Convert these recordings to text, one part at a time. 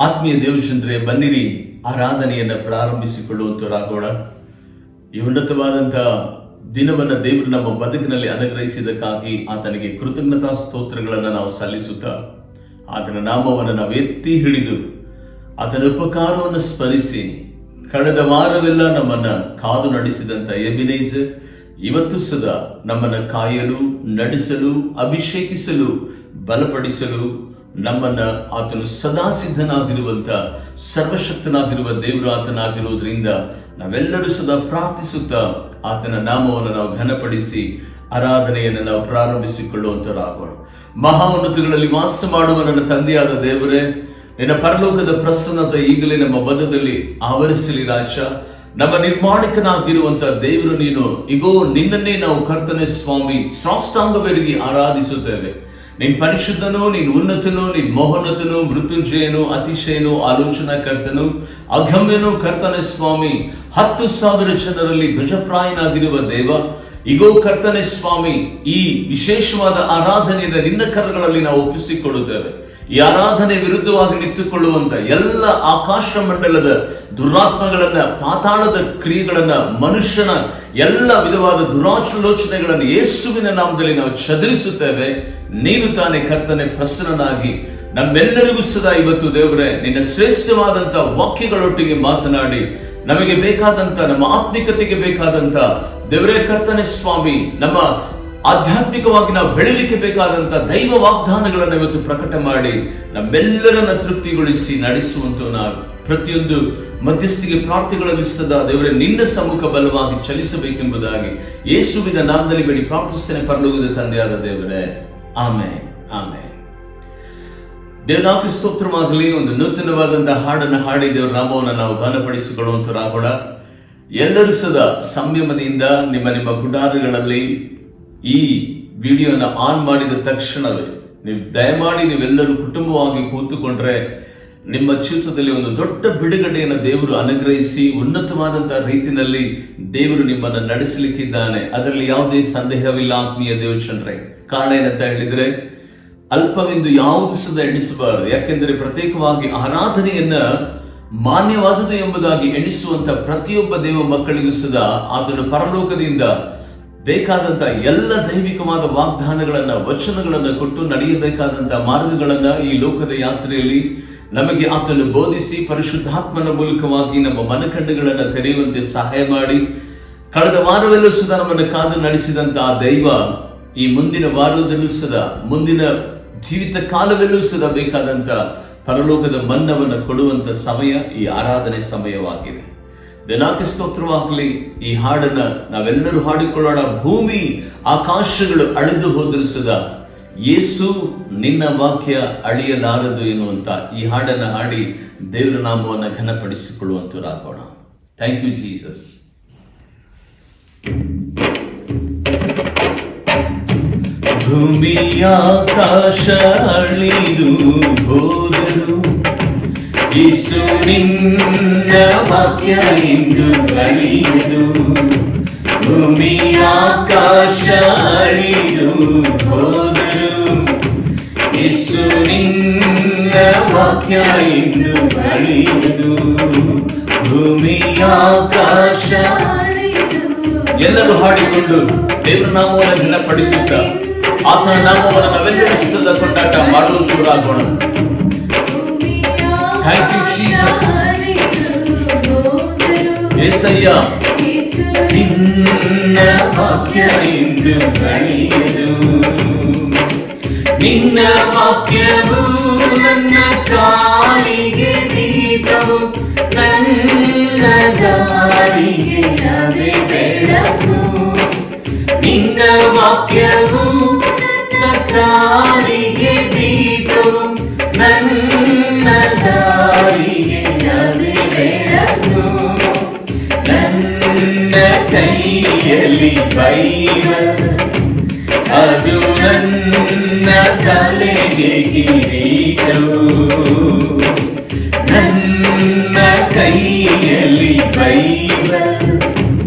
ಆತ್ಮೀಯ ದೇವಜನರೇ, ಬನ್ನಿರಿ ಆರಾಧನೆಯನ್ನು ಪ್ರಾರಂಭಿಸಿಕೊಳ್ಳುವಂತರಾಗೋಣ. ಈ ಉನ್ನತವಾದಂತಹ ದಿನವನ್ನು ದೇವರು ನಮ್ಮ ಬದುಕಿನಲ್ಲಿ ಅನುಗ್ರಹಿಸಿದ್ದಕ್ಕಾಗಿ ಆತನಿಗೆ ಕೃತಜ್ಞತಾ ಸ್ತೋತ್ರಗಳನ್ನು ನಾವು ಸಲ್ಲಿಸುತ್ತಾ, ಆತನ ನಾಮವನ್ನು ನಾವು ಎತ್ತಿ ಹಿಡಿದು ಆತನ ಉಪಕಾರವನ್ನು ಸ್ಮರಿಸಿ, ಕಳೆದ ವಾರವೆಲ್ಲ ನಮ್ಮನ್ನ ಕಾದು ನಡೆಸಿದಂತ ಎಬಿನೇಜರ್ ಇವತ್ತು ಸದಾ ನಮ್ಮನ್ನ ಕಾಯಲು, ನಡೆಸಲು, ಅಭಿಷೇಕಿಸಲು, ಬಲಪಡಿಸಲು ನಮ್ಮನ್ನ ಆತನು ಸದಾ ಸಿದ್ಧನಾಗಿರುವಂತ ಸರ್ವಶಕ್ತನಾಗಿರುವ ದೇವರು ಆತನಾಗಿರುವುದರಿಂದ ನಾವೆಲ್ಲರೂ ಸದಾ ಪ್ರಾರ್ಥಿಸುತ್ತಾ ಆತನ ನಾಮವನ್ನು ನಾವು ಘನಪಡಿಸಿ ಆರಾಧನೆಯನ್ನು ನಾವು ಪ್ರಾರಂಭಿಸಿಕೊಳ್ಳುವಂತರಾಗೋಣ. ಮಹಾ ಉನ್ನತಗಳಲ್ಲಿ ವಾಸ ಮಾಡುವ ನನ್ನ ತಂದೆಯಾದ ದೇವರೇ, ನಿನ್ನ ಪರಲೋಕದ ಪ್ರಸನ್ನತೆ ಈಗಲೇ ನಮ್ಮ ಮಧ್ಯದಲ್ಲಿ ಆವರಿಸಲಿ ರಾಜ. ನಮ್ಮ ನಿರ್ಮಾಣಕನಾಗಿರುವಂತ ದೇವರು ನೀನು. ಇಗೋ ನಿನ್ನನ್ನೇ ನಾವು ಕರ್ತನೆ ಸ್ವಾಮಿ ಸಾಷ್ಟಾಂಗವೆರಗಿ ಆರಾಧಿಸುತ್ತೇವೆ. ನೀನ್ ಪರಿಶುದ್ಧನು, ನೀನ್ ಉನ್ನತನು, ನೀನ್ ಮೋಹನತನು, ಮೃತ್ಯುಂಜಯನು, ಅತಿಶಯನು, ಆಲೋಚನಾಕರ್ತನು, ಅಗಮ್ಯನು ಕರ್ತನೆ ಸ್ವಾಮಿ. 10,000 ಜನರಲ್ಲಿ ಧ್ವಜಪ್ರಾಯನಾಗಿರುವ ದೇವ, ಇಗೋ ಕರ್ತನೆ ಸ್ವಾಮಿ, ಈ ವಿಶೇಷವಾದ ಆರಾಧನೆಯನ್ನು ನಿನ್ನ ಕರಗಳಲ್ಲಿ ನಾವು ಒಪ್ಪಿಸಿಕೊಡುತ್ತೇವೆ. ಈ ಆರಾಧನೆ ವಿರುದ್ಧವಾಗಿ ನಿಂತುಕೊಳ್ಳುವಂತ ಎಲ್ಲ ಆಕಾಶ ಮಂಡಲದ ದುರಾತ್ಮಗಳನ್ನ, ಪಾತಾಳದ ಕ್ರಿಯೆಗಳನ್ನ, ಮನುಷ್ಯನ ಎಲ್ಲ ವಿಧವಾದ ದುರಾಲೋಚನೆಗಳನ್ನು ಯೇಸುವಿನ ನಾಮದಲ್ಲಿ ನಾವು ಚದುರಿಸುತ್ತೇವೆ. ನೀನು ತಾನೇ ಕರ್ತನೆ ಪ್ರಸನ್ನನಾಗಿ ನಮ್ಮೆಲ್ಲರಿಗೂ ಸದಾ ಇವತ್ತು ದೇವರೇ ನಿನ್ನ ಶ್ರೇಷ್ಠವಾದಂತ ವಾಕ್ಯಗಳೊಟ್ಟಿಗೆ ಮಾತನಾಡಿ ನಮಗೆ ಬೇಕಾದಂತ, ನಮ್ಮ ಆತ್ಮಿಕತೆಗೆ ಬೇಕಾದಂತ ದೇವರೇ ಕರ್ತನೆ ಸ್ವಾಮಿ, ನಮ್ಮ ಆಧ್ಯಾತ್ಮಿಕವಾಗಿ ನಾವು ಬೆಳಲಿಕ್ಕೆ ಬೇಕಾದಂತ ದೈವ ವಾಗ್ದಾನಗಳನ್ನು ಇವತ್ತು ಪ್ರಕಟ ಮಾಡಿ ನಮ್ಮೆಲ್ಲರನ್ನ ತೃಪ್ತಿಗೊಳಿಸಿ ನಡೆಸುವಂತ ನಾವು ಪ್ರತಿಯೊಂದು ಮಧ್ಯಸ್ಥಿಗೆ ಪ್ರಾರ್ಥನೆಗಳಲ್ಲಿ ಸದಾ ದೇವರೇ ನಿನ್ನ ಸಮ್ಮುಖ ಬಲವಾಗಿ ಚಲಿಸಬೇಕೆಂಬುದಾಗಿ ಯೇಸುವಿನ ನಾಮದಲ್ಲಿ ಬೇಡಿ ಪ್ರಾರ್ಥಿಸ್ತೇನೆ ಪರಲೋಕದ ತಂದೆಯಾದ ದೇವರೇ, ಆಮೆನ್, ಆಮೆನ್. ದೇವನಾಮ ಸ್ತೋತ್ರವಾಗಲಿ. ಒಂದು ನೂತನವಾದಂತಹ ಹಾಡನ್ನು ಹಾಡಿ ದೇವರ ನಾಮವನ್ನು ನಾವು ಘನಪಡಿಸಿಕೊಳ್ಳುವಂತರಾಗೋಣ. ಎಲ್ಲರೂ ಸದಾ ಸಂಯಮದಿಂದ ನಿಮ್ಮ ನಿಮ್ಮ ಗುಡಾರಗಳಲ್ಲಿ ಈ ವಿಡಿಯೋನ ಆನ್ ಮಾಡಿದ ತಕ್ಷಣವೇ ದಯಮಾಡಿ ನೀವೆಲ್ಲರೂ ಕುಟುಂಬವಾಗಿ ಕೂತುಕೊಂಡ್ರೆ ನಿಮ್ಮ ಜೀವಿತದಲ್ಲಿ ಒಂದು ದೊಡ್ಡ ಬಿಡುಗಡೆಯನ್ನು ದೇವರು ಅನುಗ್ರಹಿಸಿ ಉನ್ನತವಾದಂತಹ ರೀತಿಯಲ್ಲಿ ದೇವರು ನಿಮ್ಮನ್ನು ನಡೆಸಲಿಕ್ಕಿದ್ದಾನೆ. ಅದರಲ್ಲಿ ಯಾವುದೇ ಸಂದೇಹವಿಲ್ಲ. ಆತ್ಮೀಯ ದೇವಜನರೇ, ಕಾರಣ ಏನಂತ ಹೇಳಿದ್ರೆ, ಅಲ್ಪವೆಂದು ಯಾವುದು ಸದಾ ಎಣಿಸಬಾರದು. ಯಾಕೆಂದರೆ ಪ್ರತ್ಯೇಕವಾಗಿ ಆರಾಧನೆಯನ್ನ ಮಾನ್ಯವಾದುದು ಎಂಬುದಾಗಿ ಎಣಿಸುವಂತ ಪ್ರತಿಯೊಬ್ಬ ದೇವ ಮಕ್ಕಳಿಗೂ ಸದಾ ಆತನು ಪರಲೋಕದಿಂದ ಬೇಕಾದಂತ ಎಲ್ಲ ದೈವಿಕವಾದ ವಾಗ್ದಾನಗಳನ್ನ, ವಚನಗಳನ್ನ ಕೊಟ್ಟು ನಡೆಯಬೇಕಾದಂತ ಮಾರ್ಗಗಳನ್ನ ಈ ಲೋಕದ ಯಾತ್ರೆಯಲ್ಲಿ ನಮಗೆ ಆತನು ಬೋಧಿಸಿ ಪರಿಶುದ್ಧಾತ್ಮನ ಮೂಲಕವಾಗಿ ನಮ್ಮ ಮನಕಣ್ಣುಗಳನ್ನ ತೆರೆಯುವಂತೆ ಸಹಾಯ ಮಾಡಿ ಕಳೆದ ವಾರವೆಲ್ಲೂ ಸದಾ ನಮ್ಮನ್ನು ಕಾದು ನಡೆಸಿದಂತ ಆ ದೈವ ಈ ಮುಂದಿನ ವಾರದಲ್ಲೂ ಸದಾ, ಮುಂದಿನ ಜೀವಿತ ಕಾಲವೆಲ್ಲೂ ಸದಾ ಬೇಕಾದಂತ ಪರಲೋಕದ ಮನ್ನವನ್ನು ಕೊಡುವಂತ ಸಮಯ ಈ ಆರಾಧನೆ ಸಮಯವಾಗಿದೆ. ದೇವನಾಮ ಸ್ತೋತ್ರವಾಗಲಿ. ಈ ಹಾಡನ್ನ ನಾವೆಲ್ಲರೂ ಹಾಡಿಕೊಳ್ಳೋಣ. ಭೂಮಿ ಆಕಾಶಗಳು ಅಳಿದು ಹೋದರೂ ಸದಾ ಯೇಸು ನಿನ್ನ ವಾಕ್ಯ ಅಳಿಯಲಾರದು ಎನ್ನುವಂತ ಈ ಹಾಡನ್ನ ಹಾಡಿ ದೇವರ ನಾಮವನ್ನು ಘನಪಡಿಸಿಕೊಳ್ಳುವಂತರಾಗೋಣ. Thank you Jesus. ಭೂಮಿ ಆಕಾಶ ಅಳಿದು ಹೋದರು, ಯೇಸು ನಿನ್ನ ವಾಕ್ಯ ಇಂದು ಅಳಿದು. ಭೂಮಿ ಆಕಾಶ ಅಳಿದು ಹೋದರು, ಯೇಸು ನಿನ್ನ ವಾಕ್ಯ ಇಂದು ಅಳಿದು. ಭೂಮಿ ಆಕಾಶ ಎಲ್ಲರೂ ಹಾಡಿಕೊಂಡು ದೇವರ ನಾಮವನ್ನು ಘನಪಡಿಸುತ್ತ ಆತನ ನಾಮವನ್ನು ನಾವೆಲ್ಲರೂ ಸದಾ ಕೊಂಡಾಟ ಮಾಡುವಂತರಾಗೋಣ. Thank you Jesus. ಯೇಸಯ್ಯ ನಿನ್ನ ವಾಕ್ಯ ಇಂದು ಅಳಿದು. ನಿನ್ನ ವಾಕ್ಯವು ನನ್ನ ಕಾಲಿಗೆ ದೀಪವು, ನನ್ನ ದಾರಿಗೆ ಅದೇ ಬೆಳಕು. ನಿನ್ನ ವಾಕ್ಯವು ನನ್ನ ಕಾಲಿಗೆ ದೀಪವು, ನನ್ನ ದಾರಿಗೆ ಅದೇ ಬೆಳಕು. ನನ್ನ ಕೈಯಲ್ಲಿ ಬೈಬಲ್, ಅದು ನನ್ನ ತಲೆಗೆ ಕಿರೀಟವು. ನನ್ನ ಕೈಯಲ್ಲಿ ಬೈಬಲ್,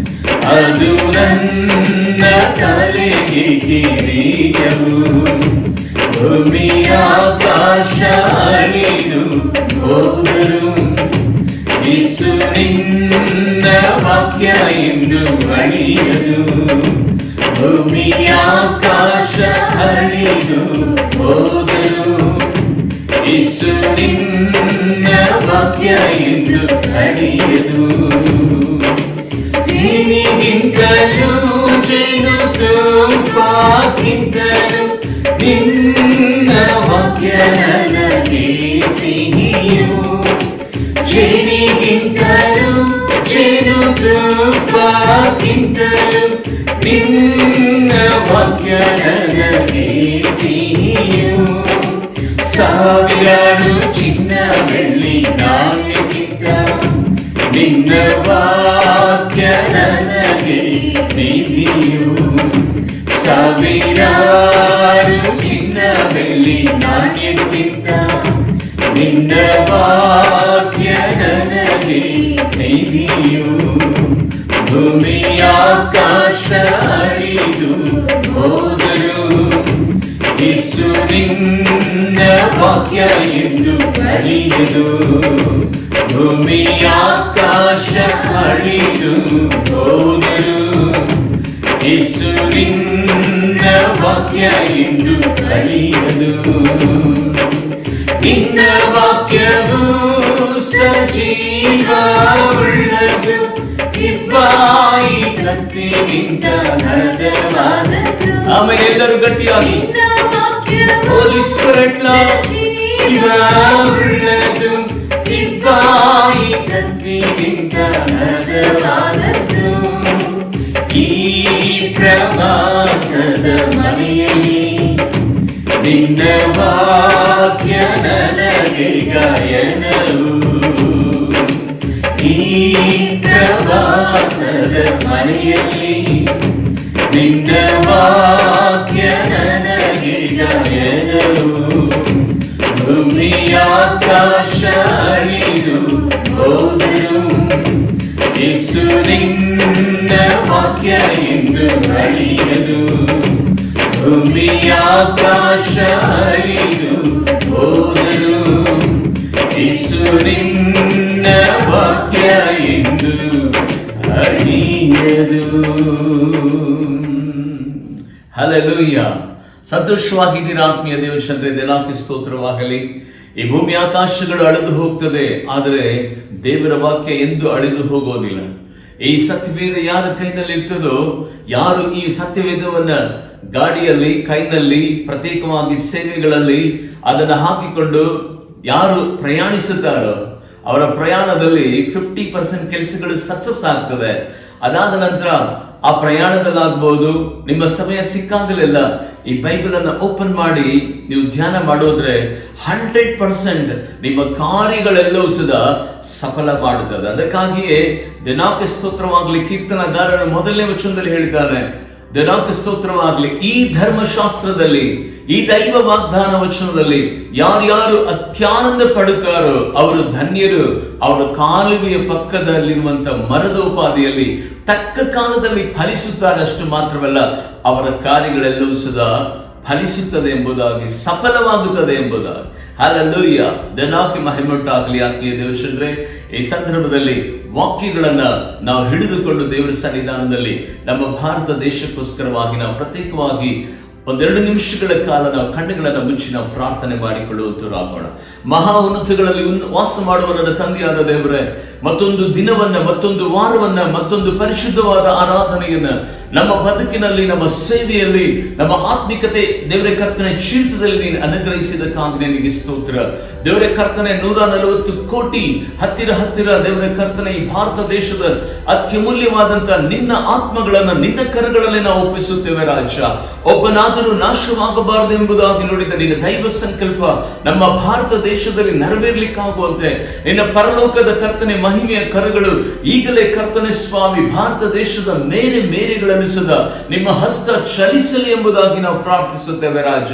ಅದು ನನ್ನ ತಲೆಗೆ ಕಿರೀಟವು. ಭೂಮಿ ಆಕಾಶ ಅಳಿದು ಹೋದ ವಾಕ್ಯ ಎಂದು ಅಳಿಯದು, ಭೂಮಿ ಆಕಾಶ ಅಳಿದು ಹೋದರು. ಯೇಸು ನಿನ್ನ ವಾಕ್ಯ ಎಂದು ಅಳಿಯದು. ಜೇನಿಗಿಂತಲೂ ಜೇನುತುಪ್ಪಕ್ಕಿಂತಲೂ ನಿನ್ನ ವಾಕ್ಯ ನನಗೆ ಸಿಹಿಯು. ಜೇನಿಗಿಂತಲೂ ಜೇನುತುಪ್ಪಕ್ಕಿಂತಲೂ ನಿನ್ನ ವಾಕ್ಯ ನನಗೆ ಸಿಹಿಯು. ಸಾವಿರಾರು ಚಿನ್ನ ಬೆಳ್ಳಿ ನಾಣ್ಯಕ್ಕಿಂತ ನಿನ್ನ ವಾಕ್ಯ ನನಗೆ ನಿಧಿಯು. ಸಾವಿರಾರು ಚಿನ್ನ ಬೆಳ್ಳಿ ನಾಣ್ಯಕ್ಕಿಂತ ನಿನ್ನ ವಾಕ್ಯ ನನಗೆ ನಿಧಿಯು. ಭೂಮಿ ಆಕಾಶ ಅಳಿದು ಹೋದರು, ಯೇಸು ನಿನ್ನ ವಾಕ್ಯ ಎಂದು ಅಳಿಯದು. ಭೂಮಿ ಆಕಾಶ ಅಳಿದು ಹೋದರು, ಯೇಸು ನಿನ್ನ ವಾಕ್ಯ ಎಂದು ಅಳಿಯದು. ನಿನ್ನ ವಾಕ್ಯವು ಸಜೀವವುಳ್ಳದು, ಇಬ್ಬಾಯಿ ಕತ್ತಿಗಿಂತ ಹದವಾದದ್ದು. ಆಮೇಲೆ ಎಲ್ಲರೂ ಗಟ್ಟಿಯಾಗಿ ಹೋಲಿ ಸ್ಪಿರಿಟ್ ಸಜೀವವುಳ್ಳದು, ಇಬ್ಬಾಯಿ ಕತ್ತಿಗಿಂತ ಹದವಾದದ್ದು. ಈ ಪ್ರವಾಸದ ಮನೆಯಲ್ಲಿ ನಿನ್ನ ವಾಕ್ಯ ನನಗೆ ಗಾಯನವು. ಈ ಪ್ರವಾಸದ ಮನೆಯಲ್ಲಿ ನಿನ್ನ ವಾಕ್ಯ ನನಗೆ ಗಾಯನವು. ಭೂಮಿ ಆಕಾಶ ಅಳಿದು ಹೋದರು, ಯೇಸು ನಿನ್ನ ವಾಕ್ಯ ಎಂದು ಅಳಿಯದು. ಭೂಮಿ ಆಕಾಶ ಅಳಿದು ಹೋದರು, ಯೇಸು ನಿನ್ನ ವಾಕ್ಯ ಎಂದು ಅಳಿಯದು. ಹಲ್ಲೆಲೂಯಾ. ಸಂತೋಷವಾಗಿದ್ದೀರಾ ಆತ್ಮೀಯ ದೇವಶಂದ್ರೆ, ದೇವಕ್ಕೆ ಸ್ತೋತ್ರವಾಗಲಿ. ಈ ಭೂಮಿ ಆಕಾಶಗಳು ಅಳಿದು ಹೋಗ್ತದೆ, ಆದರೆ ದೇವರ ವಾಕ್ಯ ಎಂದು ಅಳಿದು ಹೋಗೋದಿಲ್ಲ. ಈ ಸತ್ಯವೇದ ಯಾರ ಕೈನಲ್ಲಿ ಇರ್ತದೋ, ಯಾರು ಈ ಸತ್ಯವೇದವನ್ನ ಗಾಡಿಯಲ್ಲಿ, ಕೈನಲ್ಲಿ, ಪ್ರತ್ಯೇಕವಾಗಿ ಸೇವೆಗಳಲ್ಲಿ ಅದನ್ನ ಹಾಕಿಕೊಂಡು ಯಾರು ಪ್ರಯಾಣಿಸುತ್ತಾರೋ ಅವರ ಪ್ರಯಾಣದಲ್ಲಿ 50% ಕೆಲಸಗಳು ಸಕ್ಸಸ್ ಆಗ್ತದೆ. ಅದಾದ ನಂತರ ಆ ಪ್ರಯಾಣದಲ್ಲಾಗಬಹುದು, ನಿಮ್ಮ ಸಮಯ ಸಿಕ್ಕಾಗಲೆಲ್ಲ ಈ ಬೈಬಲ್ ಅನ್ನ ಓಪನ್ ಮಾಡಿ ನೀವು ಧ್ಯಾನ ಮಾಡೋದ್ರೆ 100% ನಿಮ್ಮ ಕಾರ್ಯಗಳೆಲ್ಲವೂ ಸದಾ ಸಫಲ ಮಾಡುತ್ತದೆ. ಅದಕ್ಕಾಗಿಯೇ ದೇವರಿಗೆ ಸ್ತೋತ್ರವಾಗಲಿ. ಕೀರ್ತನಗಾರರು ಮೊದಲನೇ ವಚನದಲ್ಲಿ ಹೇಳಿದ್ದಾರೆ, ದೇವರಿಗೆ ಸ್ತೋತ್ರವಾಗಲಿ. ಈ ಧರ್ಮಶಾಸ್ತ್ರದಲ್ಲಿ, ಈ ದೈವ ವಾಗ್ದಾನ ವಚನದಲ್ಲಿ ಯಾರ್ಯಾರು ಅತ್ಯಾನಂದ ಪಡುತ್ತಾರೋ ಅವರು ಧನ್ಯರು. ಅವರ ಕಾಲುವೆಯ ಪಕ್ಕದಲ್ಲಿರುವಂತ ಮರದ ಉಪಾದಿಯಲ್ಲಿ ತಕ್ಕ ಕಾಲದಲ್ಲಿ ಫಲಿಸುತ್ತಾರೆ. ಅಷ್ಟು ಮಾತ್ರವಲ್ಲ, ಅವರ ಕಾರ್ಯಗಳೆಲ್ಲವೂ ಸದಾ ಫಲಿಸುತ್ತದೆ ಎಂಬುದಾಗಿ, ಸಫಲವಾಗುತ್ತದೆ ಎಂಬುದಾಗಿ. ಹಲ್ಲೆಲೂಯಾ. ದೇವರಿಗೆ ಮಹಿಮೆಯುಂಟಾಗಲಿ. ಆತ್ಮೀಯ ದೇವಶಂದ್ರೆ, ಈ ಸಂದರ್ಭದಲ್ಲಿ ವಾಕ್ಯಗಳನ್ನ ನಾವು ಹಿಡಿದುಕೊಂಡು ದೇವರ ಸನ್ನಿಧಾನದಲ್ಲಿ ನಮ್ಮ ಭಾರತ ದೇಶಕ್ಕೋಸ್ಕರವಾಗಿ ನಾವು ಪ್ರತ್ಯೇಕವಾಗಿ 1-2 ನಿಮಿಷಗಳ ಕಾಲ ನಾವು ಕಣ್ಣುಗಳನ್ನು ಮುಚ್ಚಿ ನಾವು ಪ್ರಾರ್ಥನೆ ಮಾಡಿಕೊಳ್ಳುವಂತರಾಗೋಣ. ಮಹಾ ಉನ್ನತಗಳಲ್ಲಿ ವಾಸ ಮಾಡುವ ನನ್ನ ತಂದೆಯಾದ ದೇವರೇ, ಮತ್ತೊಂದು ದಿನವನ್ನ, ಮತ್ತೊಂದು ವಾರವನ್ನ, ಮತ್ತೊಂದು ಪರಿಶುದ್ಧವಾದ ಆರಾಧನೆಯನ್ನ ನಮ್ಮ ಬದುಕಿನಲ್ಲಿ, ನಮ್ಮ ಸೇವೆಯಲ್ಲಿ, ನಮ್ಮ ಆತ್ಮಿಕತೆ ದೇವರೇ ಕರ್ತನೆ ಜೀವಿತದಲ್ಲಿ ನೀನು ಅನುಗ್ರಹಿಸಿದಕ್ಕಾಗಿ ನಿನಗೆ ಸ್ತೋತ್ರ. ದೇವರೇ ಕರ್ತನೆ 140 ಕೋಟಿ ಹತ್ತಿರ ದೇವರೇ ಕರ್ತನೆ ಈ ಭಾರತ ದೇಶದ ಅತ್ಯಮೂಲ್ಯವಾದಂತ ನಿನ್ನ ಆತ್ಮಗಳನ್ನ ನಿನ್ನ ಕರಗಳಲ್ಲಿ ನಾವು ಒಪ್ಪಿಸುತ್ತೇವೆ ರಾಜ. ಒಬ್ಬನಾದರೂ ನಾಶವಾಗಬಾರದು ಎಂಬುದಾಗಿ ನೋಡಿದ ನಿನ್ನ ದೈವ ಸಂಕಲ್ಪ ನಮ್ಮ ಭಾರತ ದೇಶದಲ್ಲಿ ನೆರವೇರ್ಲಿಕ್ಕಾಗುವಂತೆ ನಿನ್ನ ಪರಲೋಕದ ಕರ್ತನೆ ಮಹಿಮೆಯ ಕರಗಳು ಈಗಲೇ ಕರ್ತನೆ ಸ್ವಾಮಿ ಭಾರತ ದೇಶದ ಮೇರೆಗಳನ್ನು ದೇವರೇ ಸದಾ ನಿಮ್ಮ ಹಸ್ತ ಚಲಿಸಲಿ ಎಂಬುದಾಗಿ ನಾವು ಪ್ರಾರ್ಥಿಸುತ್ತೇವೆ ರಾಜ.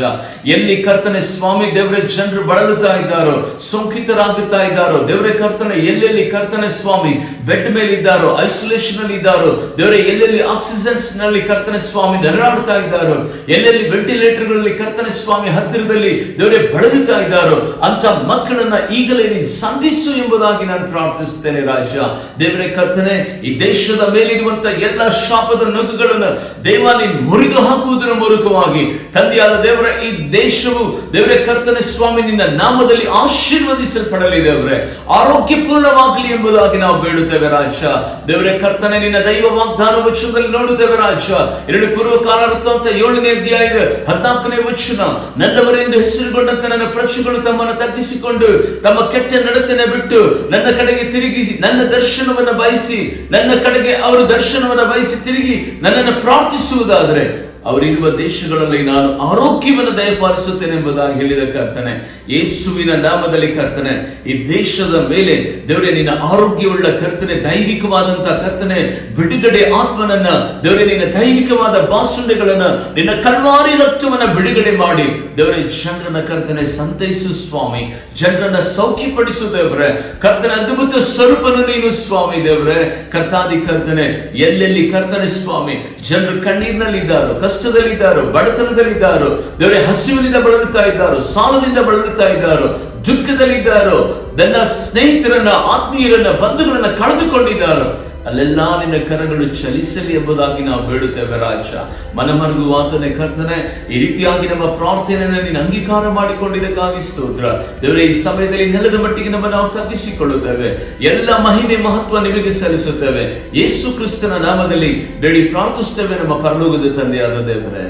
ಎಲ್ಲಿ ಕರ್ತನೆ ಸ್ವಾಮಿ ದೇವರೇ ಜನರು ಬಳಲುತ್ತಾ ಇದ್ದಾರೋ, ಸೋಂಕಿತರಾಗುತ್ತಾ ಇದ್ದಾರೋ ದೇವರೇ ಕರ್ತನೆ, ಎಲ್ಲೆಲ್ಲಿ ಕರ್ತನೆ ಸ್ವಾಮಿ ಬೆಡ್ ಮೇಲೆ ಇದ್ದಾರೋ, ಐಸೋಲೇಷನ್ ಅಲ್ಲಿ ಇದ್ದಾರೋ ದೇವರೇ, ಎಲ್ಲೆಲ್ಲಿ ಆಕ್ಸಿಜನ್ಸ್ ನಲ್ಲಿ ಕರ್ತನೆ ಸ್ವಾಮಿ ನೆರಳಾಡ್ತಾ ಇದ್ದಾರೋ, ಎಲ್ಲೆಲ್ಲಿ ವೆಂಟಿಲೇಟರ್ ಗಳಲ್ಲಿ ಕರ್ತನೆ ಸ್ವಾಮಿ ಹತ್ತಿರದಲ್ಲಿ ದೇವರೇ ಬಳಲುತ್ತಾ ಇದ್ದಾರೋ ಅಂತ ಮಕ್ಕಳನ್ನ ಈಗಲೇ ನೀನು ಸಂಧಿಸು ಎಂಬುದಾಗಿ ನಾನು ಪ್ರಾರ್ಥಿಸುತ್ತೇನೆ ರಾಜ. ದೇವರೇ ಕರ್ತನೆ, ಈ ದೇಶದ ಮೇಲಿರುವಂತಹ ಎಲ್ಲ ಶಾಪದ ನಗುಗಳನ್ನು ದೇವ ನೀನು ಮುರಿದು ಹಾಕುವುದರ ಮೂಲಕವಾಗಿ ತಂದೆಯಾದ ದೇವರ ಈ ದೇಶವು ದೇವರೇ ಕರ್ತನೆ ಸ್ವಾಮಿ ನಿನ್ನ ನಾಮದಲ್ಲಿ ಆಶೀರ್ವದಿಸಲ್ಪಡಲಿ ದೇವರೇ, ಆರೋಗ್ಯಪೂರ್ಣವಾಗಲಿ ಎಂಬುದಾಗಿ ನಾವು ಬೇಡುತ್ತೇವೆ ರಾಜ. ದೇವರೇ ಕರ್ತನೆ, ನಿನ್ನ ದೈವ ವಾಗ್ದಾನ ವಚನದಲ್ಲಿ ನೋಡುತ್ತೇವೆ ರಾಜ. 2 ಪೂರ್ವಕಾಲ ವೃತ್ತಾಂತ 7ನೇ ಅಧ್ಯಾಯದ 14ನೇ ವಚನ, ನನ್ನವರೆಂದು ಹೆಸರುಗೊಂಡಂತ ನನ್ನ ಪ್ರಜೆಗಳು ತಮ್ಮನ್ನು ತಗ್ಗಿಸಿಕೊಂಡು ತಮ್ಮ ಕೆಟ್ಟ ನಡತೆಯನ್ನು ಬಿಟ್ಟು ನನ್ನ ಕಡೆಗೆ ತಿರುಗಿ ನನ್ನ ದರ್ಶನವನ್ನು ಬಯಸಿ, ನನ್ನ ಕಡೆಗೆ ಅವರು ದರ್ಶನವನ್ನು ಬಯಸಿ ತಿರುಗಿ ನನ್ನನ್ನು ಪ್ರಾರ್ಥಿಸುವುದಾದರೆ ಅವರಿರುವ ದೇಶಗಳಲ್ಲಿ ನಾನು ಆರೋಗ್ಯವನ್ನು ದಯಪಾಲಿಸುತ್ತೇನೆ ಎಂಬುದಾಗಿ ಹೇಳಿದ ಕರ್ತನೆ, ಯೇಸುವಿನ ನಾಮದಲ್ಲಿ ಕರ್ತನೆ, ಈ ದೇಶದ ಮೇಲೆ ದೇವರೇ ನಿನ್ನ ಆರೋಗ್ಯವುಳ್ಳ ಕರ್ತನೆ, ದೈವಿಕವಾದಂತಹ ಕರ್ತನೆ ಬಿಡುಗಡೆ ಆತ್ಮನನ್ನ ದೇವರೇ, ನಿನ್ನ ದೈವಿಕವಾದ ಬಾಸುಂಡೆಗಳನ್ನ, ನಿನ್ನ ಕಲ್ವಾರಿ ರಕ್ತವನ್ನ ಬಿಡುಗಡೆ ಮಾಡಿ ದೇವರೇ ಜನರನ್ನ ಕರ್ತನೆ ಸಂತೈಸು ಸ್ವಾಮಿ, ಜನರನ್ನ ಸೌಖ್ಯಪಡಿಸು ದೇವರೇ ಕರ್ತನೆ, ಅದ್ಭುತ ಸ್ವರೂಪನು ನೀನು ಸ್ವಾಮಿ ದೇವರೇ ಕರ್ತಾದಿ ಕರ್ತನೆ. ಎಲ್ಲೆಲ್ಲಿ ಕರ್ತನೆ ಸ್ವಾಮಿ ಜನರು ಕಣ್ಣೀರಿನಲ್ಲಿದ್ದಾರೋ, ಕಷ್ಟದಲ್ಲಿದ್ದಾರೋ, ಬಡತನದಲ್ಲಿದ್ದಾರೋ ದೇವರೇ, ಹಸಿವಿನಿಂದ ಬಳಲುತ್ತಾ ಇದ್ದಾರೋ, ಸಾಲದಿಂದ ಬಳಲುತ್ತಾ ಇದ್ದಾರೋ, ದುಃಖದಲ್ಲಿದ್ದಾರೋ, ನನ್ನ ಸ್ನೇಹಿತರನ್ನ, ಆತ್ಮೀಯರನ್ನ, ಬಂಧುಗಳನ್ನ ಕಳೆದುಕೊಂಡಿದ್ದಾರೋ ಅಲ್ಲೆಲ್ಲಾ ನಿನ್ನ ಕರಗಳು ಚಲಿಸಲಿ ಎಂಬುದಾಗಿ ನಾವು ಬೇಡುತ್ತೇವೆ ರಾಜ. ಮನಮರುಗುವಾತನೇ ಕರ್ತನೆ, ಈ ರೀತಿಯಾಗಿ ನಮ್ಮ ಪ್ರಾರ್ಥನೆಯನ್ನು ನೀನು ಅಂಗೀಕಾರ ಮಾಡಿಕೊಂಡಿದ್ದಕ್ಕಾಗಿ ಸ್ತೋತ್ರ ದೇವರೇ. ಈ ಸಮಯದಲ್ಲಿ ನೆಲದ ಮಟ್ಟಿಗೆ ನಮ್ಮ ನಾವು ತಗ್ಗಿಸಿಕೊಳ್ಳುತ್ತೇವೆ, ಎಲ್ಲ ಮಹಿಮೆ ಮಹತ್ವ ನಿಮಗೆ ಸಲ್ಲಿಸುತ್ತೇವೆ. ಯೇಸು ಕ್ರಿಸ್ತನ ನಾಮದಲ್ಲಿ ಬೇಡಿ ಪ್ರಾರ್ಥಿಸುತ್ತೇವೆ ನಮ್ಮ ಪರಲೋಕದ ತಂದೆಯಾದ ದೇವರೇ,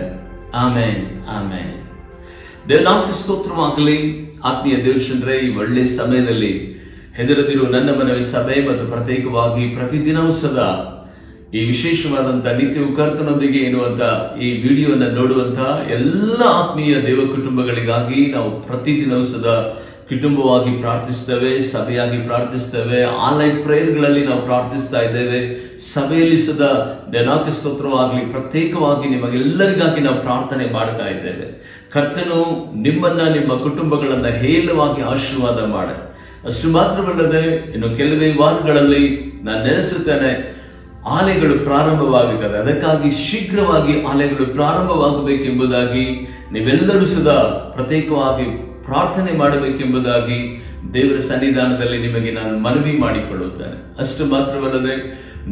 ಆಮೆನ್ ಆಮೆನ್. ದೇವನಾಮಕ್ಕೆ ಸ್ತೋತ್ರವಾಗಲಿ. ಆತ್ಮೀಯ ದೇವಶಂದ್ರೆ, ಈ ಒಳ್ಳೆ ಸಮಯದಲ್ಲಿ ಹೆದರದಿರುವ ನನ್ನ ಮನವಿ ಸಭೆ ಮತ್ತು ಪ್ರತ್ಯೇಕವಾಗಿ ಪ್ರತಿದಿನವೂ ಸದಾ ಈ ವಿಶೇಷವಾದಂತ ನಿತ್ಯವೂ ಕರ್ತನೊಂದಿಗೆ ಎನ್ನುವಂತ ಈ ವಿಡಿಯೋನ ನೋಡುವಂತ ಎಲ್ಲ ಆತ್ಮೀಯ ದೇವ ಕುಟುಂಬಗಳಿಗಾಗಿ ನಾವು ಪ್ರತಿದಿನವೂ ಸದಾ ಕುಟುಂಬವಾಗಿ ಪ್ರಾರ್ಥಿಸ್ತೇವೆ, ಸಭೆಯಾಗಿ ಪ್ರಾರ್ಥಿಸ್ತೇವೆ, ಆನ್ಲೈನ್ ಪ್ರೇಯರ್ಗಳಲ್ಲಿ ನಾವು ಪ್ರಾರ್ಥಿಸ್ತಾ ಇದ್ದೇವೆ. ಸಭೆಯಲ್ಲಿ ಸದಾ ದೇವನಾಮಕ್ಕೆ ಸ್ತೋತ್ರವಾಗಲಿ. ಪ್ರತ್ಯೇಕವಾಗಿ ನಿಮಗೆಲ್ಲರಿಗಾಗಿ ನಾವು ಪ್ರಾರ್ಥನೆ ಮಾಡ್ತಾ ಇದ್ದೇವೆ. ಕರ್ತನು ನಿಮ್ಮನ್ನ, ನಿಮ್ಮ ಕುಟುಂಬಗಳನ್ನ ಹೇರಳವಾಗಿ ಆಶೀರ್ವಾದ ಮಾಡ. ಅಷ್ಟು ಮಾತ್ರವಲ್ಲದೆ ಇನ್ನು ಕೆಲವೇ ವಾರಗಳಲ್ಲಿ ನಾನು ನೆನೆಸುತ್ತೇನೆ, ಆಲೆಗಳು ಪ್ರಾರಂಭವಾಗುತ್ತದೆ. ಅದಕ್ಕಾಗಿ ಶೀಘ್ರವಾಗಿ ಆಲೆಗಳು ಪ್ರಾರಂಭವಾಗಬೇಕೆಂಬುದಾಗಿ ನೀವೆಲ್ಲರೂ ಸದಾ ಪ್ರತ್ಯೇಕವಾಗಿ ಪ್ರಾರ್ಥನೆ ಮಾಡಬೇಕೆಂಬುದಾಗಿ ದೇವರ ಸನ್ನಿಧಾನದಲ್ಲಿ ನಿಮಗೆ ನಾನು ಮನವಿ ಮಾಡಿಕೊಳ್ಳುತ್ತೇನೆ. ಅಷ್ಟು ಮಾತ್ರವಲ್ಲದೆ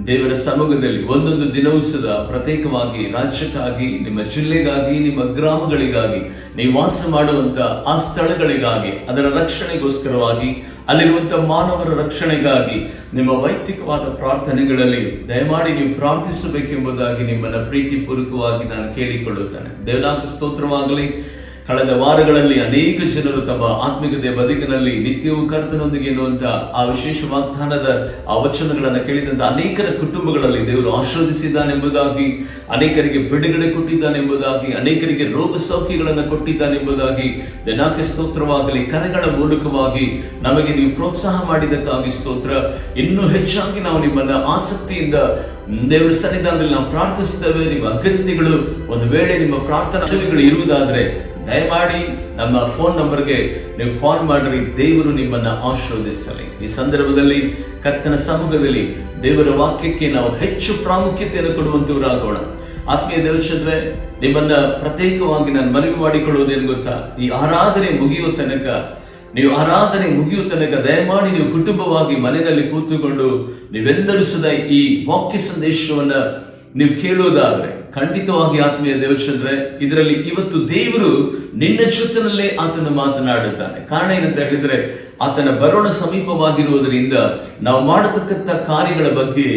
ದೇವರ ಸಮ್ಮುಖದಲ್ಲಿ ಒಂದೊಂದು ದಿನವೂ ಸದಾ ಪ್ರತ್ಯೇಕವಾಗಿ ರಾಜ್ಯಕ್ಕಾಗಿ, ನಿಮ್ಮ ಜಿಲ್ಲೆಗಾಗಿ, ನಿಮ್ಮ ಗ್ರಾಮಗಳಿಗಾಗಿ, ನೀವು ವಾಸ ಮಾಡುವಂತ ಆ ಸ್ಥಳಗಳಿಗಾಗಿ, ಅದರ ರಕ್ಷಣೆಗೋಸ್ಕರವಾಗಿ, ಅಲ್ಲಿರುವಂತಹ ಮಾನವರ ರಕ್ಷಣೆಗಾಗಿ ನಿಮ್ಮ ವೈಯಕ್ತಿಕವಾದ ಪ್ರಾರ್ಥನೆಗಳಲ್ಲಿ ದಯಮಾಡಿ ನೀವು ಪ್ರಾರ್ಥಿಸಬೇಕೆಂಬುದಾಗಿ ನಿಮ್ಮನ್ನ ಪ್ರೀತಿಪೂರ್ವಕವಾಗಿ ನಾನು ಕೇಳಿಕೊಳ್ಳುತ್ತೇನೆ. ದೇವನಾಮಕ್ಕೆ ಸ್ತೋತ್ರವಾಗಲಿ. ಕಳೆದ ವಾರಗಳಲ್ಲಿ ಅನೇಕ ಜನರು ತಮ್ಮ ಆತ್ಮಿಕತೆಯ ಬದುಕಿನಲ್ಲಿ ನಿತ್ಯವೂ ಕರ್ತನೊಂದಿಗೆ ಎನ್ನುವಂತ ಆ ವಿಶೇಷ ವಾಗ್ದಾನದ ಆ ವಚನಗಳನ್ನು ಕೇಳಿದಂತ ಅನೇಕರ ಕುಟುಂಬಗಳಲ್ಲಿ ದೇವರು ಆಶೀರ್ವದಿಸಿದ್ದಾನೆಂಬುದಾಗಿ, ಅನೇಕರಿಗೆ ಬಿಡುಗಡೆ ಕೊಟ್ಟಿದ್ದಾನೆಂಬುದಾಗಿ, ಅನೇಕರಿಗೆ ರೋಗ ಸೌಖ್ಯಗಳನ್ನು ಕೊಟ್ಟಿದ್ದಾನೆಂಬುದಾಗಿ ದೇವನಾಮಕ್ಕೆ ಸ್ತೋತ್ರವಾಗಲಿ. ಕರೆಗಳ ಮೂಲಕವಾಗಿ ನಮಗೆ ನೀವು ಪ್ರೋತ್ಸಾಹ ಮಾಡಿದ್ದಕ್ಕಾಗಿ ಸ್ತೋತ್ರ. ಇನ್ನೂ ಹೆಚ್ಚಾಗಿ ನಾವು ನಿಮ್ಮನ್ನ ಆಸಕ್ತಿಯಿಂದ ದೇವರ ಸನ್ನಿಧಾನದಲ್ಲಿ ನಾವು ಪ್ರಾರ್ಥಿಸುತ್ತೇವೆ. ನಿಮ್ಮ ಅಗತ್ಯಗಳು ಒಂದು ವೇಳೆ ನಿಮ್ಮ ಪ್ರಾರ್ಥನೆಗಳು ಇರುವುದಾದ್ರೆ ದಯಮಾಡಿ ನಮ್ಮ ಫೋನ್ ನಂಬರ್ಗೆ ನೀವು ಕಾಲ್ ಮಾಡಿರಿ. ದೇವರು ನಿಮ್ಮನ್ನ ಆಶೀರ್ವದಿಸಲಿ. ಈ ಸಂದರ್ಭದಲ್ಲಿ ಕರ್ತನ ಸಮ್ಮುಖದಲ್ಲಿ ದೇವರ ವಾಕ್ಯಕ್ಕೆ ನಾವು ಹೆಚ್ಚು ಪ್ರಾಮುಖ್ಯತೆಯನ್ನು ಕೊಡುವಂತವರಾಗೋಣ. ಆತ್ಮೀಯ ದೇವಶಂದ್ರೆ, ನಿಮ್ಮನ್ನ ಪ್ರತ್ಯೇಕವಾಗಿ ನಾನು ಮನವಿ ಮಾಡಿಕೊಳ್ಳುವುದೇನು ಗೊತ್ತಾ, ಈ ಆರಾಧನೆ ಮುಗಿಯುವ ತನಕ ದಯಮಾಡಿ ನೀವು ಕುಟುಂಬವಾಗಿ ಮನೆಯಲ್ಲಿ ಕೂತುಕೊಂಡು ನೀವೆಲ್ಲರೂ ಸದಾ ಈ ವಾಕ್ಯ ಸಂದೇಶವನ್ನ ನೀವು ಕೇಳುವುದಾದ್ರೆ ಖಂಡಿತವಾಗಿ ಆತ್ಮೀಯ ದೇವಚಂದ್ರೆ, ಇದರಲ್ಲಿ ಇವತ್ತು ದೇವರು ನಿನ್ನ ಜೊತೆನಲ್ಲೇ ಆತನು ಮಾತನಾಡುತ್ತಾನೆ. ಕಾರಣ ಏನಂತ ಹೇಳಿದ್ರೆ, ಆತನ ಬರೋಣ ಸಮೀಪವಾಗಿರುವುದರಿಂದ ನಾವು ಮಾಡತಕ್ಕಂಥ ಕಾರ್ಯಗಳ ಬಗ್ಗೆ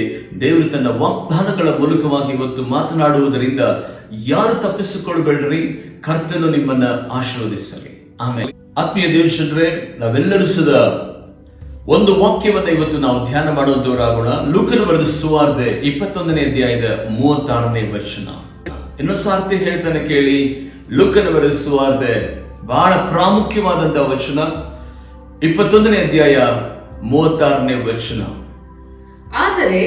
ದೇವರು ತನ್ನ ವಾಗ್ದಾನಗಳ ಮೂಲಕವಾಗಿ ಇವತ್ತು ಮಾತನಾಡುವುದರಿಂದ ಯಾರು ತಪ್ಪಿಸಿಕೊಳ್ಬೇಡ್ರಿ. ಕರ್ತನು ನಿಮ್ಮನ್ನ ಆಶೀರ್ವದಿಸಲಿ. ಆಮೇಲೆ ಆತ್ಮೀಯ ದೇವಚಂದ್ರೆ, ನಾವೆಲ್ಲರೂ ಸದಾ ಒಂದು ವಾಕ್ಯವನ್ನ ಇವತ್ತು ನಾವು ಧ್ಯಾನ ಮಾಡುವಂತವರಾಗೋಣ. ಲೂಕನ ಬರೆದ ಸುವಾರ್ತೆ 21ನೇ ಅಧ್ಯಾಯದ 36ನೇ ವಚನ. ಇನ್ನೊಂದು ಸಾರ್ತಿ ಹೇಳ್ತಾನೆ ಕೇಳಿ. ಲೂಕನ ಬರೆದ ಸುವಾರ್ತೆ ಬಹಳ ಪ್ರಾಮುಖ್ಯವಾದಂತಹ ವಚನ, 21ನೇ ಅಧ್ಯಾಯ 36ನೇ ವಚನ. ಆದರೆ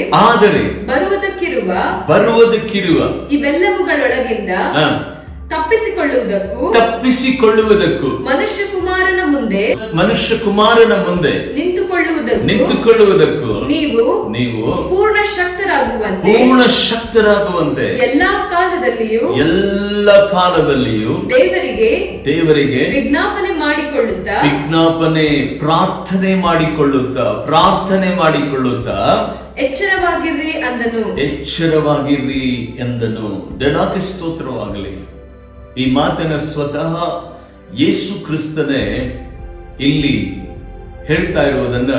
ಬರುವುದಕ್ಕಿರುವ ಇವೆಲ್ಲವುಗಳೊಳಗಿಂದ ತಪ್ಪಿಸಿಕೊಳ್ಳುವುದಕ್ಕೂ ಮನುಷ್ಯ ಕುಮಾರನ ಮುಂದೆ ನಿಂತುಕೊಳ್ಳುವುದಕ್ಕೂ ನೀವು ಪೂರ್ಣ ಶಕ್ತರಾಗುವಂತೆ ಎಲ್ಲ ಕಾಲದಲ್ಲಿಯೂ ದೇವರಿಗೆ ವಿಜ್ಞಾಪನೆ ಪ್ರಾರ್ಥನೆ ಮಾಡಿಕೊಳ್ಳುತ್ತಾ ಎಚ್ಚರವಾಗಿರ್ರಿ ಎಂದನು. ದೇವರಿಗೆ ಸ್ತೋತ್ರವಾಗಲಿ. ಈ ಮಾತನ್ನ ಸ್ವತಃ ಯೇಸು ಕ್ರಿಸ್ತನೇ ಇಲ್ಲಿ ಹೇಳ್ತಾ ಇರುವುದನ್ನ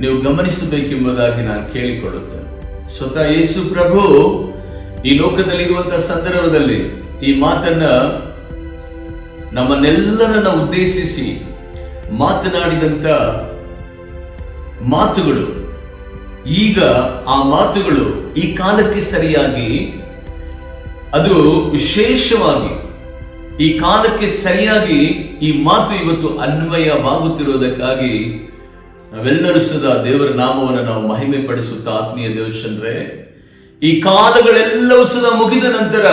ನೀವು ಗಮನಿಸಬೇಕೆಂಬುದಾಗಿ ನಾನು ಕೇಳಿಕೊಳ್ಳುತ್ತೇನೆ. ಸ್ವತಃ ಯೇಸು ಪ್ರಭು ಈ ಲೋಕದಲ್ಲಿರುವಂತಹ ಸಂದರ್ಭದಲ್ಲಿ ಈ ಮಾತನ್ನ ನಮ್ಮನ್ನೆಲ್ಲರನ್ನ ಉದ್ದೇಶಿಸಿ ಮಾತನಾಡಿದಂತ ಮಾತುಗಳು, ಈಗ ಆ ಮಾತುಗಳು ಈ ಕಾಲಕ್ಕೆ ಸರಿಯಾಗಿ, ಅದು ವಿಶೇಷವಾಗಿ ಈ ಕಾಲಕ್ಕೆ ಸರಿಯಾಗಿ ಈ ಮಾತು ಇವತ್ತು ಅನ್ವಯವಾಗುತ್ತಿರುವುದಕ್ಕಾಗಿ ನಾವೆಲ್ಲರೂ ಸದಾ ದೇವರ ನಾಮವನ್ನು ನಾವು ಮಹಿಮೆ ಪಡಿಸುತ್ತಾ, ಆತ್ಮೀಯ ದೇವಚಂದ್ರೆ, ಈ ಕಾಲಗಳೆಲ್ಲವೂ ಸದಾ ಮುಗಿದ ನಂತರ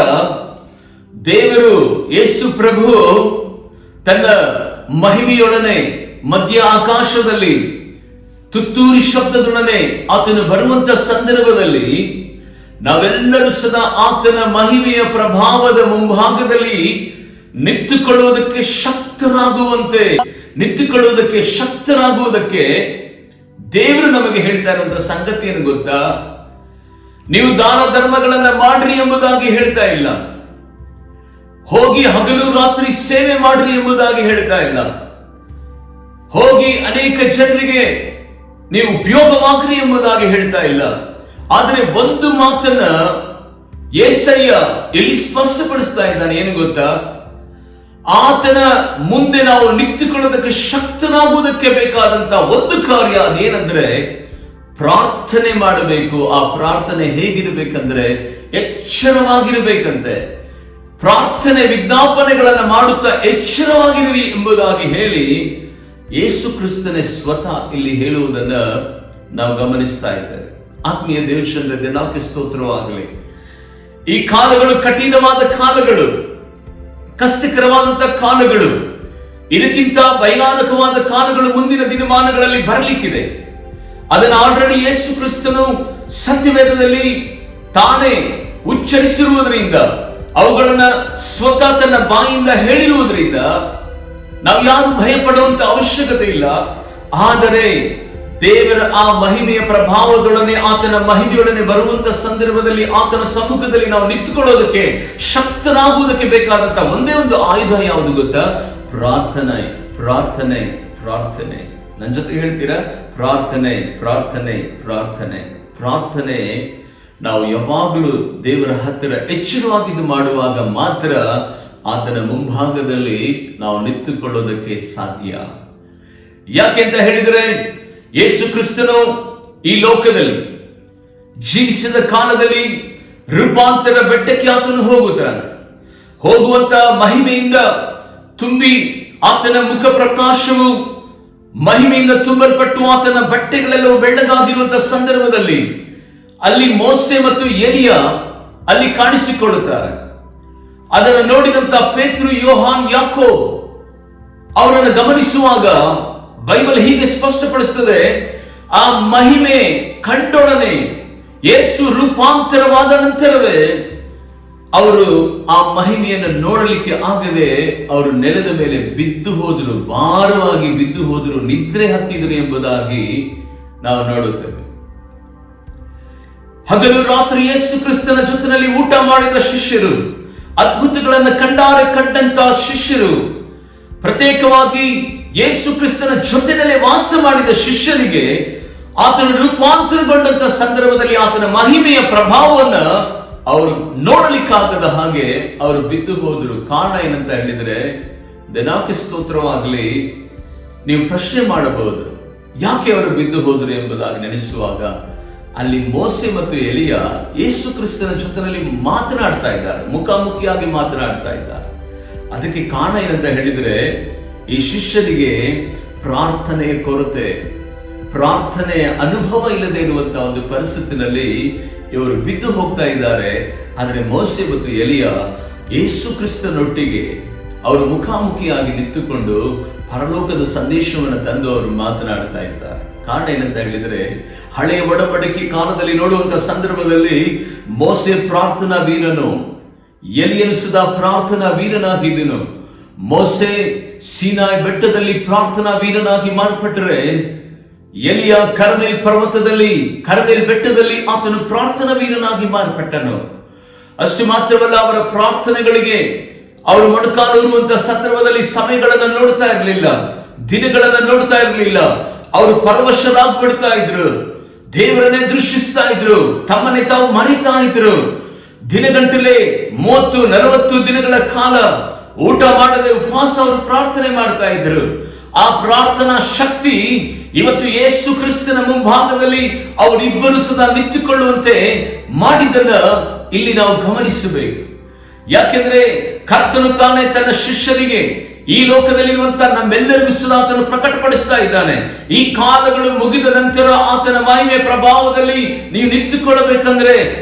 ದೇವರು ಯೇಸು ಪ್ರಭು ತನ್ನ ಮಹಿಮೆಯೊಡನೆ ಮಧ್ಯ ಆಕಾಶದಲ್ಲಿ ತುತ್ತೂರಿ ಶಬ್ದದೊಡನೆ ಆತನು ಬರುವಂತ ಸಂದರ್ಭದಲ್ಲಿ ನಾವೆಲ್ಲರೂ ಸದಾ ಆತನ ಮಹಿಮೆಯ ಪ್ರಭಾವದ ಮುಂಭಾಗದಲ್ಲಿ ನಿಂತುಕೊಳ್ಳುವುದಕ್ಕೆ ಶಕ್ತರಾಗುವುದಕ್ಕೆ ದೇವರು ನಮಗೆ ಹೇಳ್ತಾ ಇರುವಂತಹ ಸಂಗತಿಯನ್ನು ಗೊತ್ತಾ? ನೀವು ದಾನ ಧರ್ಮಗಳನ್ನ ಮಾಡ್ರಿ ಎಂಬುದಾಗಿ ಹೇಳ್ತಾ ಇಲ್ಲ, ಹೋಗಿ ಹಗಲು ರಾತ್ರಿ ಸೇವೆ ಮಾಡ್ರಿ ಎಂಬುದಾಗಿ ಹೇಳ್ತಾ ಇಲ್ಲ, ಹೋಗಿ ಅನೇಕ ಜನರಿಗೆ ನೀವು ಉಪಯೋಗವಾಗ್ರಿ ಎಂಬುದಾಗಿ ಹೇಳ್ತಾ ಇಲ್ಲ. ಆದರೆ ಒಂದು ಮಾತನ್ನ ಯೇಸಯ್ಯ ಇಲ್ಲಿ ಸ್ಪಷ್ಟಪಡಿಸ್ತಾ ಇದ್ದಾನೆ. ಏನು ಗೊತ್ತಾ? ಆತನ ಮುಂದೆ ನಾವು ನಿಂತುಕೊಳ್ಳೋದಕ್ಕೆ ಶಕ್ತನಾಗುವುದಕ್ಕೆ ಬೇಕಾದಂತ ಒಂದು ಕಾರ್ಯ ಅದೇನಂದ್ರೆ ಪ್ರಾರ್ಥನೆ ಮಾಡಬೇಕು. ಆ ಪ್ರಾರ್ಥನೆ ಹೇಗಿರಬೇಕಂದ್ರೆ ಎಚ್ಚರವಾಗಿರಬೇಕಂತೆ. ಪ್ರಾರ್ಥನೆ ವಿಜ್ಞಾಪನೆಗಳನ್ನ ಮಾಡುತ್ತಾ ಎಚ್ಚರವಾಗಿರಿ ಎಂಬುದಾಗಿ ಹೇಳಿ ಯೇಸು ಕ್ರಿಸ್ತನೇ ಸ್ವತಃ ಇಲ್ಲಿ ಹೇಳುವುದನ್ನ ನಾವು ಗಮನಿಸ್ತಾ ಇದ್ದೇವೆ. ಆತ್ಮೀಯ ದೇವಚಂದ್ರ, ದಿನಕ್ಕೆ ಸ್ತೋತ್ರವಾಗಲಿ. ಈ ಕಾಲಗಳು ಕಠಿಣವಾದ ಕಾಲಗಳು, ಕಷ್ಟಕರವಾದಂತಹ ಕಾಲಗಳು, ಇದಕ್ಕಿಂತ ಭಯಾನಕವಾದ ಕಾಲಗಳು ಮುಂದಿನ ದಿನಮಾನಗಳಲ್ಲಿ ಬರಲಿಕ್ಕಿದೆ. ಅದನ್ನು ಆಲ್ರೆಡಿ ಯೇಸು ಕ್ರಿಸ್ತನು ಸತ್ಯವೇದದಲ್ಲಿ ತಾನೇ ಉಚ್ಚರಿಸಿರುವುದರಿಂದ, ಅವುಗಳನ್ನ ಸ್ವತಃ ತನ್ನ ಬಾಯಿಂದ ಹೇಳಿರುವುದರಿಂದ ನಾವು ಯಾರು ಭಯ ಪಡುವಂತ ಅವಶ್ಯಕತೆ ಇಲ್ಲ. ಆದರೆ ದೇವರ ಆ ಮಹಿಮೆಯ ಪ್ರಭಾವದೊಡನೆ, ಆತನ ಮಹಿಮೆಯೊಡನೆ ಬರುವಂತ ಸಂದರ್ಭದಲ್ಲಿ ಆತನ ಸಮ್ಮುಖದಲ್ಲಿ ನಾವು ನಿಂತುಕೊಳ್ಳೋದಕ್ಕೆ ಶಕ್ತರಾಗುವುದಕ್ಕೆ ಬೇಕಾದಂತ ಒಂದೇ ಒಂದು ಆಯುಧ ಯಾವುದು ಗೊತ್ತಾ? ಪ್ರಾರ್ಥನೆ. ಪ್ರಾರ್ಥನೆ ಪ್ರಾರ್ಥನೆ ನನ್ನ ಜೊತೆ ಹೇಳ್ತೀರಾ? ಪ್ರಾರ್ಥನೆ ಪ್ರಾರ್ಥನೆ ಪ್ರಾರ್ಥನೆ ಪ್ರಾರ್ಥನೆ ನಾವು ಯಾವಾಗಲೂ ದೇವರ ಹತ್ತಿರ ಎಚ್ಚರವಾಗಿದ್ದು ಮಾಡುವಾಗ ಮಾತ್ರ ಆತನ ಮುಂಭಾಗದಲ್ಲಿ ನಾವು ನಿಂತುಕೊಳ್ಳೋದಕ್ಕೆ ಸಾಧ್ಯ. ಯಾಕೆ ಅಂತ ಹೇಳಿದರೆ, ಯೇಸು ಕ್ರಿಸ್ತನು ಈ ಲೋಕದಲ್ಲಿ ಜೀವಿಸಿದ ಕಾಲದಲ್ಲಿ ರೂಪಾಂತರ ಬೆಟ್ಟಕ್ಕೆ ಆತನು ಹೋಗುತ್ತಾನೆ. ಹೋಗುವಂತ ಮಹಿಮೆಯಿಂದ ತುಂಬಿ ಆತನ ಮುಖ ಪ್ರಕಾಶವು ಮಹಿಮೆಯಿಂದ ತುಂಬಲ್ಪಟ್ಟು ಆತನ ಬಟ್ಟೆಗಳೆಲ್ಲವೂ ಬೆಳ್ಳಗಾಗಿರುವಂತಹ ಸಂದರ್ಭದಲ್ಲಿ ಅಲ್ಲಿ ಮೋಸೆ ಮತ್ತು ಎಲಿಯ ಅಲ್ಲಿ ಕಾಣಿಸಿಕೊಳ್ಳುತ್ತಾರೆ. ಅದನ್ನು ನೋಡಿದಂತ ಪೇತ್ರು, ಯೋಹಾನ್, ಯಾಕೋಬ್ ಅವರನ್ನು ಗಮನಿಸುವಾಗ ಬೈಬಲ್ ಹೀಗೆ ಸ್ಪಷ್ಟಪಡಿಸುತ್ತದೆ, ಆ ಮಹಿಮೆ ಕಂಡೊಡನೆ ಯೇಸು ರೂಪಾಂತರವಾದ ನಂತರವೇ ಅವರು ಆ ಮಹಿಮೆಯನ್ನು ನೋಡಲಿಕ್ಕೆ ಆಗದೆ ಅವರು ನೆಲದ ಮೇಲೆ ಬಿದ್ದು ಹೋದರು, ಭಾರವಾಗಿ ಬಿದ್ದು ಹೋದರು, ನಿದ್ರೆ ಹತ್ತಿದರು ಎಂಬುದಾಗಿ ನಾವು ನೋಡುತ್ತೇವೆ. ಹಗಲು ರಾತ್ರಿ ಯೇಸು ಕ್ರಿಸ್ತನ ಜೊತೆಯಲ್ಲಿ ಊಟ ಮಾಡಿದ ಶಿಷ್ಯರು, ಅದ್ಭುತಗಳನ್ನು ಕಂಡಂತ ಶಿಷ್ಯರು, ಪ್ರತ್ಯೇಕವಾಗಿ ಯೇಸು ಕ್ರಿಸ್ತನ ಜೊತೆಯಲ್ಲಿ ವಾಸ ಮಾಡಿದ ಶಿಷ್ಯರಿಗೆ ಆತನ ರೂಪಾಂತರಗೊಂಡಂತ ಸಂದರ್ಭದಲ್ಲಿ ಆತನ ಮಹಿಮೆಯ ಪ್ರಭಾವವನ್ನ ಅವರು ನೋಡಲಿಕ್ಕಾಗದ ಹಾಗೆ ಅವರು ಬಿದ್ದು ಹೋದರು. ಕಾರಣ ಏನಂತ ಹೇಳಿದ್ರೆ, ದಿನಕ್ಕೆ ಸ್ತೋತ್ರವಾಗಲಿ, ನೀವು ಪ್ರಶ್ನೆ ಮಾಡಬಹುದು ಯಾಕೆ ಅವರು ಬಿದ್ದು ಹೋದರು ಎಂಬುದಾಗಿ ನೆನೆಸುವಾಗ, ಅಲ್ಲಿ ಮೋಸೆ ಮತ್ತು ಎಲಿಯ ಯೇಸು ಕ್ರಿಸ್ತನ ಜೊತೆಯಲ್ಲಿ ಮಾತನಾಡ್ತಾ ಇದ್ದಾರೆ, ಮುಖಾಮುಖಿಯಾಗಿ ಮಾತನಾಡ್ತಾ ಇದ್ದಾರೆ. ಅದಕ್ಕೆ ಕಾರಣ ಏನಂತ ಹೇಳಿದ್ರೆ, ಈ ಶಿಷ್ಯರಿಗೆ ಪ್ರಾರ್ಥನೆಯ ಕೊರತೆ, ಪ್ರಾರ್ಥನೆಯ ಅನುಭವ ಇಲ್ಲದೆ ಇರುವಂತಹ ಒಂದು ಪರಿಸ್ಥಿತಿನಲ್ಲಿ ಇವರು ಬಿದ್ದು ಹೋಗ್ತಾ ಇದ್ದಾರೆ. ಆದರೆ ಮೋಶೆ ಮತ್ತು ಎಲಿಯ ಯೇಸು ಕ್ರಿಸ್ತನೊಟ್ಟಿಗೆ ಅವರು ಮುಖಾಮುಖಿಯಾಗಿ ನಿಂತುಕೊಂಡು ಪರಲೋಕದ ಸಂದೇಶವನ್ನು ತಂದು ಅವರು ಮಾತನಾಡ್ತಾ ಇದ್ದಾರೆ. ಕಾರಣ ಏನಂತ ಹೇಳಿದ್ರೆ, ಹಳೆಯ ಒಡಂಬಡಿಕೆ ಕಾಲದಲ್ಲಿ ನೋಡುವಂತ ಸಂದರ್ಭದಲ್ಲಿ ಮೋಶೆ ಪ್ರಾರ್ಥನಾ ವೀರನು, ಎಲಿಯನು ಸದಾ ಪ್ರಾರ್ಥನಾ ವೀರನಾಗಿದ್ದನು. ಮೋಶೆ ಸೀನಾಯ್ ಬೆಟ್ಟದಲ್ಲಿ ಪ್ರಾರ್ಥನಾ ವೀರನಾಗಿ ಮಾರ್ಪಟ್ಟರೆ, ಎಲಿಯ ಕರ್ಮೆಲ್ ಪರ್ವತದಲ್ಲಿ, ಕರ್ಮೆಲ್ ಬೆಟ್ಟದಲ್ಲಿ ಆತನು ಪ್ರಾರ್ಥನಾ ವೀರನಾಗಿ ಮಾರ್ಪಟ್ಟನು. ಅಷ್ಟು ಮಾತ್ರವಲ್ಲ, ಅವರ ಪ್ರಾರ್ಥನೆಗಳಿಗೆ ಅವರು ಮೊಣಕಾಲೂರುವಂತಹ ಸಂದರ್ಭದಲ್ಲಿ ಸಮಯಗಳನ್ನು ನೋಡ್ತಾ ಇರಲಿಲ್ಲ, ದಿನಗಳನ್ನು ನೋಡ್ತಾ ಇರಲಿಲ್ಲ. ಅವರು ಪರವಶರಾಗ್ಬಿಡ್ತಾ ಇದ್ರು, ದೇವರನ್ನೇ ದೃಷ್ಟಿಸ್ತಾ ಇದ್ರು, ತಮ್ಮನ್ನೇ ತಾವು ಮರಿತಾ ಇದ್ರು. ದಿನಗಂಟಲೆ 30-40 ದಿನಗಳ ಕಾಲ ಊಟ ಮಾಡದೆ ಉಪವಾಸ ಅವರು ಪ್ರಾರ್ಥನೆ ಮಾಡ್ತಾ ಇದ್ರು. ಆ ಪ್ರಾರ್ಥನಾ ಶಕ್ತಿ ಇವತ್ತು ಯೇಸು ಕ್ರಿಸ್ತನ ಮುಂಭಾಗದಲ್ಲಿ ಅವರಿಬ್ಬರು ಸದಾ ನಿಂತುಕೊಳ್ಳುವಂತೆ ಮಾಡಿದ್ದನ್ನ ಇಲ್ಲಿ ನಾವು ಗಮನಿಸಬೇಕು. ಯಾಕೆಂದ್ರೆ ಕರ್ತನು ತಾನೇ ತನ್ನ ಶಿಷ್ಯರಿಗೆ ಈ ಲೋಕದಲ್ಲಿರುವಂತಹ ನಮ್ಮೆಲ್ಲರಿಗೂ ಸಹ ಆತನು ಪ್ರಕಟಪಡಿಸ್ತಾ ಇದ್ದಾನೆ. ಈ ಕಾಲಗಳು ಮುಗಿದ ನಂತರ ಆತನ ಮಹಿಮೆ ಪ್ರಭಾವದಲ್ಲಿ ನೀವು ನಿಂತುಕೊಳ್ಳಬೇಕಂದ್ರೆ,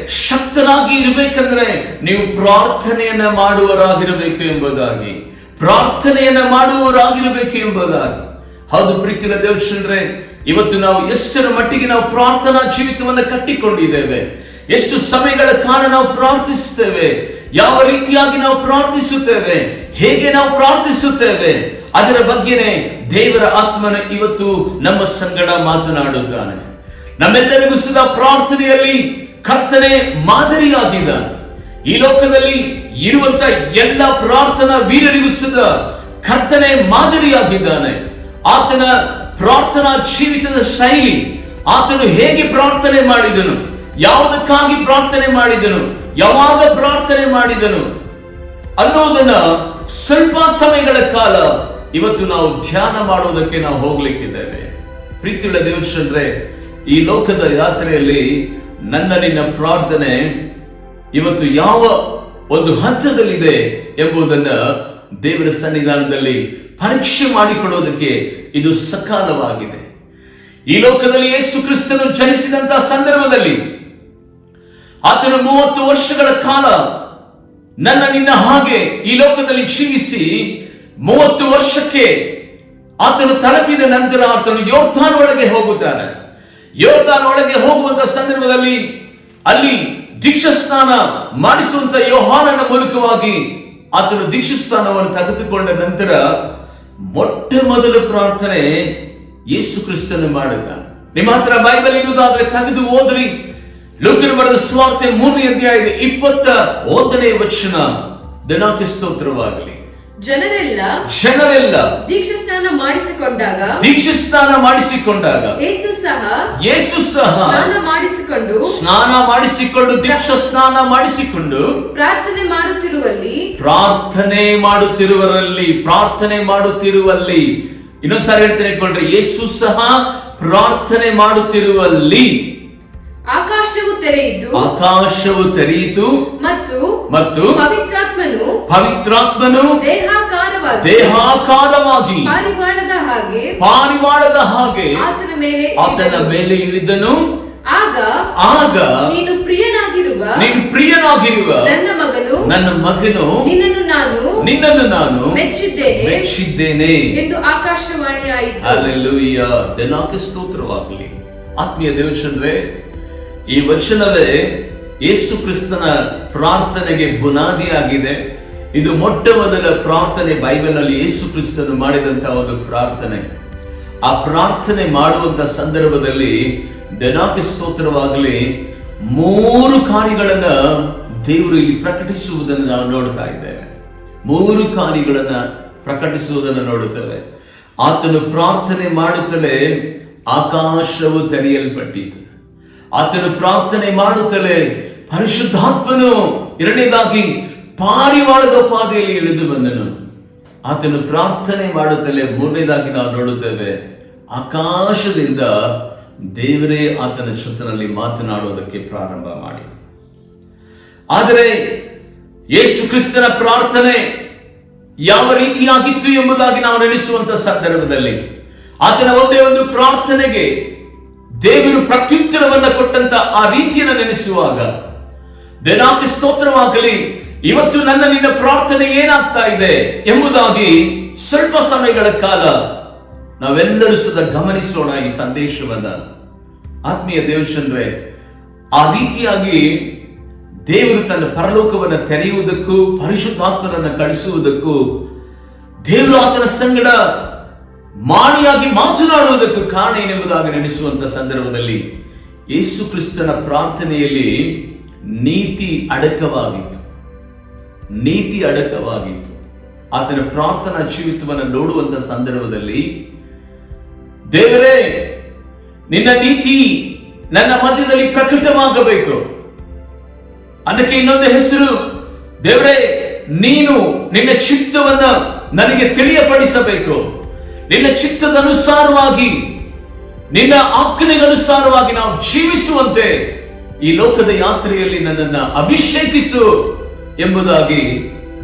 ಶಕ್ತರಾಗಿ ಇರಬೇಕಂದ್ರೆ ನೀವು ಪ್ರಾರ್ಥನೆಯನ್ನ ಮಾಡುವವರಾಗಿರಬೇಕು ಎಂಬುದಾಗಿ, ಪ್ರಾರ್ಥನೆಯನ್ನ ಮಾಡುವವರಾಗಿರಬೇಕು ಎಂಬುದಾಗಿ. ಹೌದು ಪ್ರೀತಿಯ ದೇವಶ್ರೀ, ಇವತ್ತು ನಾವು ಎಷ್ಟರ ಮಟ್ಟಿಗೆ ನಾವು ಪ್ರಾರ್ಥನಾ ಜೀವಿತವನ್ನು ಕಟ್ಟಿಕೊಂಡಿದ್ದೇವೆ, ಎಷ್ಟು ಸಮಯಗಳ ಕಾಲ ನಾವು ಪ್ರಾರ್ಥಿಸುತ್ತೇವೆ, ಯಾವ ರೀತಿಯಾಗಿ ನಾವು ಪ್ರಾರ್ಥಿಸುತ್ತೇವೆ, ಹೇಗೆ ನಾವು ಪ್ರಾರ್ಥಿಸುತ್ತೇವೆ, ಅದರ ಬಗ್ಗೆನೇ ದೇವರ ಆತ್ಮನ ಇವತ್ತು ನಮ್ಮ ಸಂಗಡ ಮಾತನಾಡುತ್ತಾನೆ. ನಮ್ಮೆಲ್ಲರಿಗೂ ಸದಾ ಪ್ರಾರ್ಥನೆಯಲ್ಲಿ ಕರ್ತನೆ ಮಾದರಿಯಾಗಿದ್ದಾನೆ. ಈ ಲೋಕದಲ್ಲಿ ಇರುವಂತ ಎಲ್ಲ ಪ್ರಾರ್ಥನಾ ವೀರರಿಗೂ ಸದಾ ಕರ್ತನೆ ಮಾದರಿಯಾಗಿದ್ದಾನೆ. ಆತನ ಪ್ರಾರ್ಥನಾ ಜೀವಿತದ ಶೈಲಿ, ಆತನು ಹೇಗೆ ಪ್ರಾರ್ಥನೆ ಮಾಡಿದನು, ಯಾವುದಕ್ಕಾಗಿ ಪ್ರಾರ್ಥನೆ ಮಾಡಿದನು, ಯಾವಾಗ ಪ್ರಾರ್ಥನೆ ಮಾಡಿದನು ಅನ್ನೋದನ್ನ ಸ್ವಲ್ಪ ಸಮಯಗಳ ಕಾಲ ಇವತ್ತು ನಾವು ಧ್ಯಾನ ಮಾಡೋದಕ್ಕೆ ನಾವು ಹೋಗ್ಲಿಕ್ಕಿದ್ದೇವೆ. ಪ್ರೀತಿಯುಳ್ಳ ದೇವಶ್ರೀ, ಈ ಲೋಕದ ಯಾತ್ರೆಯಲ್ಲಿ ನನ್ನ ನಿನ್ನ ಪ್ರಾರ್ಥನೆ ಇವತ್ತು ಯಾವ ಒಂದು ಹಂತದಲ್ಲಿದೆ ಎಂಬುದನ್ನ ದೇವರ ಸನ್ನಿಧಾನದಲ್ಲಿ ಪರೀಕ್ಷೆ ಮಾಡಿಕೊಳ್ಳೋದಕ್ಕೆ ಇದು ಸಕಾಲವಾಗಿದೆ. ಈ ಲೋಕದಲ್ಲಿ ಯೇಸು ಕ್ರಿಸ್ತನು ಜನಿಸಿದಂತಹ ಸಂದರ್ಭದಲ್ಲಿ ಆತನು 30 ವರ್ಷಗಳ ಕಾಲ ನನ್ನ ನಿನ್ನ ಹಾಗೆ ಈ ಲೋಕದಲ್ಲಿ ಜೀವಿಸಿ 30 ವರ್ಷಕ್ಕೆ ಆತನು ತಲುಪಿದ ನಂತರ ಆತನು ಯೋರ್ದಾನ್ ಒಳಗೆ ಹೋಗುತ್ತಾನೆ. ಯೋರ್ದಾನ್ ಒಳಗೆ ಹೋಗುವಂತಹ ಸಂದರ್ಭದಲ್ಲಿ ಅಲ್ಲಿ ದೀಕ್ಷಾಸ್ನಾನ ಮಾಡಿಸುವಂತ ಯೋಹಾನನ ಮೂಲಕವಾಗಿ ಆತನು ದೀಕ್ಷಾಸ್ನಾನವನ್ನು ತೆಗೆದುಕೊಂಡ ನಂತರ ಮೊಟ್ಟ ಮೊದಲ ಪ್ರಾರ್ಥನೆ ಯೇಸು ಕ್ರಿಸ್ತನು ಮಾಡಿದ್ದಾನೆ. ನಿಮ್ಮ ಹತ್ರ ಬೈಬಲ್ ಇರುವುದಾದ್ರೆ ತೆಗೆದು ಓದ್ರಿ. ಲೂಕನ ಬರೆದ ಸುವಾರ್ತೆ 3ನೇ ಅಧ್ಯಾಯದ 21ನೇ ವಚನ. ದಿನಕ್ಕೆ ಸ್ತೋತ್ರವಾಗಲಿ. ಜನರೆಲ್ಲ ದೀಕ್ಷಾಸ್ನಾನ ಮಾಡಿಸಿಕೊಂಡಾಗ ಯೇಸು ಸಹ ಸ್ನಾನ ಮಾಡಿಸಿಕೊಂಡು ದೀಕ್ಷಾ ಸ್ನಾನ ಮಾಡಿಸಿಕೊಂಡು ಪ್ರಾರ್ಥನೆ ಮಾಡುತ್ತಿರುವಲ್ಲಿ ಇನ್ನೊಂದ್ಸಾರಿ ಹೇಳ್ತೇನೆ ಕೊಂಡ್ರೆ, ಯೇಸು ಸಹ ಪ್ರಾರ್ಥನೆ ಮಾಡುತ್ತಿರುವಲ್ಲಿ ಆಕಾಶವು ತೆರೆಯಿತು ಮತ್ತು ಪವಿತ್ರಾತ್ಮನು ದೇಹಾಕಾರವಾಗಿ ಪಾರಿವಾಳದ ಹಾಗೆ ಆತನ ಮೇಲೆ ಇಳಿದನು. ಆಗ ನೀನು ಪ್ರಿಯನಾಗಿರುವ ನನ್ನ ಮಗನು ನಿನ್ನನ್ನು ನಾನು ಮೆಚ್ಚಿದ್ದೇನೆ ಎಂದು ಆಕಾಶವಾಣಿಯಾಯಿತು. ಹಲ್ಲೆಲೂಯಾ. ದೇವರಿಗೆ ಸ್ತೋತ್ರವಾಗಲಿ. ಆತ್ಮೀಯ ದೇವಶ್ರೀ, ಈ ವಚನವೇ ಯೇಸು ಕ್ರಿಸ್ತನ ಪ್ರಾರ್ಥನೆಗೆ ಬುನಾದಿಯಾಗಿದೆ. ಇದು ಮೊಟ್ಟ ಮೊದಲ ಪ್ರಾರ್ಥನೆ ಬೈಬಲ್ ಅಲ್ಲಿ ಯೇಸು ಕ್ರಿಸ್ತನು ಮಾಡಿದಂತಹ ಒಂದು ಪ್ರಾರ್ಥನೆ. ಆ ಪ್ರಾರ್ಥನೆ ಮಾಡುವಂತ ಸಂದರ್ಭದಲ್ಲಿ ದೇವರಿಗೆ ಸ್ತೋತ್ರವಾಗಲಿ 3 ಕಾರ್ಯಗಳನ್ನ ದೇವರು ಇಲ್ಲಿ ಪ್ರಕಟಿಸುವುದನ್ನು ನಾವು ನೋಡ್ತಾ ಇದ್ದೇವೆ. 3 ಕಾರ್ಯಗಳನ್ನ ಪ್ರಕಟಿಸುವುದನ್ನು ನೋಡುತ್ತೇವೆ. ಆತನು ಪ್ರಾರ್ಥನೆ ಮಾಡುತ್ತಲೇ ಆಕಾಶವು ತೆರೆಯಲ್ಪಟ್ಟಿತು. ಆತನು ಪ್ರಾರ್ಥನೆ ಮಾಡುತ್ತಲೇ ಪರಿಶುದ್ಧಾತ್ಮನು ಎರಡನೇದಾಗಿ ಪಾರಿವಾಳದ ಪಾದೆಯಲ್ಲಿ ಇಳಿದು ಬಂದನು. ಆತನು ಪ್ರಾರ್ಥನೆ ಮಾಡುತ್ತಲೇ ಮೂರನೇದಾಗಿ ನಾವು ನೋಡುತ್ತೇವೆ, ಆಕಾಶದಿಂದ ದೇವರೇ ಆತನ ಜೊತೆಯಲ್ಲಿ ಮಾತನಾಡುವುದಕ್ಕೆ ಪ್ರಾರಂಭ ಮಾಡಿ. ಆದರೆ ಯೇಸು ಕ್ರಿಸ್ತನ ಪ್ರಾರ್ಥನೆ ಯಾವ ರೀತಿಯಾಗಿತ್ತು ಎಂಬುದಾಗಿ ನಾವು ನೆನೆಸುವಂತ ಸಂದರ್ಭದಲ್ಲಿ ಆತನ ಒಂದೇ ಒಂದು ಪ್ರಾರ್ಥನೆಗೆ ದೇವರು ಪ್ರತ್ಯುತ್ತರವನ್ನ ಕೊಟ್ಟಂತ ಆ ರೀತಿಯನ್ನು ನೆನೆಸುವಾಗ ದೇವರಿಗೆ ಸ್ತೋತ್ರವಾಗಲಿ. ಇವತ್ತು ನಿನ್ನ ಪ್ರಾರ್ಥನೆ ಏನಾಗ್ತಾ ಇದೆ ಎಂಬುದಾಗಿ ಸ್ವಲ್ಪ ಸಮಯಗಳ ಕಾಲ ನಾವೆಲ್ಲರೂ ಸದಾ ಗಮನಿಸೋಣ ಈ ಸಂದೇಶವನ್ನ. ಆತ್ಮೀಯ ದೇವಜನರೇ, ಆ ರೀತಿಯಾಗಿ ದೇವರು ತನ್ನ ಪರಲೋಕವನ್ನು ತೆರೆಯುವುದಕ್ಕೂ ಪರಿಶುದ್ಧಾತ್ಮನನ್ನು ಕಳಿಸುವುದಕ್ಕೂ ದೇವರು ಆತನ ಸಂಗಡ ಮಾಣಿಯಾಗಿ ಮಾತನಾಡುವುದಕ್ಕೂ ಕಾರಣ ಏನೆಂಬುದಾಗಿ ನೆನೆಸುವಂತ ಸಂದರ್ಭದಲ್ಲಿ ಯೇಸು ಕ್ರಿಸ್ತನ ಪ್ರಾರ್ಥನೆಯಲ್ಲಿ ನೀತಿ ಅಡಕವಾಗಿತ್ತು. ನೀತಿ ಅಡಕವಾಗಿತ್ತು. ಆತನ ಪ್ರಾರ್ಥನಾ ಜೀವಿತವನ್ನು ನೋಡುವಂತ ಸಂದರ್ಭದಲ್ಲಿ, ದೇವರೇ, ನಿನ್ನ ನೀತಿ ನನ್ನ ಮಧ್ಯದಲ್ಲಿ ಪ್ರಕಟವಾಗಬೇಕು. ಅದಕ್ಕೆ ಇನ್ನೊಂದು ಹೆಸರು, ದೇವರೇ, ನೀನು ನಿನ್ನ ಚಿತ್ತವನ್ನ ನನಗೆ ತಿಳಿಯಪಡಿಸಬೇಕು. ನಿನ್ನ ಚಿತ್ತದ ಅನುಸಾರವಾಗಿ, ನಿನ್ನ ಆಜ್ಞೆಗನುಸಾರವಾಗಿ ನಾವು ಜೀವಿಸುವಂತೆ ಈ ಲೋಕದ ಯಾತ್ರೆಯಲ್ಲಿ ನನ್ನನ್ನು ಅಭಿಷೇಕಿಸು ಎಂಬುದಾಗಿ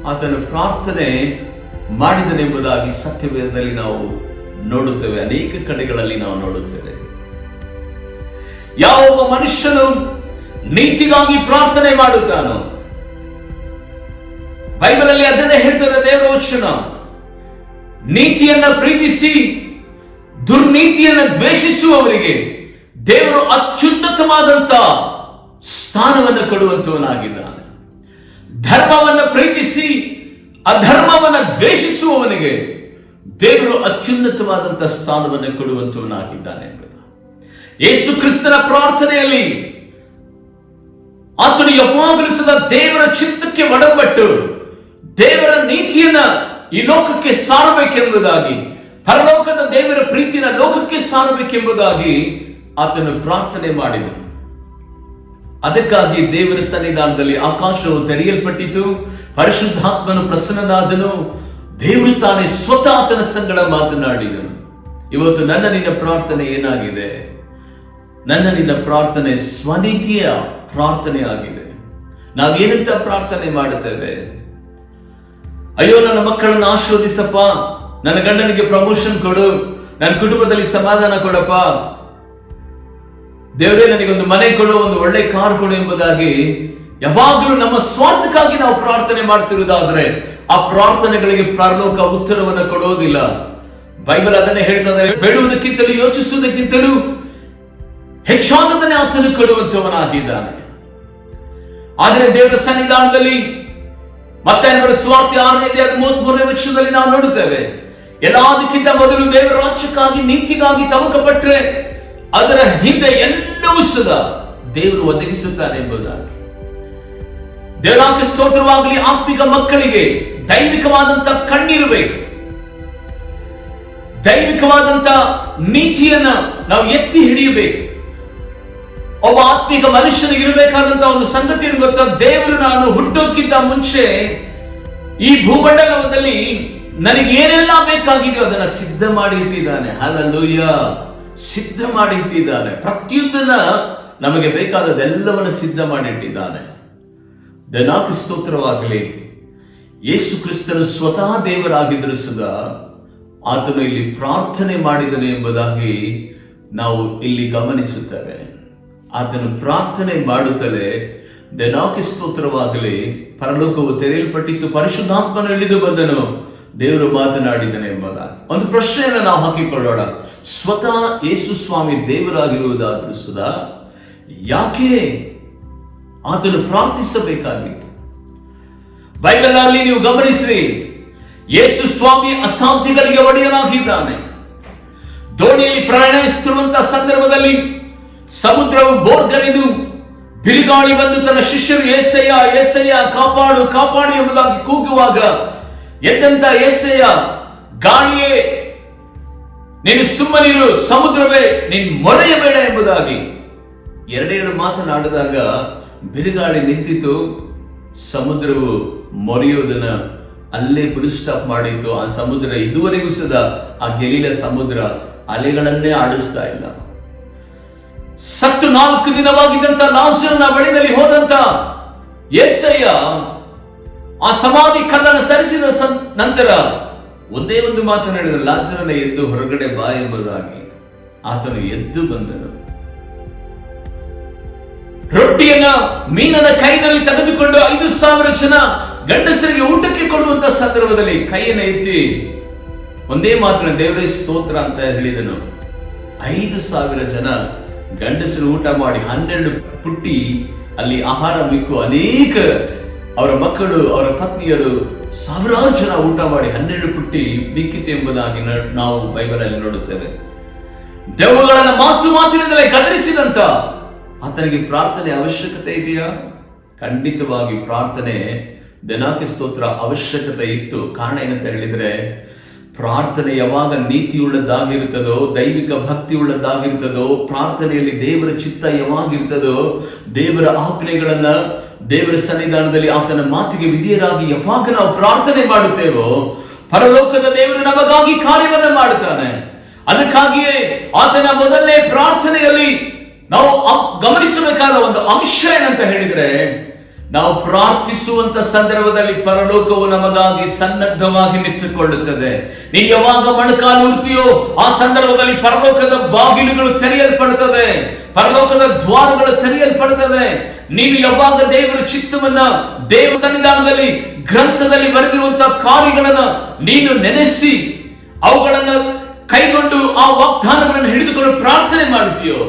ಆತನ ಪ್ರಾರ್ಥನೆ ಮಾಡಿದನೆಂಬುದಾಗಿ ಸತ್ಯವೇದದಲ್ಲಿ ನಾವು ನೋಡುತ್ತೇವೆ. ಅನೇಕ ಕಡೆಗಳಲ್ಲಿ ನಾವು ನೋಡುತ್ತೇವೆ. ಯಾವೊಬ್ಬ ಮನುಷ್ಯನು ನೀತಿಗಾಗಿ ಪ್ರಾರ್ಥನೆ ಮಾಡುತ್ತಾನೋ, ಬೈಬಲ್ ಅಲ್ಲಿ ಅದನ್ನೇ ಹೇಳ್ತದೆ ದೇವರ ವಚನ, ನೀತಿಯನ್ನ ಪ್ರೀತಿಸಿ ದುರ್ನೀತಿಯನ್ನ ದ್ವೇಷಿಸುವವರಿಗೆ ದೇವರು ಅತ್ಯುನ್ನತವಾದಂತ ಸ್ಥಾನವನ್ನು ಕೊಡುವಂತವನಾಗಿದ್ದಾನೆ. ಧರ್ಮವನ್ನು ಪ್ರೀತಿಸಿ ಅಧರ್ಮವನ್ನು ದ್ವೇಷಿಸುವವನಿಗೆ ದೇವರು ಅತ್ಯುನ್ನತವಾದಂತ ಸ್ಥಾನವನ್ನು ಕೊಡುವಂತವನಾಗಿದ್ದಾನೆ ಎಂಬುದು ಯೇಸು ಕ್ರಿಸ್ತನ ಪ್ರಾರ್ಥನೆಯಲ್ಲಿ ಆತನು ಯಾವಾಗಲೂ ಸದಾ ದೇವರ ಚಿತ್ತಕ್ಕೆ ಒಡಂಬಟ್ಟು ದೇವರ ನೀತಿಯನ್ನ ಈ ಲೋಕಕ್ಕೆ ಸಾರಬೇಕೆಂಬುದಾಗಿ, ಪರಲೋಕದ ದೇವರ ಪ್ರೀತಿನ ಲೋಕಕ್ಕೆ ಸಾರಬೇಕೆಂಬುದಾಗಿ ಆತನು ಪ್ರಾರ್ಥನೆ ಮಾಡಿದನು. ಅದಕ್ಕಾಗಿ ದೇವರ ಸನ್ನಿಧಾನದಲ್ಲಿ ಆಕಾಶವು ತೆರೆಯಲ್ಪಟ್ಟಿತು, ಪರಿಶುದ್ಧಾತ್ಮನು ಪ್ರಸನ್ನನಾದನು, ದೇವರು ತಾನೇ ಸ್ವತಃ ಆತನ ಸಂಗಡ ಮಾತನಾಡಿದನು. ಇವತ್ತು ನನ್ನ ನಿನ್ನ ಪ್ರಾರ್ಥನೆ ಏನಾಗಿದೆ? ನನ್ನ ನಿನ್ನ ಪ್ರಾರ್ಥನೆ ಸ್ವನೀತಿಯ ಪ್ರಾರ್ಥನೆ ಆಗಿದೆ. ನಾವೇನಂತ ಪ್ರಾರ್ಥನೆ ಮಾಡುತ್ತೇವೆ? ಅಯ್ಯೋ, ನನ್ನ ಮಕ್ಕಳನ್ನು ಆಶೀರ್ವದಿಸಪ್ಪ, ನನ್ನ ಗಂಡನಿಗೆ ಪ್ರಮೋಷನ್ ಕೊಡು, ನನ್ನ ಕುಟುಂಬದಲ್ಲಿ ಸಮಾಧಾನ ಕೊಡಪ್ಪ, ದೇವರೇ ನನಗೊಂದು ಮನೆ ಕೊಡು, ಒಂದು ಒಳ್ಳೆ ಕಾರ್ ಕೊಡು ಎಂಬುದಾಗಿ ಯಾವಾಗಲೂ ನಮ್ಮ ಸ್ವಾರ್ಥಕ್ಕಾಗಿ ನಾವು ಪ್ರಾರ್ಥನೆ ಮಾಡ್ತಿರುವುದಾದ್ರೆ ಆ ಪ್ರಾರ್ಥನೆಗಳಿಗೆ ಪರಲೋಕ ಉತ್ತರವನ್ನು ಕೊಡೋದಿಲ್ಲ. ಬೈಬಲ್ ಅದನ್ನೇ ಹೇಳ್ತದೆ, ಬೇಡುವುದಕ್ಕಿಂತಲೂ ಯೋಚಿಸುವುದಕ್ಕಿಂತಲೂ ಹೆಚ್ಚಾದದನ್ನೇ ಆತನು ಕೊಡುವಂತವನಾಗಿದ್ದಾನೆ. ಆದರೆ ದೇವರ ಸನ್ನಿಧಾನದಲ್ಲಿ ಮತ್ತಾಯನ ಸುವಾರ್ತೆ 6ನೇ ಅಧ್ಯಾಯ 33ನೇ ವಚನದಲ್ಲಿ ನಾವು ನೋಡುತ್ತೇವೆ, ಎಲ್ಲದಕ್ಕಿಂತ ಮೊದಲು ದೇವರ ರಾಜ್ಯಕ್ಕಾಗಿ ನೀತಿಗಾಗಿ ತವಕಪಟ್ಟರೆ ಅದರ ಹಿಂದೆ ಎಲ್ಲವೂ ಸದಾ ದೇವರು ಒದಗಿಸುತ್ತಾನೆ ಎಂಬುದಾಗಿ. ದೇವರಾಂಕ ಸ್ತೋತ್ರವಾಗಲಿ. ಆತ್ಮಿಕ ಮಕ್ಕಳಿಗೆ ದೈವಿಕವಾದಂತ ಕಣ್ಣಿರಬೇಕು. ದೈವಿಕವಾದಂತ ನೀತಿಯನ್ನ ನಾವು ಎತ್ತಿ ಹಿಡಿಯಬೇಕು. ಒಬ್ಬ ಆತ್ಮಿಕ ಮನುಷ್ಯನಿಗೆ ಇರಬೇಕಾದಂತ ಒಂದು ಸಂಗತಿಯನ್ನು ಗೊತ್ತಾ? ದೇವರು ನಾನು ಹುಟ್ಟೋದಕ್ಕಿಂತ ಮುಂಚೆ ಈ ಭೂಮಂಡಲದಲ್ಲಿ ನನಗೆ ಏನೆಲ್ಲ ಬೇಕಾಗಿದೆಯೋ ಅದನ್ನ ಸಿದ್ಧ ಮಾಡಿ ಇಟ್ಟಿದ್ದಾನೆ. ಹಲ್ಲೆಲೂಯಾ, ಸಿದ್ಧ ಮಾಡಿ ಇಟ್ಟಿದ್ದಾನೆ. ಪ್ರತಿಯೊಂದನ್ನ ನಮಗೆ ಬೇಕಾದದೆಲ್ಲವನ್ನು ಸಿದ್ಧ ಮಾಡಿ ಇಟ್ಟಿದ್ದಾನೆ. ದೇವರಿಗೆ ಸ್ತೋತ್ರವಾಗಲಿ. ಯೇಸು ಕ್ರಿಸ್ತನು ಸ್ವತಃ ದೇವರಾಗಿದ್ದರೂ ಸದಾ ಆತನು ಇಲ್ಲಿ ಪ್ರಾರ್ಥನೆ ಮಾಡಿದನು ಎಂಬುದಾಗಿ ನಾವು ಇಲ್ಲಿ ಗಮನಿಸುತ್ತೇವೆ. ಆತನು ಪ್ರಾರ್ಥನೆ ಮಾಡುತ್ತಲೇ ದೇವರಿಗೆ ಸ್ತೋತ್ರವಾಗಲಿ, ಪರಲೋಕವು ತೆರೆಯಲ್ಪಟ್ಟಿತ್ತು, ಪರಿಶುದ್ಧಾತ್ಮನು ಇಳಿದು ಬಂದನು, ದೇವರು ಮಾತನಾಡಿದನು ಎಂಬುದಾಗಿ. ಒಂದು ಪ್ರಶ್ನೆಯನ್ನು ನಾವು ಹಾಕಿಕೊಳ್ಳೋಣ. ಸ್ವತಃ ಯೇಸು ಸ್ವಾಮಿ ದೇವರಾಗಿರುವುದಾದರೂ ಸದಾ ಯಾಕೆ ಆತನು ಪ್ರಾರ್ಥಿಸಬೇಕಾಗಿತ್ತು? ಬೈಬಲ್ ಅಲ್ಲಿ ನೀವು ಗಮನಿಸ್ರಿ, ಯೇಸು ಸ್ವಾಮಿ ಅಸಾಧ್ಯಗಳಿಗೆ ಒಡೆಯನಾಗಿದ್ದಾನೆ. ದೋಣಿಯಲ್ಲಿ ಪ್ರಯಾಣಿಸುತ್ತಿರುವಂತಹ ಸಂದರ್ಭದಲ್ಲಿ ಸಮುದ್ರವು ಬೋರ್ಗರೆದು ಬಿರುಗಾಳಿ ಬಂದು ತನ್ನ ಶಿಷ್ಯರು ಏಸಯ್ಯ ಏಸಯ್ಯ ಕಾಪಾಡು ಕಾಪಾಡು ಎಂಬುದಾಗಿ ಕೂಗುವಾಗ ಎದ್ದಂತ ಏಸಯ್ಯ, ಗಾಳಿಯೇ ನೀನು ಸುಮ್ಮನಿರು, ಸಮುದ್ರವೇ ನೀನು ಮೊರೆಯಬೇಡ ಎಂಬುದಾಗಿ ಎರಡೆರಡು ಮಾತನಾಡಿದಾಗ ಬಿರುಗಾಳಿ ನಿಂತಿತು, ಸಮುದ್ರವು ಮೊರೆಯುವುದನ್ನ ಅಲ್ಲೇ ಫುಲ್ ಸ್ಟಾಪ್ ಮಾಡಿತ್ತು. ಆ ಸಮುದ್ರ ಇದುವರೆಗೂ ಸದಾ ಆ ಗೆಲೀಲ ಸಮುದ್ರ ಅಲೆಗಳನ್ನೇ ಆಡಿಸ್ತಾ ಇಲ್ಲ. ಸತ್ತು 4 ದಿನವಾಗಿದ್ದಂತ ಲಾಜರನ ಬಳಿಯಲ್ಲಿ ಹೋದಂತ ಯೆಸಯ್ಯ ಆ ಸಮಾಧಿ ಕಲ್ಲನ್ನು ಸರಿಸಿದ ನಂತರ ಒಂದೇ ಒಂದು ಮಾತನಾಡಿದ, ಲಾಜರನ ಎದ್ದು ಹೊರಗಡೆ ಬಾ ಎಂಬುದಾಗಿ. ಆತನು ಎದ್ದು ಬಂದನು. ರೊಟ್ಟಿಯನ್ನ ಮೀನನ ಕೈನಲ್ಲಿ ತೆಗೆದುಕೊಂಡು 5,000 ಜನ ಗಂಡಸರಿಗೆ ಊಟಕ್ಕೆ ಕೊಡುವಂತ ಸಂದರ್ಭದಲ್ಲಿ ಕೈಯನ್ನು ಎತ್ತಿ ಒಂದೇ ಮಾತ್ರ ದೇವರೇ ಸ್ತೋತ್ರ ಅಂತ ಹೇಳಿದನು. 5,000 ಜನ ಗಂಡಸರು ಊಟ ಮಾಡಿ 12 ಪುಟ್ಟಿ ಅಲ್ಲಿ ಆಹಾರ ಬಿಕ್ಕು ಅನೇಕ ಅವರ ಮಕ್ಕಳು ಅವರ ಪತ್ನಿಯರು ಸಾವಿರಾರು ಜನ ಊಟ ಮಾಡಿ 12 ಪುಟ್ಟಿ ಬಿಕ್ಕಿತು ಎಂಬುದಾಗಿ ನಾವು ಬೈಬಲ್ ಅಲ್ಲಿ ನೋಡುತ್ತೇವೆ. ದೆವ್ವಗಳನ್ನ ಮಾತಿನಿಂದಲೇ ಗದರಿಸಿದಂತ ಆತನಿಗೆ ಪ್ರಾರ್ಥನೆ ಅವಶ್ಯಕತೆ ಇದೆಯಾ? ಖಂಡಿತವಾಗಿ ಪ್ರಾರ್ಥನೆ ದಿನಾಕಿ ಸ್ತೋತ್ರ ಅವಶ್ಯಕತೆ ಇತ್ತು. ಕಾರಣ ಏನಂತ ಹೇಳಿದ್ರೆ, ಪ್ರಾರ್ಥನೆ ಯಾವಾಗ ನೀತಿಯುಳ್ಳದ್ದಾಗಿರುತ್ತದೋ, ದೈವಿಕ ಭಕ್ತಿ ಉಳ್ಳದ್ದಾಗಿರ್ತದೋ, ಪ್ರಾರ್ಥನೆಯಲ್ಲಿ ದೇವರ ಚಿತ್ತ ಯಾವಾಗಿರ್ತದೋ, ದೇವರ ಆಜ್ಞೆಗಳನ್ನ ದೇವರ ಸನ್ನಿಧಾನದಲ್ಲಿ ಆತನ ಮಾತಿಗೆ ವಿಧೇಯರಾಗಿ ಯಾವಾಗ ನಾವು ಪ್ರಾರ್ಥನೆ ಮಾಡುತ್ತೇವೋ, ಪರಲೋಕದ ದೇವರು ನಮಗಾಗಿ ಕಾರ್ಯವನ್ನ ಮಾಡುತ್ತಾನೆ. ಅದಕ್ಕಾಗಿಯೇ ಆತನ ಮೊದಲನೇ ಪ್ರಾರ್ಥನೆಯಲ್ಲಿ ನಾವು ಗಮನಿಸಬೇಕಾದ ಒಂದು ಅಂಶ ಏನಂತ ಹೇಳಿದ್ರೆ, ನಾವು ಪ್ರಾರ್ಥಿಸುವಂತ ಸಂದರ್ಭದಲ್ಲಿ ಪರಲೋಕವು ನಮಗಾಗಿ ಸನ್ನದ್ಧವಾಗಿ ನಿಂತುಕೊಳ್ಳುತ್ತದೆ. ನೀನು ಯಾವಾಗ ಮೊಣಕಾಲೂರ್ತೀಯೋ ಆ ಸಂದರ್ಭದಲ್ಲಿ ಪರಲೋಕದ ಬಾಗಿಲುಗಳು ತೆರೆಯಲ್ಪಡುತ್ತದೆ, ಪರಲೋಕದ ದ್ವಾರಗಳು ತೆರೆಯಲ್ಪಡುತ್ತದೆ. ನೀನು ಯಾವಾಗ ದೇವರ ಚಿತ್ತವನ್ನ ದೇವರ ಸನ್ನಿಧಾನದಲ್ಲಿ ಗ್ರಂಥದಲ್ಲಿ ಬರೆದಿರುವಂತಹ ಕಾರ್ಯಗಳನ್ನ ನೀನು ನೆನೆಸಿ ಅವುಗಳನ್ನ ಕೈಗೊಂಡು ಆ ವಾಗ್ದಾನಗಳನ್ನು ಹಿಡಿದುಕೊಂಡು ಪ್ರಾರ್ಥನೆ ಮಾಡುತ್ತೀಯೋ,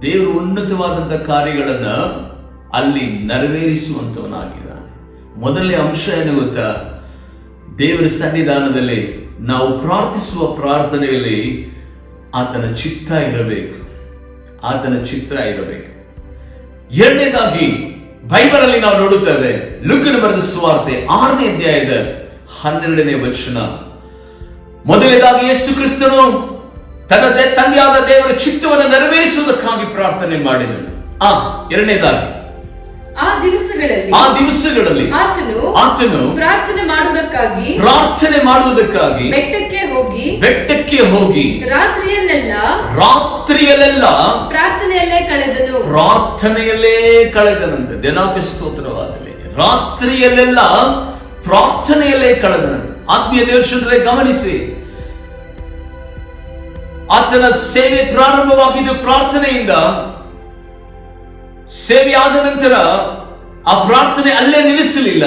ದೇವರು ಉನ್ನತವಾದಂತಹ ಕಾರ್ಯಗಳನ್ನ ಅಲ್ಲಿ ನೆರವೇರಿಸುವಂತವನಾಗಿದ್ದಾನೆ. ಮೊದಲನೇ ಅಂಶ ಏನು ಗೊತ್ತಾ? ದೇವರ ಸನ್ನಿಧಾನದಲ್ಲಿ ನಾವು ಪ್ರಾರ್ಥಿಸುವ ಪ್ರಾರ್ಥನೆಯಲ್ಲಿ ಆತನ ಚಿತ್ತ ಇರಬೇಕು, ಆತನ ಚಿತ್ತ ಇರಬೇಕು. ಎರಡನೇದಾಗಿ ಬೈಬಲ್ ಅಲ್ಲಿ ನಾವು ನೋಡುತ್ತೇವೆ, ಲೂಕನ ಬರೆದ ಸುವಾರ್ತೆ 6ನೇ ಅಧ್ಯಾಯದ 12ನೇ ವಚನ. ಮೊದಲನೇದಾಗಿ ಯೇಸು ಕ್ರಿಸ್ತನು ತನ್ನ ತಂದೆಯಾದ ದೇವರ ಚಿತ್ತವನ್ನು ನೆರವೇರಿಸುವುದಕ್ಕಾಗಿ ಪ್ರಾರ್ಥನೆ ಮಾಡಿದನು. ಎರಡನೇದಾಗಿ ಆ ದಿವಸಗಳಲ್ಲಿ ಆತನು ಪ್ರಾರ್ಥನೆ ಮಾಡುವುದಕ್ಕಾಗಿ ಬೆಟ್ಟಕ್ಕೆ ಹೋಗಿ ರಾತ್ರಿಯಲ್ಲೆಲ್ಲ ಪ್ರಾರ್ಥನೆಯಲ್ಲೇ ಕಳೆದನಂತೆ. ದಿನಾಂಕ ಸ್ತೋತ್ರವಾಗಲಿ. ರಾತ್ರಿಯಲ್ಲೆಲ್ಲ ಪ್ರಾರ್ಥನೆಯಲ್ಲೇ ಕಳೆದನಂತೆ. ಆತ್ಮೀಯ ದೇವರೇ ಗಮನಿಸಿ, ಆತನ ಸೇವೆ ಪ್ರಾರಂಭವಾಗಿದ್ದು ಪ್ರಾರ್ಥನೆಯಿಂದ. ಸೇವೆ ಆದ ನಂತರ ಆ ಪ್ರಾರ್ಥನೆ ಅಲ್ಲೇ ನಿಲ್ಲಿಸಲಿಲ್ಲ.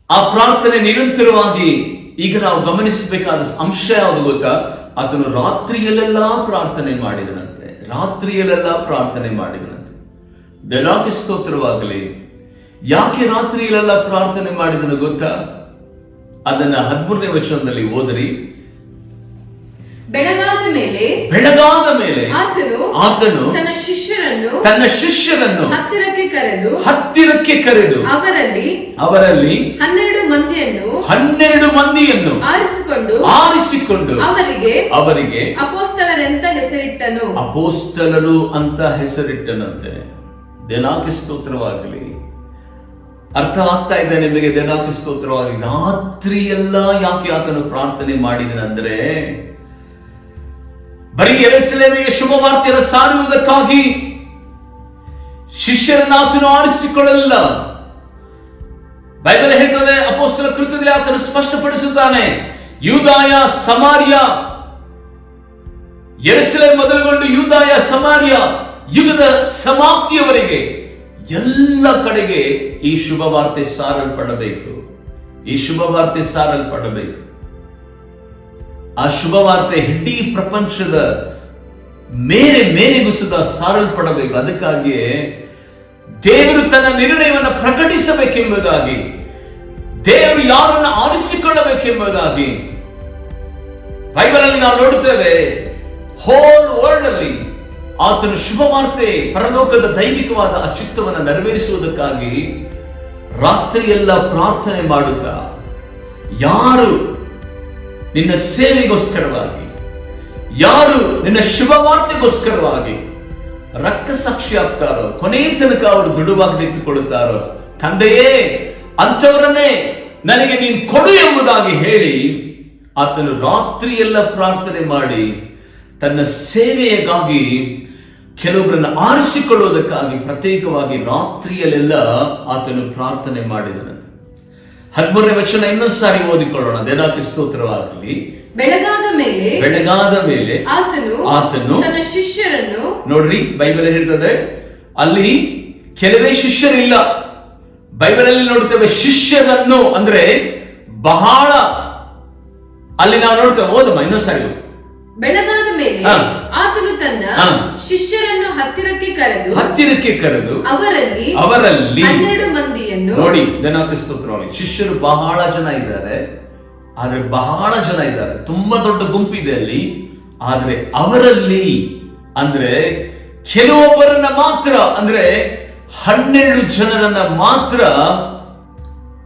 ಆ ಪ್ರಾರ್ಥನೆ ನಿರಂತರವಾಗಿ ಈಗ ನಾವು ಗಮನಿಸಬೇಕಾದ ಅಂಶ ಯಾವುದು ಗೊತ್ತಾ? ಆತನು ರಾತ್ರಿಯಲ್ಲೆಲ್ಲ ಪ್ರಾರ್ಥನೆ ಮಾಡಿದನಂತೆ. ದೇವರಿಗೆ ಸ್ತೋತ್ರವಾಗಲಿ. ಯಾಕೆ ರಾತ್ರಿಯಲ್ಲೆಲ್ಲ ಪ್ರಾರ್ಥನೆ ಮಾಡಿದನು ಗೊತ್ತಾ? ಅದನ್ನ 13ನೇ ವಚನದಲ್ಲಿ ಓದರಿ. ಬೆಳಗಾದ ಮೇಲೆ ಆತನು ತನ್ನ ಶಿಷ್ಯರನ್ನು ಹತ್ತಿರಕ್ಕೆ ಕರೆದು ಅವರಲ್ಲಿ 12 ಮಂದಿಯನ್ನು ಆರಿಸಿಕೊಂಡು ಅವರಿಗೆ ಅಪೋಸ್ತಲರು ಅಂತ ಹೆಸರಿಟ್ಟನಂತೆ. ದಿನಾಂಕ ಸ್ತೋತ್ರವಾಗಲಿ. ಅರ್ಥ ಆಗ್ತಾ ಇದೆ ನಿಮಗೆ? ದಿನಾಂಕ ಸ್ತೋತ್ರವಾಗಿ. ರಾತ್ರಿಯೆಲ್ಲ ಯಾಕೆ ಆತನು ಪ್ರಾರ್ಥನೆ ಮಾಡಿದನಂದ್ರೆ, ಬರೀ ಯೆರೂಸಲೇಮಿಗೆ ಶುಭ ವಾರ್ತೆಯನ್ನು ಸಾರುವುದಕ್ಕಾಗಿ ಶಿಷ್ಯರನ್ನು ಆತನು ಆರಿಸಿಕೊಳ್ಳಲಿಲ್ಲ. ಬೈಬಲ್ ಹೇಳ್ತದೆ, ಅಪೊಸ್ತಲರ ಕೃತ್ಯದಲ್ಲಿ ಆತನು ಸ್ಪಷ್ಟಪಡಿಸುತ್ತಾನೆ, ಯೂದಾಯ ಸಮಾರ್ಯ, ಯೆರೂಸಲೇಮ್ ಮೊದಲುಗೊಂಡು ಯೂದಾಯ ಸಮಾರ್ಯ ಯುಗದ ಸಮಾಪ್ತಿಯವರೆಗೆ ಎಲ್ಲ ಕಡೆಗೆ ಈ ಶುಭ ವಾರ್ತೆ ಸಾರಲ್ಪಡಬೇಕು. ಆ ಶುಭ ವಾರ್ತೆ ಇಡೀ ಪ್ರಪಂಚದ ಮೇರೆಗೂ ಸುದ ಸಾರಲ್ಪಡಬೇಕು. ಅದಕ್ಕಾಗಿಯೇ ದೇವರು ತನ್ನ ನಿರ್ಣಯವನ್ನು ಪ್ರಕಟಿಸಬೇಕೆಂಬುದಾಗಿ, ದೇವರು ಯಾರನ್ನು ಆರಿಸಿಕೊಳ್ಳಬೇಕೆಂಬುದಾಗಿ ಬೈಬಲ್ ಅಲ್ಲಿ ನಾವು ನೋಡುತ್ತೇವೆ. ಹೋಲ್ ವರ್ಲ್ಡ್ ಅಲ್ಲಿ ಆತನು ಶುಭ ವಾರ್ತೆ, ಪರಲೋಕದ ದೈವಿಕವಾದ ಆ ಚಿತ್ತವನ್ನು ನೆರವೇರಿಸುವುದಕ್ಕಾಗಿ ರಾತ್ರಿಯೆಲ್ಲ ಪ್ರಾರ್ಥನೆ ಮಾಡುತ್ತಾ, ಯಾರು ನಿನ್ನ ಸೇವೆಗೋಸ್ಕರವಾಗಿ, ಯಾರು ನಿನ್ನ ಶುಭ ವಾರ್ತೆಗೋಸ್ಕರವಾಗಿ ರಕ್ತ ಸಾಕ್ಷಿ ಆಗ್ತಾರೋ, ಕೊನೆಯ ತನಕ ಅವರು ದೃಢವಾಗಿ ನಿಂತುಕೊಳ್ಳುತ್ತಾರೋ, ತಂದೆಯೇ ಅಂತವರನ್ನೇ ನನಗೆ ನೀನು ಕೊಡು ಎಂಬುದಾಗಿ ಹೇಳಿ ಆತನು ರಾತ್ರಿಯೆಲ್ಲ ಪ್ರಾರ್ಥನೆ ಮಾಡಿ ತನ್ನ ಸೇವೆಗಾಗಿ ಕೆಲವೊಬ್ಬರನ್ನು ಆರಿಸಿಕೊಳ್ಳುವುದಕ್ಕಾಗಿ ಪ್ರತ್ಯೇಕವಾಗಿ ರಾತ್ರಿಯಲ್ಲೆಲ್ಲ ಆತನು ಪ್ರಾರ್ಥನೆ ಮಾಡಿದನು. 13ನೇ ವಚನ ಇನ್ನೊಂದು ಸಾರಿ ಓದಿಕೊಳ್ಳೋಣ. ದೇವರಿಗೆ ಸ್ತೋತ್ರವಾಗಲಿ. ಬೆಳಗಾದ ಮೇಲೆ ಆತನು ತನ್ನ ಶಿಷ್ಯರನ್ನು, ನೋಡ್ರಿ ಬೈಬಲ್ ಹೇಳ್ತದೆ, ಅಲ್ಲಿ ಕೆಲವೇ ಶಿಷ್ಯರಿಲ್ಲ. ಬೈಬಲ್ ಅಲ್ಲಿ ನೋಡ್ತೇವೆ ಶಿಷ್ಯರನ್ನು ಅಂದ್ರೆ ಬಹಳ, ಅಲ್ಲಿ ನಾವು ನೋಡ್ತೇವೆ. ಓದಮ್ಮ ಇನ್ನೊಂದ್ಸಾರಿ. ಬೆಳಗಾದ ಮೇಲೆ ಹಾ. ಆತನು ತನ್ನ ಹಾ. ಶಿಷ್ಯರನ್ನು ಹತ್ತಿರಕ್ಕೆ ಕರೆದು ಅವರಲ್ಲಿ 12 ಮಂದಿಯನ್ನು ನೋಡಿ. ಸ್ತೋತ್ರವಾಗಿ ಶಿಷ್ಯರು ಬಹಳ ಜನ ಇದ್ದಾರೆ, ಆದ್ರೆ ಬಹಳ ಜನ ಇದ್ದಾರೆ, ತುಂಬಾ ದೊಡ್ಡ ಗುಂಪಿದೆ ಅಲ್ಲಿ. ಆದ್ರೆ ಅವರಲ್ಲಿ ಅಂದ್ರೆ ಕೆಲವೊಬ್ಬರನ್ನ ಮಾತ್ರ, ಅಂದ್ರೆ 12 ಜನರನ್ನ ಮಾತ್ರ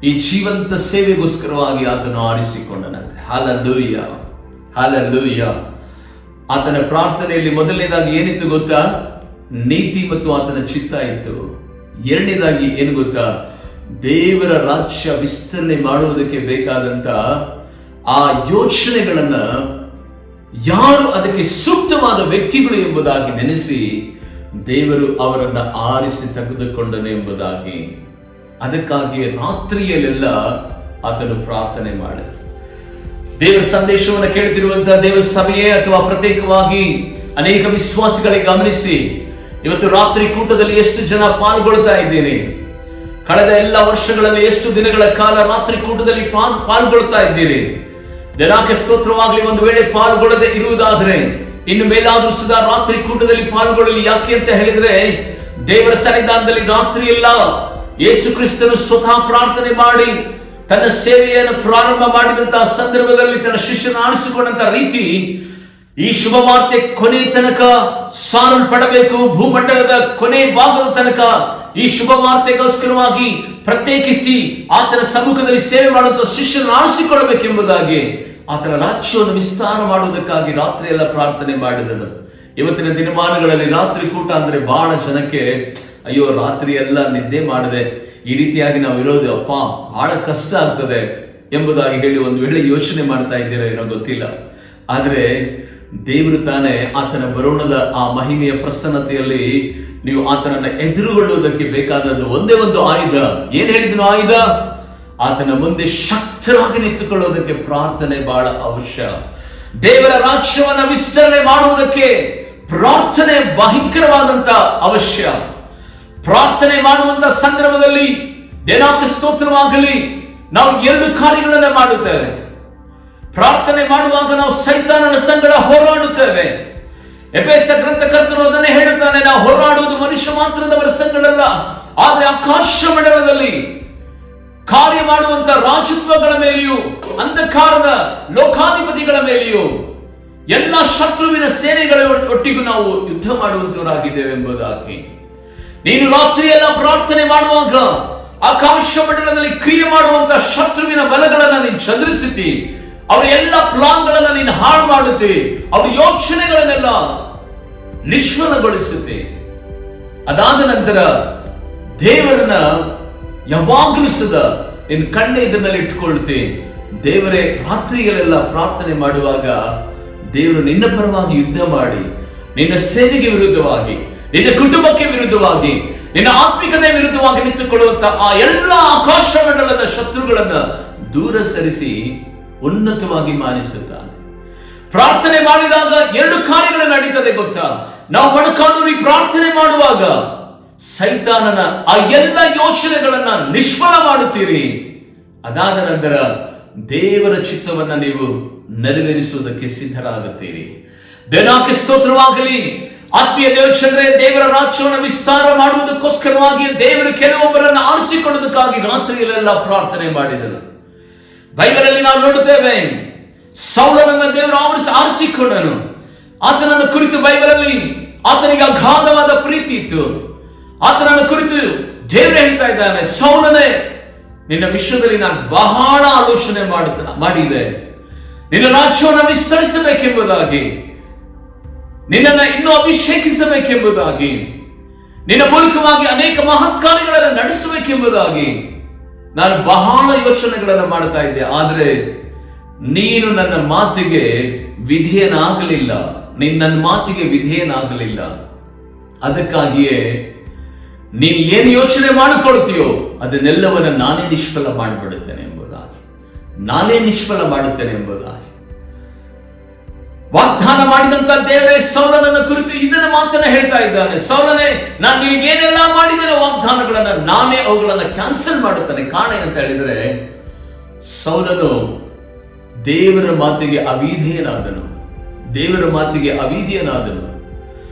ಈ ಜೀವಂತ ಸೇವೆಗೋಸ್ಕರವಾಗಿ ಆತನು ಆರಿಸಿಕೊಂಡನಂತೆ. Hallelujah, hallelujah. ಆತನ ಪ್ರಾರ್ಥನೆಯಲ್ಲಿ ಮೊದಲನೇದಾಗಿ ಏನಿತ್ತು ಗೊತ್ತಾ? ನೀತಿ ಮತ್ತು ಆತನ ಚಿತ್ತ ಇತ್ತು. ಎರಡನೇದಾಗಿ ಏನು ಗೊತ್ತಾ? ದೇವರ ರಾಜ್ಯ ವಿಸ್ತರಣೆ ಮಾಡುವುದಕ್ಕೆ ಬೇಕಾದಂತ ಆ ಯೋಚನೆಗಳನ್ನ ಯಾರು ಅದಕ್ಕೆ ಸೂಕ್ತವಾದ ವ್ಯಕ್ತಿಗಳು ಎಂಬುದಾಗಿ ನೆನೆಸಿ ದೇವರು ಅವರನ್ನ ಆರಿಸಿ ತೆಗೆದುಕೊಂಡನು ಎಂಬುದಾಗಿ. ಅದಕ್ಕಾಗಿ ರಾತ್ರಿಯಲ್ಲೆಲ್ಲ ಆತನು ಪ್ರಾರ್ಥನೆ ಮಾಡಿದ. ದೇವರ ಸಂದೇಶವನ್ನು ಕೇಳುತ್ತಿರುವಂತಹ ದೇವರ ಸಭೆಯೇ ಅಥವಾ ಪ್ರತ್ಯೇಕವಾಗಿ ಅನೇಕ ವಿಶ್ವಾಸಿಗಳಿಗೆ ಗಮನಿಸಿ, ಇವತ್ತು ರಾತ್ರಿ ಕೂಟದಲ್ಲಿ ಎಷ್ಟು ಜನ ಪಾಲ್ಗೊಳ್ತಾ ಇದ್ದೇನೆ? ಕಳೆದ ಎಲ್ಲ ವರ್ಷಗಳಲ್ಲಿ ಎಷ್ಟು ದಿನಗಳ ಕಾಲ ರಾತ್ರಿ ಕೂಟದಲ್ಲಿ ಪಾಲ್ಗೊಳ್ತಾ ಇದ್ದೀರಿ? ದೇವರಿಗೆ ಸ್ತೋತ್ರವಾಗಲಿ. ಒಂದು ವೇಳೆ ಪಾಲ್ಗೊಳ್ಳದೆ ಇರುವುದಾದ್ರೆ ಇನ್ನು ಮೇಲಾದ್ರೂ ಸುಧಾ ರಾತ್ರಿ ಕೂಟದಲ್ಲಿ ಪಾಲ್ಗೊಳ್ಳಲಿ. ಯಾಕೆ ಅಂತ ಹೇಳಿದ್ರೆ, ದೇವರ ಸನ್ನಿಧಾನದಲ್ಲಿ ರಾತ್ರಿ ಎಲ್ಲ ಯೇಸು ಕ್ರಿಸ್ತನು ಸ್ವತಃ ಪ್ರಾರ್ಥನೆ ಮಾಡಿ ತನ್ನ ಸೇವೆಯನ್ನು ಪ್ರಾರಂಭ ಮಾಡಿದಂತಹ ಸಂದರ್ಭದಲ್ಲಿ ತನ್ನ ಶಿಷ್ಯನ ಆರಿಸಿಕೊಂಡಂತ ರೀತಿ ಈ ಶುಭ ವಾರ್ತೆ ಕೊನೆ ತನಕ ಸಾರಲ್ಪಡಬೇಕು. ಭೂಮಂಡಲದ ಕೊನೆ ಭಾಗದ ತನಕ ಈ ಶುಭ ವಾರ್ತೆಗೋಸ್ಕರವಾಗಿ ಪ್ರತ್ಯೇಕಿಸಿ ಆತನ ಸಮ್ಮುಖದಲ್ಲಿ ಸೇವೆ ಮಾಡುವಂತಹ ಶಿಷ್ಯರನ್ನು ಆರಿಸಿಕೊಳ್ಳಬೇಕೆಂಬುದಾಗಿ ಆತನ ರಾಜ್ಯವನ್ನು ವಿಸ್ತಾರ ಮಾಡುವುದಕ್ಕಾಗಿ ರಾತ್ರಿ ಎಲ್ಲ ಪ್ರಾರ್ಥನೆ ಮಾಡಿದನು. ಇವತ್ತಿನ ದಿನಮಾನಗಳಲ್ಲಿ ರಾತ್ರಿ ಕೂಟ ಅಂದ್ರೆ ಬಹಳ ಜನಕ್ಕೆ ಅಯ್ಯೋ ರಾತ್ರಿ ಎಲ್ಲ ನಿದ್ದೆ ಮಾಡದೆ ಈ ರೀತಿಯಾಗಿ ನಾವು ಇರೋದು ಅಪ್ಪ ಬಹಳ ಕಷ್ಟ ಆಗ್ತದೆ ಎಂಬುದಾಗಿ ಹೇಳಿ ಒಂದು ವೇಳೆ ಯೋಚನೆ ಮಾಡ್ತಾ ಇದ್ದೀರಾ ಏನೋ ಗೊತ್ತಿಲ್ಲ. ಆದ್ರೆ ದೇವರು ತಾನೇ ಆತನ ಬರೋಣದ ಆ ಮಹಿಮೆಯ ಪ್ರಸನ್ನತೆಯಲ್ಲಿ ನೀವು ಆತನನ್ನ ಎದುರುಗೊಳ್ಳುವುದಕ್ಕೆ ಬೇಕಾದದ್ದು ಒಂದೇ ಒಂದು ಆಯುಧ. ಏನ್ ಹೇಳಿದನು ಆಯುಧ? ಆತನ ಮುಂದೆ ಶಕ್ತರಾಗಿ ನಿಂತುಕೊಳ್ಳುವುದಕ್ಕೆ ಪ್ರಾರ್ಥನೆ ಬಹಳ ಅವಶ್ಯ. ದೇವರ ರಾಜ್ಯವನ್ನ ವಿಸ್ತರಣೆ ಮಾಡುವುದಕ್ಕೆ ಪ್ರಾರ್ಥನೆ ಭಯಂಕರವಾದಂತ ಅವಶ್ಯ. ಪ್ರಾರ್ಥನೆ ಮಾಡುವಂತ ಸಂದರ್ಭದಲ್ಲಿ ದೇವರಿಗೆ ಸ್ತೋತ್ರವಾಗಲಿ, ನಾವು 2 ಕಾರ್ಯಗಳನ್ನ ಮಾಡುತ್ತೇವೆ. ಪ್ರಾರ್ಥನೆ ಮಾಡುವಾಗ ನಾವು ಸೈತಾನನ ಸಂಗಡ ಹೋರಾಡುತ್ತೇವೆ. ಎಫೆಸ ಗ್ರಂಥಕರ್ತನು ಅದನ್ನೇ ಹೇಳುತ್ತಾನೆ, ನಾವು ಹೋರಾಡುವುದು ಮನುಷ್ಯ ಮಾತ್ರದವರ ಸಂಗಡಲ್ಲ, ಆದ್ರೆ ಆಕಾಶ ಮಂಡಲದಲ್ಲಿ ಕಾರ್ಯ ಮಾಡುವಂತ ರಾಜತ್ವಗಳ ಮೇಲೆಯೂ ಅಂಧಕಾರದ ಲೋಕಾಧಿಪತಿಗಳ ಮೇಲೆಯೂ ಎಲ್ಲ ಶತ್ರುವಿನ ಸೇನೆಗಳ ಒಟ್ಟಿಗೂ ನಾವು ಯುದ್ಧ ಮಾಡುವಂತವರಾಗಿದ್ದೇವೆ ಎಂಬುದಾಗಿ. ನೀನು ರಾತ್ರಿಯೆಲ್ಲ ಪ್ರಾರ್ಥನೆ ಮಾಡುವಾಗ ಆಕಾಶ ಮಂಡಲದಲ್ಲಿ ಕ್ರಿಯೆ ಮಾಡುವಂತ ಶತ್ರುವಿನ ಬಲಗಳನ್ನ ನೀನು ಚದುರಿಸುತ್ತಿ, ಅವರ ಎಲ್ಲ ಪ್ಲಾನ್ಗಳನ್ನ ನೀನು ಹಾಳು ಮಾಡುತ್ತಿ, ಅವರ ಯೋಚನೆಗಳನ್ನೆಲ್ಲ ನಿಷ್ಫಲಗೊಳಿಸುತ್ತೆ. ಅದಾದ ನಂತರ ದೇವರನ್ನ ಯಾವಾಗಲೂ ಸದಾ ನಿನ್ನ ಕಣ್ಣ ಇದನ್ನಲ್ಲಿ ಇಟ್ಟುಕೊಳ್ಳುತ್ತೆ. ದೇವರೇ ರಾತ್ರಿಯಲ್ಲೆಲ್ಲ ಪ್ರಾರ್ಥನೆ ಮಾಡುವಾಗ ದೇವರು ನಿನ್ನ ಪರವಾಗಿ ಯುದ್ಧ ಮಾಡಿ ನಿನ್ನ ಸೇವೆಗೆ ವಿರುದ್ಧವಾಗಿ, ನಿನ್ನ ಕುಟುಂಬಕ್ಕೆ ವಿರುದ್ಧವಾಗಿ, ನಿನ್ನ ಆತ್ಮಿಕತೆ ವಿರುದ್ಧವಾಗಿ ನಿಂತುಕೊಳ್ಳುವಂತ ಆ ಎಲ್ಲ ಆಕಾಶ ಮಂಡಲದ ಶತ್ರುಗಳನ್ನ ದೂರ ಸರಿಸಿ ಉನ್ನತವಾಗಿ ಮಾನಿಸುತ್ತಾನೆ. ಪ್ರಾರ್ಥನೆ ಮಾಡಿದಾಗ 2 ಕಾರ್ಯಗಳು ನಡೀತದೆ ಗೊತ್ತಾ? ನಾವು ಮೊಣಕಾಲೂರಿ ಪ್ರಾರ್ಥನೆ ಮಾಡುವಾಗ ಸೈತಾನನ ಆ ಎಲ್ಲ ಯೋಚನೆಗಳನ್ನ ನಿಷ್ಫಲ ಮಾಡುತ್ತೀರಿ. ಅದಾದ ನಂತರ ದೇವರ ಚಿತ್ತವನ್ನ ನೀವು ನೆರವೇರಿಸುವುದಕ್ಕೆ ಸಿದ್ಧರಾಗುತ್ತೀರಿ. ದೇವರಿಗೆ ಸ್ತೋತ್ರವಾಗಲಿ. ಆತ್ಮೀಯ ದೇವಚಂದ್ರೆ, ದೇವರ ರಾಜ್ಯವನ್ನು ವಿಸ್ತಾರ ಮಾಡುವುದಕ್ಕೋಸ್ಕರವಾಗಿ ದೇವರು ಕೆಲವೊಬ್ಬರನ್ನು ಆರಿಸಿಕೊಳ್ಳುವುದಕ್ಕಾಗಿ ರಾತ್ರಿಯಲ್ಲೆಲ್ಲ ಪ್ರಾರ್ಥನೆ ಮಾಡಿದರು. ಬೈಬಲ್ ಅಲ್ಲಿ ನಾವು ನೋಡುತ್ತೇವೆ, ಸೌಲನನ್ನ ದೇವರು ಆರಿಸಿಕೊಂಡನು. ಆತನನ್ನು ಕುರಿತು ಬೈಬಲ್ ಅಲ್ಲಿ ಆತನಿಗೆ ಅಗಾಧವಾದ ಪ್ರೀತಿ ಇತ್ತು. ಆತನನ್ನು ಕುರಿತು ದೇವರು ಹೇಳ್ತಾ ಇದ್ದಾನೆ, ಸೌಲನೇ, ನಿನ್ನ ವಿಷಯದಲ್ಲಿ ನಾನು ಬಹಳ ಆಲೋಚನೆ ಮಾಡಿದೆ. ನಿನ್ನ ರಾಜ್ಯವನ್ನು ವಿಸ್ತರಿಸಬೇಕೆಂಬುದಾಗಿ, ನಿನ್ನನ್ನು ಇನ್ನೂ ಅಭಿಷೇಕಿಸಬೇಕೆಂಬುದಾಗಿ, ನಿನ್ನ ಮೂಲಕವಾಗಿ ಅನೇಕ ಮಹತ್ ಕಾರ್ಯಗಳನ್ನು ನಡೆಸಬೇಕೆಂಬುದಾಗಿ ನಾನು ಬಹಳ ಯೋಚನೆಗಳನ್ನು ಮಾಡ್ತಾ ಇದ್ದೆ. ಆದ್ರೆ ನೀನು ನನ್ನ ಮಾತಿಗೆ ವಿಧೇಯನಾಗಲಿಲ್ಲ, ನೀನು ನನ್ನ ಮಾತಿಗೆ ವಿಧೇಯನಾಗಲಿಲ್ಲ. ಅದಕ್ಕಾಗಿಯೇ ನೀನು ಏನು ಯೋಚನೆ ಮಾಡಿಕೊಳ್ತೀಯೋ ಅದನ್ನೆಲ್ಲವನ್ನ ನಾನೇ ನಿಷ್ಫಲ ಮಾಡಿಬಿಡುತ್ತೇನೆ ಎಂಬುದಾಗಿ, ನಾನೇ ನಿಷ್ಫಲ ಮಾಡುತ್ತೇನೆ ಎಂಬುದಾಗಿ. ವಾಗ್ದಾನ ಮಾಡಿದಂತ ದೇವರೇ ಸೌಲನನ್ನ ಕುರಿತು ಇದನ್ನ ಮಾತನ್ನ ಹೇಳ್ತಾ ಇದ್ದಾನೆ. ಸೌಲನೇ, ನಾನು ನಿನಗೇನೆಲ್ಲ ಮಾಡಿದ್ದೇನೆ ವಾಗ್ದಾನಗಳನ್ನ, ನಾನೇ ಅವುಗಳನ್ನ ಕ್ಯಾನ್ಸಲ್ ಮಾಡುತ್ತಾನೆ. ಕಾರಣ ಅಂತ ಹೇಳಿದ್ರೆ, ಸೌಲನು ದೇವರ ಮಾತಿಗೆ ಅವಿಧೇಯನಾದನು. ದೇವರ ಮಾತಿಗೆ ಅವಿಧೇಯನಾದನು.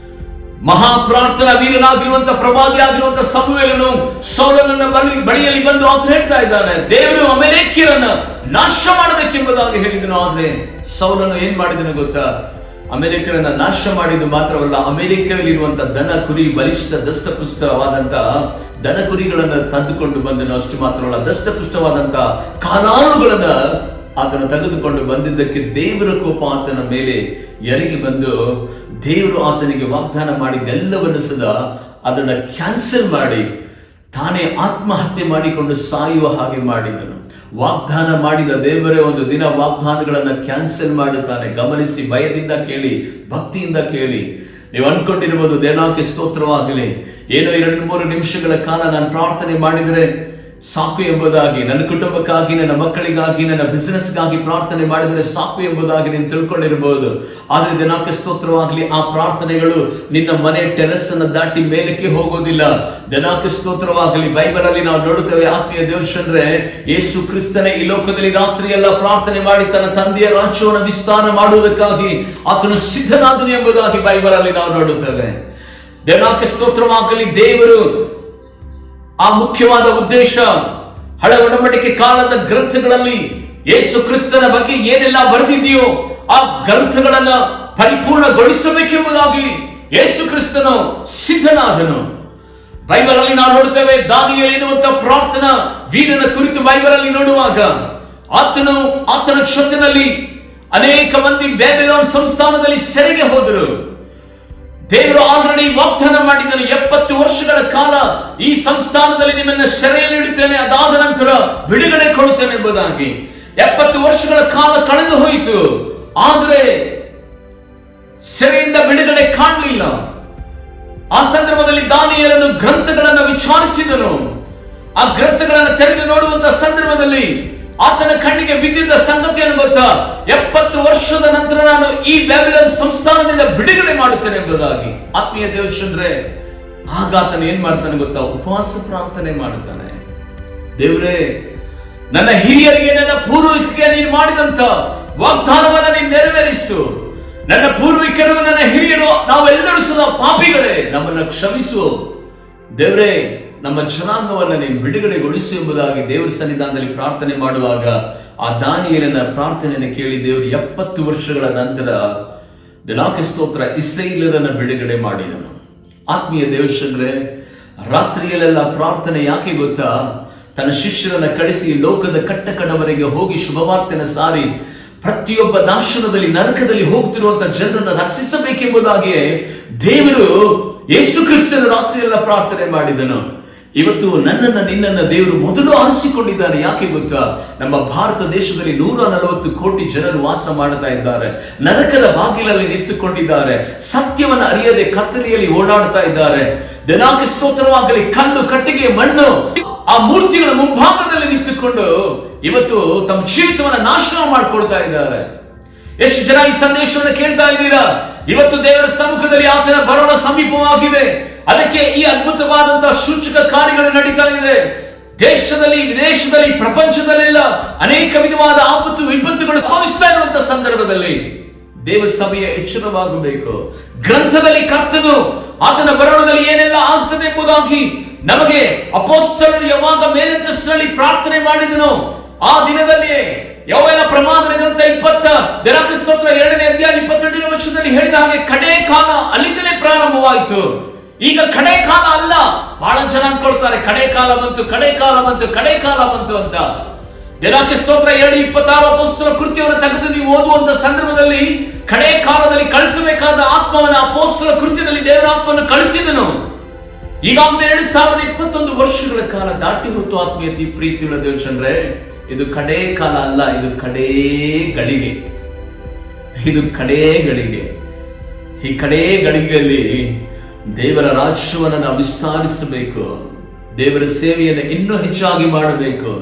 ಮಹಾಪ್ರಾರ್ಥನಾ ವೀರನಾಗಿರುವಂತ ಪ್ರವಾದಿ ಆಗಿರುವಂತ ಸಮುವೇಲನು ಸೌಲನನ್ನ ಬಳಿಯಲ್ಲಿ ಬಂದು ಆತ ಹೇಳ್ತಾ ಇದ್ದಾನೆ, ದೇವರು ಅಮೆಲೇಕ್ಯರನ್ನ ನಾಶ ಮಾಡಬೇಕೆಂಬುದಾಗಿ ಹೇಳಿದನು. ಆದ್ರೆ ಸೌಲನು ಏನ್ ಮಾಡಿದನು ಗೊತ್ತಾ? ಅಮೆರಿಕರನ್ನ ನಾಶ ಮಾಡಿದ್ದು ಮಾತ್ರವಲ್ಲ, ಅಮೆರಿಕರಲ್ಲಿರುವಂತ ದನ ಕುರಿ ಬಲಿಷ್ಠ ದಷ್ಟಪುಷ್ಟವಾದಂತ ದನ ಕುರಿಗಳನ್ನ ತಂದುಕೊಂಡು ಬಂದನು. ಅಷ್ಟು ಮಾತ್ರವಲ್ಲ, ದಷ್ಟಪುಷ್ಟವಾದಂತ ಕಾಲಾಳುಗಳನ್ನ ಆತನು ತೆಗೆದುಕೊಂಡು ಬಂದಿದ್ದಕ್ಕೆ ದೇವರ ಕೋಪ ಆತನ ಮೇಲೆ ಎರಗಿ ಬಂದು, ದೇವರು ಆತನಿಗೆ ವಾಗ್ದಾನ ಮಾಡಿದ್ದೆಲ್ಲವನ್ನು ಸದಾ ಅದನ್ನ ಕ್ಯಾನ್ಸಲ್ ಮಾಡಿ ತಾನೇ ಆತ್ಮಹತ್ಯೆ ಮಾಡಿಕೊಂಡು ಸಾಯುವ ಹಾಗೆ ಮಾಡಿದನು. ವಾಗ್ದಾನ ಮಾಡಿದ ದೇವರೇ ಒಂದು ದಿನ ವಾಗ್ದಾನಗಳನ್ನ ಕ್ಯಾನ್ಸಲ್ ಮಾಡುತ್ತಾನೆ. ಗಮನಿಸಿ, ಭಯದಿಂದ ಕೇಳಿ, ಭಕ್ತಿಯಿಂದ ಕೇಳಿ. ನೀವು ಅನ್ಕೊಂಡಿರ್ಬೋದು, ದೇವನಾಕ್ಕೆ ಸ್ತೋತ್ರವಾಗಲಿ, ಏನೋ 2-3 ನಿಮಿಷಗಳ ಕಾಲ ನಾನು ಪ್ರಾರ್ಥನೆ ಮಾಡಿದರೆ ಸಾಕು ಎಂಬುದಾಗಿ, ನನ್ನ ಕುಟುಂಬಕ್ಕಾಗಿ, ನನ್ನ ಮಕ್ಕಳಿಗಾಗಿ, ನನ್ನ ಬಿಸಿನೆಸ್ಗಾಗಿ ಪ್ರಾರ್ಥನೆ ಮಾಡಿದರೆ ಸಾಕು ಎಂಬುದಾಗಿ ನೀನು ತಿಳ್ಕೊಂಡಿರಬಹುದು. ಆದ್ರೆ ದಿನಾಕ್ಕೆ ಸ್ತೋತ್ರವಾಗಲಿ, ಆ ಪ್ರಾರ್ಥನೆಗಳು ನಿನ್ನ ಮನೆ ಟೆರೆಸ್ ಅನ್ನು ದಾಟಿ ಮೇಲಕ್ಕೆ ಹೋಗೋದಿಲ್ಲ. ದಿನಾಕ್ಕೆ ಸ್ತೋತ್ರವಾಗಲಿ, ಬೈಬಲ್ ಅಲ್ಲಿ ನಾವು ನೋಡುತ್ತೇವೆ, ಆತ್ಮೀಯ ದೇವಶಂದ್ರೆ, ಯೇಸು ಕ್ರಿಸ್ತನೇ ಈ ಲೋಕದಲ್ಲಿ ರಾತ್ರಿ ಎಲ್ಲ ಪ್ರಾರ್ಥನೆ ಮಾಡಿ ತನ್ನ ತಂದೆಯ ರಾಜ್ಯವನ್ನು ವಿಸ್ತಾರ ಮಾಡುವುದಕ್ಕಾಗಿ ಆತನು ಸಿದ್ಧನಾದನು ಎಂಬುದಾಗಿ ಬೈಬಲ್ ಅಲ್ಲಿ ನಾವು ನೋಡುತ್ತೇವೆ. ದಿನಾಕ್ಕೆ ಸ್ತೋತ್ರವಾಗಲಿ, ದೇವರು ಆ ಮುಖ್ಯವಾದ ಉದ್ದೇಶ, ಹಳೆ ಒಡಂಬಡಿಕೆ ಕಾಲದ ಗ್ರಂಥಗಳಲ್ಲಿ ಯೇಸು ಕ್ರಿಸ್ತನ ಬಗ್ಗೆ ಏನೆಲ್ಲ ಬರೆದಿದೆಯೋ ಆ ಗ್ರಂಥಗಳನ್ನ ಪರಿಪೂರ್ಣಗೊಳಿಸಬೇಕೆಂಬುದಾಗಿ ಯೇಸು ಕ್ರಿಸ್ತನು ಸಿದ್ಧನಾದನು. ಬೈಬಲ್ ಅಲ್ಲಿ ನಾವು ನೋಡುತ್ತೇವೆ, ದಾನಿಯೇಲ್ ಎನ್ನುವಂತ ಪ್ರಾರ್ಥನಾ ವೀರನ ಕುರಿತು ಬೈಬಲ್ ಅಲ್ಲಿ ನೋಡುವಾಗ ಆತನ ಜೊತೆಯಲ್ಲಿ ಅನೇಕ ಮಂದಿ ಬ್ಯಾಬಿಲೋನ್ ಸಂಸ್ಥಾನದಲ್ಲಿ ಸೆರೆಗೆ ಹೋದರು. ದೇವರು ಆಲ್ರೆಡಿ ವಾಗ್ದಾನ ಮಾಡಿದನು, 70 ವರ್ಷಗಳ ಕಾಲ ಈ ಸಂಸ್ಥಾನದಲ್ಲಿ ನಿಮ್ಮನ್ನ ಸೆರೆಯಲ್ಲಿ ಇಡುತ್ತೇನೆ, ಅದಾದ ನಂತರ ಬಿಡುಗಡೆ ಕೊಡುತ್ತೇನೆ ಎಂಬುದಾಗಿ. 70 ವರ್ಷಗಳ ಕಾಲ ಕಳೆದು ಹೋಯಿತು, ಆದರೆ ಸೆರೆಯಿಂದ ಬಿಡುಗಡೆ ಕಾಣಲಿಲ್ಲ. ಆ ಸಂದರ್ಭದಲ್ಲಿ ದಾನಿಯೇಲನು ಗ್ರಂಥಗಳನ್ನು ವಿಚಾರಿಸಿದನು. ಆ ಗ್ರಂಥಗಳನ್ನು ತೆರೆದು ನೋಡುವಂತ ಸಂದರ್ಭದಲ್ಲಿ ಆತನ ಕಣ್ಣಿಗೆ ಬಿದ್ದಿದ್ದ ಸಂಗತಿಯನ್ನು ಗೊತ್ತಾ? 70 ವರ್ಷದ ನಂತರ ನಾನು ಈ ಬ್ಯಾಬಿಲೋನ್ ಸಂಸ್ಥಾನದಿಂದ ಬಿಡುಗಡೆ ಮಾಡುತ್ತೇನೆ ಎಂಬುದಾಗಿ. ಆತ್ಮೀಯ ದೇವಶಂದ್ರೆ, ಆಗ ಆತನ ಏನ್ ಮಾಡ್ತಾನೆ ಗೊತ್ತಾ? ಉಪವಾಸ ಪ್ರಾರ್ಥನೆ ಮಾಡುತ್ತಾನೆ. ದೇವರೇ, ನನ್ನ ಹಿರಿಯರಿಗೆ, ನನ್ನ ಪೂರ್ವಿಕರಿಗೆ ನೀನು ಮಾಡಿದಂತ ವಾಗ್ದಾನವನ್ನ ನೀನು ನೆರವೇರಿಸು. ನನ್ನ ಪೂರ್ವಿಕರು, ನನ್ನ ಹಿರಿಯರು, ನಾವೆಲ್ಲರೂ ಸದಾ ಪಾಪಿಗಳೇ, ನಮ್ಮನ್ನ ಕ್ಷಮಿಸು. ದೇವರೇ, ನಮ್ಮ ಜನಾಂಗವನ್ನು ನೀನು ಬಿಡುಗಡೆಗೊಳಿಸು ಎಂಬುದಾಗಿ ದೇವರ ಸನ್ನಿಧಾನದಲ್ಲಿ ಪ್ರಾರ್ಥನೆ ಮಾಡುವಾಗ ಆ ದಾನಿಯೇಲನ ಪ್ರಾರ್ಥನೆಯನ್ನು ಕೇಳಿ ದೇವರು 70 ವರ್ಷಗಳ ನಂತರ ದಿನಾಕ್ಕೆ ಸ್ತೋತ್ರ ಇಸ್ರಾಯೇಲರನ್ನು ಬಿಡುಗಡೆ ಮಾಡಿದನು. ಆತ್ಮೀಯ ದೇವಶಂದ್ರೆ, ರಾತ್ರಿಯಲ್ಲೆಲ್ಲ ಪ್ರಾರ್ಥನೆ ಯಾಕೆ ಗೊತ್ತಾ? ತನ್ನ ಶಿಷ್ಯರನ್ನ ಕಳಿಸಿ ಲೋಕದ ಕಟ್ಟಕಡವರೆಗೆ ಹೋಗಿ ಶುಭವಾರ್ತೆಯನ್ನು ಸಾರಿ ಪ್ರತಿಯೊಬ್ಬ ನಾಶನದಲ್ಲಿ, ನರಕದಲ್ಲಿ ಹೋಗ್ತಿರುವಂತ ಜನರನ್ನು ರಕ್ಷಿಸಬೇಕೆಂಬುದಾಗಿಯೇ ದೇವರು ಯೇಸು ಕ್ರಿಸ್ತನ ರಾತ್ರಿಯೆಲ್ಲ ಪ್ರಾರ್ಥನೆ ಮಾಡಿದನು. ಇವತ್ತು ನನ್ನನ್ನ ನಿನ್ನನ್ನ ದೇವರು ಮೊದಲು ಆರಿಸಿಕೊಂಡಿದ್ದಾನೆ. ಯಾಕೆ ಗೊತ್ತಾ? ನಮ್ಮ ಭಾರತ ದೇಶದಲ್ಲಿ 140 ಕೋಟಿ ಜನರು ವಾಸ ಮಾಡ್ತಾ ಇದ್ದಾರೆ. ನರಕದ ಬಾಗಿಲಲ್ಲಿ ನಿಂತುಕೊಂಡಿದ್ದಾರೆ. ಸತ್ಯವನ್ನ ಅರಿಯದೆ ಕತ್ತಲೆಯಲ್ಲಿ ಓಡಾಡ್ತಾ ಇದ್ದಾರೆ. ದಿನಾಕ್ಕೆ ಸ್ತೋತ್ರವಾಗಲಿ, ಕಲ್ಲು, ಕಟ್ಟಿಗೆ, ಮಣ್ಣು ಆ ಮೂರ್ತಿಗಳ ಮುಂಭಾಗದಲ್ಲಿ ನಿಂತುಕೊಂಡು ಇವತ್ತು ತಮ್ಮ ಜೀವಿತವನ್ನ ನಾಶ ಮಾಡಿಕೊಳ್ತಾ ಇದ್ದಾರೆ. ಎಷ್ಟು ಜನ ಈ ಸಂದೇಶವನ್ನು ಕೇಳ್ತಾ ಇದ್ದೀರಾ? ಇವತ್ತು ದೇವರ ಸಮ್ಮುಖದಲ್ಲಿ ಆತನ ಬರೋಣ ಸಮೀಪವಾಗಿದೆ. ಅದಕ್ಕೆ ಈ ಅದ್ಭುತವಾದಂತಹ ಸೂಚಕ ಕಾರ್ಯಗಳು ನಡೀತಾ ಇದೆ. ದೇಶದಲ್ಲಿ, ವಿದೇಶದಲ್ಲಿ, ಪ್ರಪಂಚದಲ್ಲೆಲ್ಲ ಅನೇಕ ವಿಧವಾದ ಆಪತ್ತು ವಿಪತ್ತುಗಳು ಸಂಭವಿಸ್ತಾ ಇರುವಂತಹ ಸಂದರ್ಭದಲ್ಲಿ ದೇವ ಸಭೆಯ ಎಚ್ಚರವಾಗಬೇಕು. ಗ್ರಂಥದಲ್ಲಿ ಕರ್ತನು ಆತನ ಬರೋಣದಲ್ಲಿ ಏನೆಲ್ಲ ಆಗ್ತದೆ ಎಂಬುದಾಗಿ ನಮಗೆ ಅಪೊಸ್ತಲರು ಯಾವಾಗ ಮೇಲಂತಸ್ತಿನಲ್ಲಿ ಪ್ರಾರ್ಥನೆ ಮಾಡಿದನೋ ಆ ದಿನದಲ್ಲಿ ಯೋವೇಲ ಪ್ರವಾದನ ಗ್ರಂಥ 20 ದಿನಾಂಕ ಸ್ತೋತ್ರ 2ನೇ ಅಧ್ಯಾಯ 22ನೇ ವಚನದಲ್ಲಿ ಹೇಳಿದ ಹಾಗೆ ಕಡೆ ಕಾಲ ಅಲ್ಲಿಂದಲೇ ಪ್ರಾರಂಭವಾಯಿತು. ಈಗ ಕಡೆ ಕಾಲ ಅಲ್ಲ. ಬಹಳ ಜನ ಅನ್ಕೊಳ್ತಾರೆ ಕಡೆ ಕಾಲ ಬಂತು, ಕಡೆ ಕಾಲ ಬಂತು, ಕಡೆ ಕಾಲ ಬಂತು ಅಂತ. ದಿನಾಂಕ ಸ್ತೋತ್ರ 2:26 ಅಪೊಸ್ತಲರ ಕೃತ್ಯವನ್ನು ತೆಗೆದು ನೀವು ಓದುವಂತ ಸಂದರ್ಭದಲ್ಲಿ ಕಡೆ ಕಾಲದಲ್ಲಿ ಕಳಿಸಬೇಕಾದ ಆತ್ಮವನ್ನ ಅಪೊಸ್ತಲರ ಕೃತ್ಯದಲ್ಲಿ ದೇವರ ಆತ್ಮವನ್ನು ಕಳಿಸಿದನು. ಈಗ 2021 ವರ್ಷಗಳ ಕಾಲ ದಾಟಿ ಹೊತ್ತು ಆತ್ಮೀಯತೆ ಪ್ರೀತಿಯುಳ್ಳ ದೇವಶಂದ್ರೆ, ಇದು ಕಡೆ ಕಾಲ ಅಲ್ಲ, ಇದು ಕಡೇ ಗಳಿಗೆ. ಇದು ಕಡೇ ಗಳಿಗೆ. ಈ ಕಡೇ ಗಳಿಗೆಯಲ್ಲಿ ದೇವರ ರಾಜ್ಯವನ್ನು ನಾವು ವಿಸ್ತಾರಿಸಬೇಕು. ದೇವರ ಸೇವೆಯನ್ನು ಇನ್ನೂ ಹೆಚ್ಚಾಗಿ ಮಾಡಬೇಕು.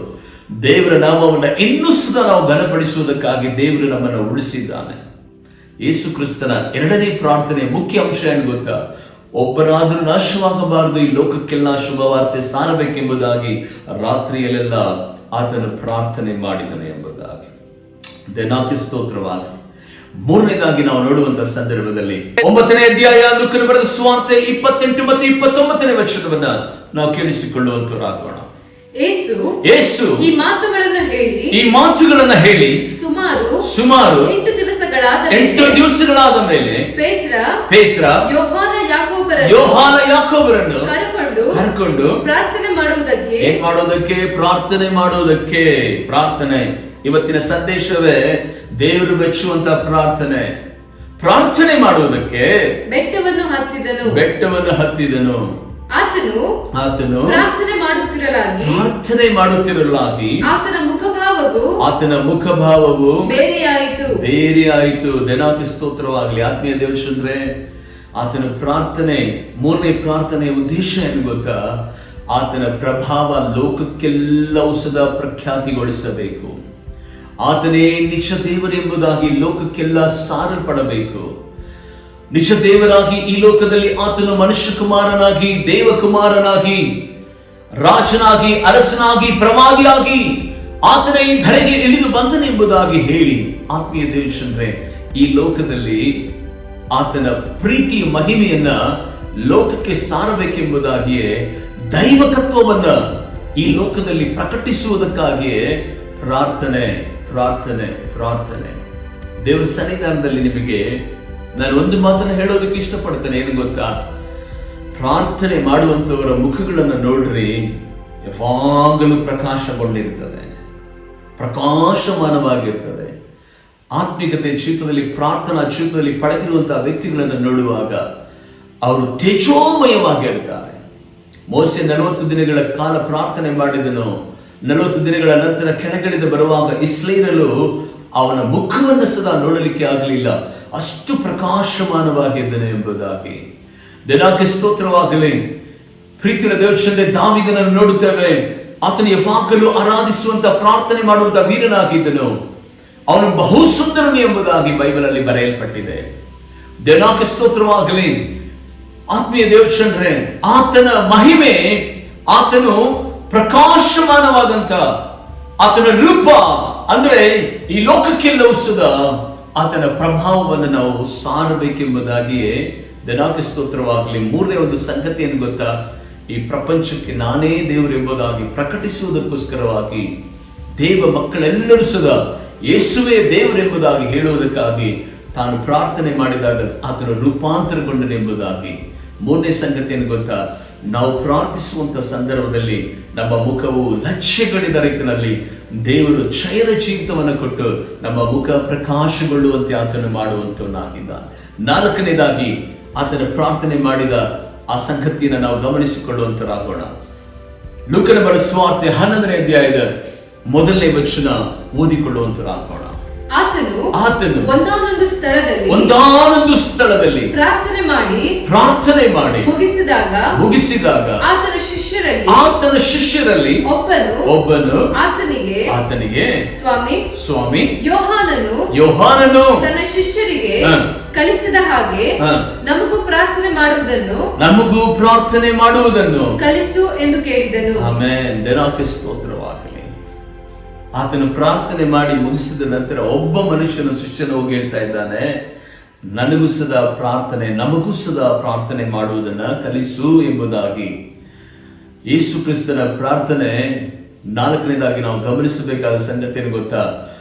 ದೇವರ ನಾಮವನ್ನು ಇನ್ನೂ ಸುದ ನಾವು ಘನಪಡಿಸುವುದಕ್ಕಾಗಿ ದೇವರು ನಮ್ಮನ್ನು ಉಳಿಸಿದ್ದಾನೆ. ಯೇಸು ಕ್ರಿಸ್ತನ ಎರಡನೇ ಪ್ರಾರ್ಥನೆ ಮುಖ್ಯ ಅಂಶ ಏನು ಗೊತ್ತಾ? ಒಬ್ಬರಾದ್ರೂ ನಾಶವಾಗಬಾರದು, ಈ ಲೋಕಕ್ಕೆಲ್ಲ ಶುಭವಾರ್ತೆ ಸಾರಬೇಕೆಂಬುದಾಗಿ ರಾತ್ರಿಯಲ್ಲೆಲ್ಲ ಆತನು ಪ್ರಾರ್ಥನೆ ಮಾಡಿದನು ಎಂಬುದಾಗಿ. ದೇವರಿಗೆ ಸ್ತೋತ್ರವಾಗಲಿ. ಮೂರನೇದಾಗಿ ನಾವು ನೋಡುವಂತ ಸಂದರ್ಭದಲ್ಲಿ 9ನೇ ಅಧ್ಯಾಯ ಲೂಕನ ಬರೆದ ಸುವಾರ್ತೆ 28 ಮತ್ತು 29ನೇ ವಚನವನ್ನ ನಾವು ಕೇಳಿಸಿಕೊಳ್ಳುವಂತರಾಗೋಣ. ಯೇಸು ಈ ಮಾತುಗಳನ್ನು ಹೇಳಿ ಸುಮಾರು 8 ದಿವಸಗಳಾದ ಮೇಲೆ ಪೇತ್ರ ಯೋಹಾನ ಯಾಕೋಬರನ್ನು ಕರ್ಕೊಂಡು ಪ್ರಾರ್ಥನೆ ಮಾಡುವುದಕ್ಕೆ ಪ್ರಾರ್ಥನೆ. ಇವತ್ತಿನ ಸಂದೇಶವೇ ದೇವರು ಮೆಚ್ಚುವಂತ ಪ್ರಾರ್ಥನೆ ಮಾಡುವುದಕ್ಕೆ ಬೆಟ್ಟವನ್ನು ಹತ್ತಿದನು. ಆತನು ಪ್ರಾರ್ಥನೆ ಮಾಡುತ್ತಿರಲಾಗಿ ಆತನ ಮುಖಭಾವವು ಬೇರೆಯಾಯಿತು. ದೇವರಿಗೆ ಸ್ತೋತ್ರವಾಗಲಿ. ಆತ್ಮೀಯ ದೇವಶಂದ್ರೆ, ಆತನ ಪ್ರಾರ್ಥನೆ, ಮೂರನೇ ಪ್ರಾರ್ಥನೆಯ ಉದ್ದೇಶ ಏನು ಗೊತ್ತಾ? ಆತನ ಪ್ರಭಾವ ಲೋಕಕ್ಕೆಲ್ಲವೂ ಸದಾ ಪ್ರಖ್ಯಾತಿಗೊಳಿಸಬೇಕು. ಆತನೇ ನಿಜ ದೇವರೆಂಬುದಾಗಿ ಲೋಕಕ್ಕೆಲ್ಲ ಸಾರಲ್ಪಡಬೇಕು. ನಿಜ ದೇವರಾಗಿ ಈ ಲೋಕದಲ್ಲಿ ಆತನು ಮನುಷ್ಯ ಕುಮಾರನಾಗಿ, ದೇವಕುಮಾರನಾಗಿ, ರಾಜನಾಗಿ, ಅರಸನಾಗಿ, ಪ್ರವಾದಿಯಾಗಿ ಆತನ ಈ ಧರೆಗೆ ಇಳಿದು ಬಂದನೆಂಬುದಾಗಿ ಹೇಳಿ, ಆತ್ಮೀಯ ದೇವಶಂದ್ರೆ, ಈ ಲೋಕದಲ್ಲಿ ಆತನ ಪ್ರೀತಿ ಮಹಿಮೆಯನ್ನ ಲೋಕಕ್ಕೆ ಸಾರಬೇಕೆಂಬುದಾಗಿಯೇ ದೈವಕತ್ವವನ್ನ ಈ ಲೋಕದಲ್ಲಿ ಪ್ರಕಟಿಸುವುದಕ್ಕಾಗಿಯೇ ಪ್ರಾರ್ಥನೆ. ದೇವರ ಸನ್ನಿಧಾನದಲ್ಲಿ ನಿಮಗೆ ನಾನು ಒಂದು ಮಾತನ್ನು ಹೇಳೋದಕ್ಕೆ ಇಷ್ಟಪಡ್ತೇನೆ. ಏನು ಗೊತ್ತಾ? ಪ್ರಾರ್ಥನೆ ಮಾಡುವಂತವರ ಮುಖಗಳನ್ನು ನೋಡ್ರಿ, ಯಾವಾಗಲೂ ಪ್ರಕಾಶಮಾನವಾಗಿರ್ತದೆ. ಆತ್ಮಿಕತೆ ಜೀವಿತದಲ್ಲಿ, ಪ್ರಾರ್ಥನಾ ಜೀವಿತದಲ್ಲಿ ಪಡೆದಿರುವಂತಹ ವ್ಯಕ್ತಿಗಳನ್ನು ನೋಡುವಾಗ ಅವರು ತೇಜೋಮಯವಾಗಿರ್ತಾರೆ. ಮೋಸೆ 40 ದಿನಗಳ ಕಾಲ ಪ್ರಾರ್ಥನೆ ಮಾಡಿದನು. 40 ದಿನಗಳ ನಂತರ ಕೆಳಗಿಳಿದು ಬರುವಾಗ ಇಸ್ರಾಯೇಲರು ಅವನ ಮುಖವನ್ನು ಸದಾ ನೋಡಲಿಕ್ಕೆ ಆಗಲಿಲ್ಲ, ಅಷ್ಟು ಪ್ರಕಾಶಮಾನವಾಗಿದ್ದನು ಎಂಬುದಾಗಿ. ದೇವರಿಗೆ ಸ್ತೋತ್ರವಾಗಲಿ. ಪ್ರೀತಿಯ ದೇವರೇ, ದಾವೀದನನ್ನು ನೋಡುತ್ತೇವೆ. ಆತನು ಯಾವಾಗಲೂ ಆರಾಧಿಸುವಂತ, ಪ್ರಾರ್ಥನೆ ಮಾಡುವಂತ ವೀರನಾಗಿದ್ದನು. ಅವನು ಬಹು ಸುಂದರನು ಎಂಬುದಾಗಿ ಬೈಬಲ್ ಅಲ್ಲಿ ಬರೆಯಲ್ಪಟ್ಟಿದೆ. ದೇವರಿಗೆ ಸ್ತೋತ್ರವಾಗಲಿ. ಆತ್ಮೀಯ ದೇವರೇ, ಆತನ ಮಹಿಮೆ, ಆತನು ಪ್ರಕಾಶಮಾನವಾದಂತ ಆತನ ರೂಪ, ಅಂದ್ರೆ ಈ ಲೋಕಕ್ಕೆಲ್ಲವೂ ಸದಾ ಆತನ ಪ್ರಭಾವವನ್ನು ನಾವು ಸಾರಬೇಕೆಂಬುದಾಗಿಯೇ. ದೇವರಿಗೆ ಸ್ತೋತ್ರವಾಗಲಿ. ಮೂರನೇ ಒಂದು ಸಂಗತಿ ಏನು ಗೊತ್ತಾ? ಈ ಪ್ರಪಂಚಕ್ಕೆ ನಾನೇ ದೇವರು ಎಂಬುದಾಗಿ ಪ್ರಕಟಿಸುವುದಕ್ಕೋಸ್ಕರವಾಗಿ ದೇವ ಮಕ್ಕಳೆಲ್ಲರೂ ಸದಾ ಯೇಸುವೇ ದೇವರೆಂಬುದಾಗಿ ಹೇಳುವುದಕ್ಕಾಗಿ ತಾನು ಪ್ರಾರ್ಥನೆ ಮಾಡಿದಾಗ ಆತನು ರೂಪಾಂತರಗೊಂಡನೆಂಬುದಾಗಿ. ಮೂರನೇ ಸಂಗತಿ ಏನು ಗೊತ್ತಾ? ನಾವು ಪ್ರಾರ್ಥಿಸುವಂತ ಸಂದರ್ಭದಲ್ಲಿ ನಮ್ಮ ಮುಖವು ಲಕ್ಷ್ಯಗಳಿದ ರೀತಿಯಲ್ಲಿ ದೇವರು ಕ್ಷಯದ ಜೀವಿತವನ್ನು ಕೊಟ್ಟು ನಮ್ಮ ಮುಖ ಪ್ರಕಾಶಗೊಳ್ಳುವಂತೆ ಆತನು ಮಾಡುವಂತವನಾಗಿದ್ದಾನೆ. ನಾಲ್ಕನೇದಾಗಿ ಆತನ ಪ್ರಾರ್ಥನೆ ಮಾಡಿದ ಆ ಸಂಗತಿಯನ್ನು ನಾವು ಗಮನಿಸಿಕೊಳ್ಳುವಂತರಾಗೋಣ. ಲೂಕನ ಬರೆದ ಸುವಾರ್ತೆ 11ನೇ ಅಧ್ಯಾಯದ 1ನೇ ವಚನ ಓದಿಕೊಳ್ಳುವಂತರಾಗೋಣ. ಆತನು ಒಂದಾನೊಂದು ಸ್ಥಳದಲ್ಲಿ ಪ್ರಾರ್ಥನೆ ಮಾಡಿ ಮುಗಿಸಿದಾಗ ಆತನ ಶಿಷ್ಯರಲ್ಲಿ ಒಬ್ಬನು ಆತನಿಗೆ ಸ್ವಾಮಿ ಯೋಹಾನನು ತನ್ನ ಶಿಷ್ಯರಿಗೆ ಕಲಿಸಿದ ಹಾಗೆ ನಮಗೂ ಪ್ರಾರ್ಥನೆ ಮಾಡುವುದನ್ನು ಕಲಿಸು ಎಂದು ಕೇಳಿದನು. ಆಮೆನ್. ದೇವರಿಗೆ ಸ್ತೋತ್ರವಾಗಲಿ. ಆತನು ಪ್ರಾರ್ಥನೆ ಮಾಡಿ ಮುಗಿಸಿದ ನಂತರ ಒಬ್ಬ ಮನುಷ್ಯನ ಶಿಷ್ಯನು ಹೋಗಿ ಹೇಳ್ತಾ ಇದ್ದಾನೆ, ನಮಗೂ ಸದಾ ಪ್ರಾರ್ಥನೆ ಮಾಡುವುದನ್ನ ಕಲಿಸು ಎಂಬುದಾಗಿ. ಯೇಸು ಕ್ರಿಸ್ತನ ಪ್ರಾರ್ಥನೆ ನಾಲ್ಕನೇದಾಗಿ ನಾವು ಗಮನಿಸಬೇಕಾದ ಸಂಗತಿ ಏನು ಗೊತ್ತಾ?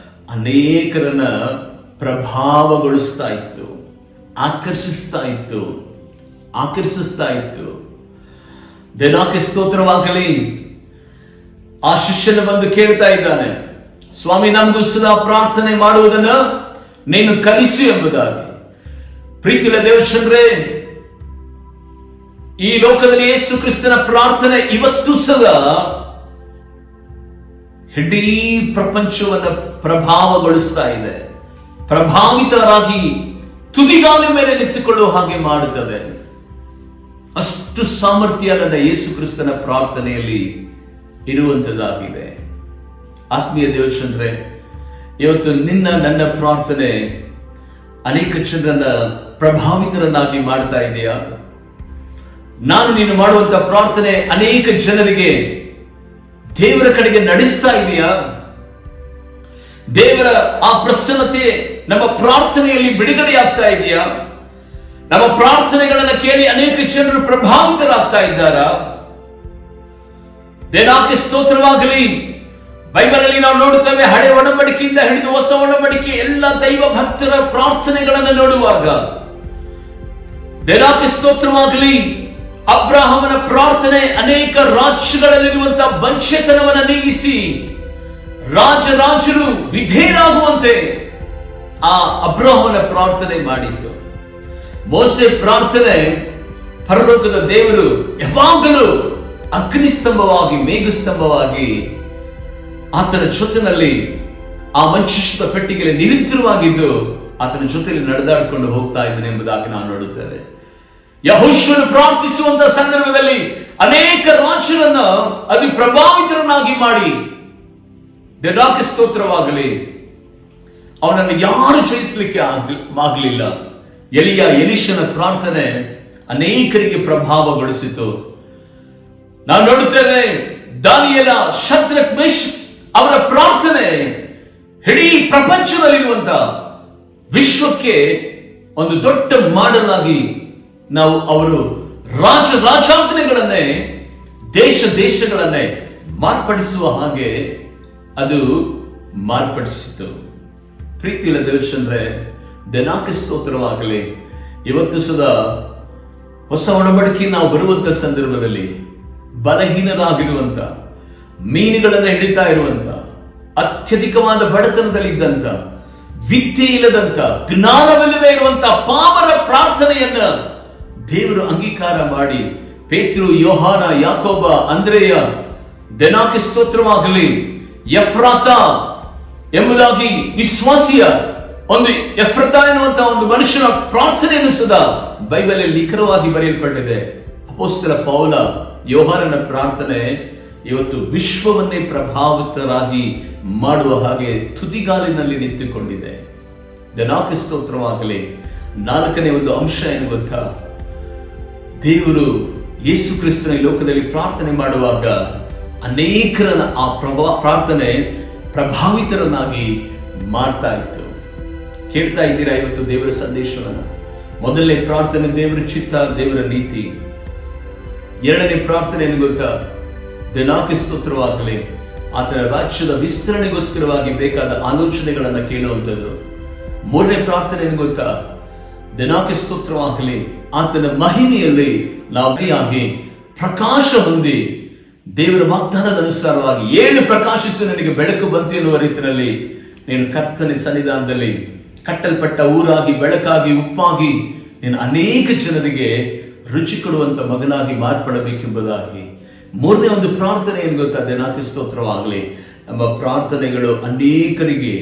ಅನೇಕರನ್ನ ಪ್ರಭಾವಗೊಳಿಸ್ತಾ ಇತ್ತು, ಆಕರ್ಷಿಸ್ತಾ ಇತ್ತು. ದೇವರಿಗೆ ಸ್ತೋತ್ರವಾಗಲಿ. ಆ ಶಿಷ್ಯನ ಬಂದು ಕೇಳ್ತಾ ಇದ್ದಾನೆ, ಸ್ವಾಮಿ, ನಮಗೂ ಸದಾ ಪ್ರಾರ್ಥನೆ ಮಾಡುವುದನ್ನ ನೀನು ಕಲಿಸು ಎಂಬುದಾಗಿ. ಪ್ರೀತಿಯ ದೇವಚಂದ್ರೇ, ಈ ಲೋಕದಲ್ಲಿ ಯೇಸು ಕ್ರಿಸ್ತನ ಪ್ರಾರ್ಥನೆ ಇವತ್ತು ಸದಾ ಇಡೀ ಪ್ರಪಂಚವನ್ನ ಪ್ರಭಾವಗೊಳಿಸ್ತಾ ಇದೆ. ಪ್ರಭಾವಿತರಾಗಿ ತುದಿಗಾಲ ಮೇಲೆ ನಿಂತುಕೊಳ್ಳುವ ಹಾಗೆ ಮಾಡುತ್ತದೆ. ಅಷ್ಟು ಸಾಮರ್ಥ್ಯ ನನ್ನ ಯೇಸು ಕ್ರಿಸ್ತನ ಪ್ರಾರ್ಥನೆಯಲ್ಲಿ ಇರುವಂತದ್ದಾಗಿದೆ. ಆತ್ಮೀಯ ದೇವಚಂದ್ರೆ, ಇವತ್ತು ನನ್ನ ಪ್ರಾರ್ಥನೆ ಅನೇಕ ಜನರನ್ನ ಪ್ರಭಾವಿತರನ್ನಾಗಿ ಮಾಡ್ತಾ ಇದೆಯಾ? ನಾನು ನೀನು ಮಾಡುವಂತ ಪ್ರಾರ್ಥನೆ ಅನೇಕ ಜನರಿಗೆ ದೇವರ ಕಡೆಗೆ ನಡೆಸ್ತಾ ಇದೆಯಾ? ದೇವರ ಆ ಪ್ರಸನ್ನತೆ ನಮ್ಮ ಪ್ರಾರ್ಥನೆಯಲ್ಲಿ ಬಿಡುಗಡೆಯಾಗ್ತಾ ಇದೆಯಾ? ನಮ್ಮ ಪ್ರಾರ್ಥನೆಗಳನ್ನು ಕೇಳಿ ಅನೇಕ ಜನರು ಪ್ರಭಾವಿತರಾಗ್ತಾ ಇದ್ದಾರಾ? ದೇವರಿಗೆ ಸ್ತೋತ್ರವಾಗಲಿ. ಬೈಬಲ್ ಅಲ್ಲಿ ನಾವು ನೋಡುತ್ತೇವೆ, ಹಳೆ ಒಡಂಬಡಿಕೆಯಿಂದ ಹಿಡಿದು ಹೊಸ ಒಡಂಬಡಿಕೆ ಎಲ್ಲ ದೈವ ಭಕ್ತರ ಪ್ರಾರ್ಥನೆಗಳನ್ನು ನೋಡುವಾಗ ದೇವರಿಗೆ ಸ್ತೋತ್ರವಾಗಲಿ, ಅಬ್ರಹಾಮನ ಪ್ರಾರ್ಥನೆ ಅನೇಕ ರಾಜ್ಯಗಳಲ್ಲಿರುವಂತಹ ಬಂಚೆತನವನ್ನು ನೀಗಿಸಿ ರಾಜರು ವಿಧೇಯರಾಗುವಂತೆ ಆ ಅಬ್ರಹಾಮನ ಪ್ರಾರ್ಥನೆ ಮಾಡಿತು. ಮೋಸೆ ಪ್ರಾರ್ಥನೆ ಪರಲೋಕದ ದೇವರು ಯಾವಾಗಲೂ ಅಗ್ನಿಸ್ತಂಭವಾಗಿ ಮೇಘಸ್ತಂಭವಾಗಿ ಆತನ ಜೊತೆಯಲ್ಲಿ ಆ ಮಂಚಿಸಿದ ಪೆಟ್ಟಿಗೆಯಲ್ಲಿ ನಿರಂತರವಾಗಿದ್ದು ಆತನ ಜೊತೆಯಲ್ಲಿ ನಡೆದಾಡಿಕೊಂಡು ಹೋಗ್ತಾ ಇದ್ದಾನೆ ಎಂಬುದಾಗಿ ನಾವು ನೋಡುತ್ತೇವೆ. ಯೆಹೋಶುವನು ಪ್ರಾರ್ಥಿಸುವಂತಹ ಸಂದರ್ಭದಲ್ಲಿ ಅನೇಕ ರಾಜರನ್ನ ಅದು ಪ್ರಭಾವಿತರನ್ನಾಗಿ ಮಾಡಿ ದೇವರಿಗೆ ಸ್ತೋತ್ರವಾಗಲಿ, ಅವನನ್ನು ಯಾರು ಜಯಿಸಲಿಕ್ಕೆ ಆಗಲಿಲ್ಲ. ಎಲಿಷನ ಪ್ರಾರ್ಥನೆ ಅನೇಕರಿಗೆ ಪ್ರಭಾವಗೊಳಿಸಿತು. ನಾವು ನೋಡುತ್ತೇವೆ, ದಾನಿಯೇಲ, ಶದ್ರಕ್, ಮೇಷಕ್ ಅವರ ಪ್ರಾರ್ಥನೆ ಇಡೀ ಪ್ರಪಂಚದಲ್ಲಿರುವಂತ ವಿಶ್ವಕ್ಕೆ ಒಂದು ದೊಡ್ಡ ಮಾಡಲಾಗಿ ನಾವು ಅವರು ರಾಜಾಜ್ಞೆಗಳನ್ನೇ ದೇಶಗಳನ್ನೇ ಮಾರ್ಪಡಿಸುವ ಹಾಗೆ ಅದು ಮಾರ್ಪಡಿಸಿತು. ಪ್ರೀತಿಯ ದೇವರೇ, ದೇವರಿಗೆ ಸ್ತೋತ್ರವಾಗಲಿ. ಇವತ್ತು ಸದಾ ಹೊಸ ಒಡಂಬಡಿಕೆ ನಾವು ಬರುವಂತ ಸಂದರ್ಭದಲ್ಲಿ ಬಲಹೀನರಾಗಿರುವಂತ, ಮೀನುಗಳನ್ನು ಹಿಡಿತಾ ಇರುವಂತ, ಅತ್ಯಧಿಕವಾದ ಬಡತನದಲ್ಲಿದ್ದಂತ, ವಿದ್ಯೆ ಇಲ್ಲದಂತ, ಜ್ಞಾನವಿಲ್ಲದೆ ಇರುವಂತ ಪಾಮರ ಪ್ರಾರ್ಥನೆಯನ್ನ ದೇವರು ಅಂಗೀಕಾರ ಮಾಡಿ ಪೇತ್ರು, ಯೋಹಾನ, ಯಾಕೋಬ, ಅಂದ್ರೆಯ, ದೇವರಿಗೆ ಸ್ತೋತ್ರವಾಗಲಿ, ಎಫ್ರಾತ ಎಂಬುದಾಗಿ ವಿಶ್ವಾಸಿಯ ಒಂದು ಎಫ್ರತ ಎನ್ನುವಂತ ಒಂದು ಮನುಷ್ಯನ ಪ್ರಾರ್ಥನೆಯನ್ನು ಸದಾ ಬೈಬಲ್ ಅಲ್ಲಿ ನಿಖರವಾಗಿ ಬರೆಯಲ್ಪಟ್ಟಿದೆ. ಅಪೊಸ್ತಲ ಪೌಲ, ಯೋಹಾನನ ಪ್ರಾರ್ಥನೆ ಇವತ್ತು ವಿಶ್ವವನ್ನೇ ಪ್ರಭಾವಿತರಾಗಿ ಮಾಡುವ ಹಾಗೆ ತುದಿಗಾಲಿನಲ್ಲಿ ನಿಂತುಕೊಂಡಿದೆ. ದೇವರಿಗೆ ಸ್ತೋತ್ರವಾಗಲಿ. 4ನೇ ಒಂದು ಅಂಶ ಏನು ಗೊತ್ತಾ? ದೇವರು ಯೇಸು ಕ್ರಿಸ್ತನ ಲೋಕದಲ್ಲಿ ಪ್ರಾರ್ಥನೆ ಮಾಡುವಾಗ ಅನೇಕರನ್ನ ಆ ಪ್ರಾರ್ಥನೆ ಪ್ರಭಾವಿತರನ್ನಾಗಿ ಮಾಡ್ತಾ ಇತ್ತು. ಕೇಳ್ತಾ ಇದ್ದೀರಾ ಇವತ್ತು ದೇವರ ಸಂದೇಶವನ್ನು? ಮೊದಲನೇ ಪ್ರಾರ್ಥನೆ ದೇವರ ಚಿತ್ತ, ದೇವರ ನೀತಿ. 2ನೇ ಪ್ರಾರ್ಥನೆ ಏನು ಗೊತ್ತಾ? ದೇವರಿಗೆ ಸ್ತೋತ್ರವಾಗಲಿ, ಆತನ ರಾಜ್ಯದ ವಿಸ್ತರಣೆಗೋಸ್ಕರವಾಗಿ ಬೇಕಾದ ಆಲೋಚನೆಗಳನ್ನ ಕೇಳುವಂಥದ್ದು. 3ನೇ ಪ್ರಾರ್ಥನೆ ಏನು ಗೊತ್ತಾ? ದೇವರಿಗೆ ಸ್ತೋತ್ರವಾಗಲಿ, ಆತನ ಮಹಿಮೆಯಲ್ಲಿ ನಾವು ಪ್ರಕಾಶ ಹೊಂದಿ ದೇವರ ವಾಗ್ದಾನದ ಅನುಸಾರವಾಗಿ 7 ಪ್ರಕಾಶಿಸಿ ನನಗೆ ಬೆಳಕು ಬಂತು ಎನ್ನುವ ರೀತಿಯಲ್ಲಿ ನೀನು ಕರ್ತನ ಸನ್ನಿಧಾನದಲ್ಲಿ ಕಟ್ಟಲ್ಪಟ್ಟ ಊರಾಗಿ, ಬೆಳಕಾಗಿ, ಉಪ್ಪಾಗಿ ನೀನು ಅನೇಕ ಜನರಿಗೆ ರುಚಿ ಕೊಡುವಂತ ಮಗನಾಗಿ ಮಾರ್ಪಡಬೇಕೆಂಬುದಾಗಿ. 3ನೇ ಒಂದು ಪ್ರಾರ್ಥನೆ ಏನು ಗೊತ್ತಾ? ದೇವರಿಗೆ ಸ್ತೋತ್ರವಾಗಲಿ, ನಮ್ಮ ಪ್ರಾರ್ಥನೆಗಳು ಅನೇಕರಿಗೆ,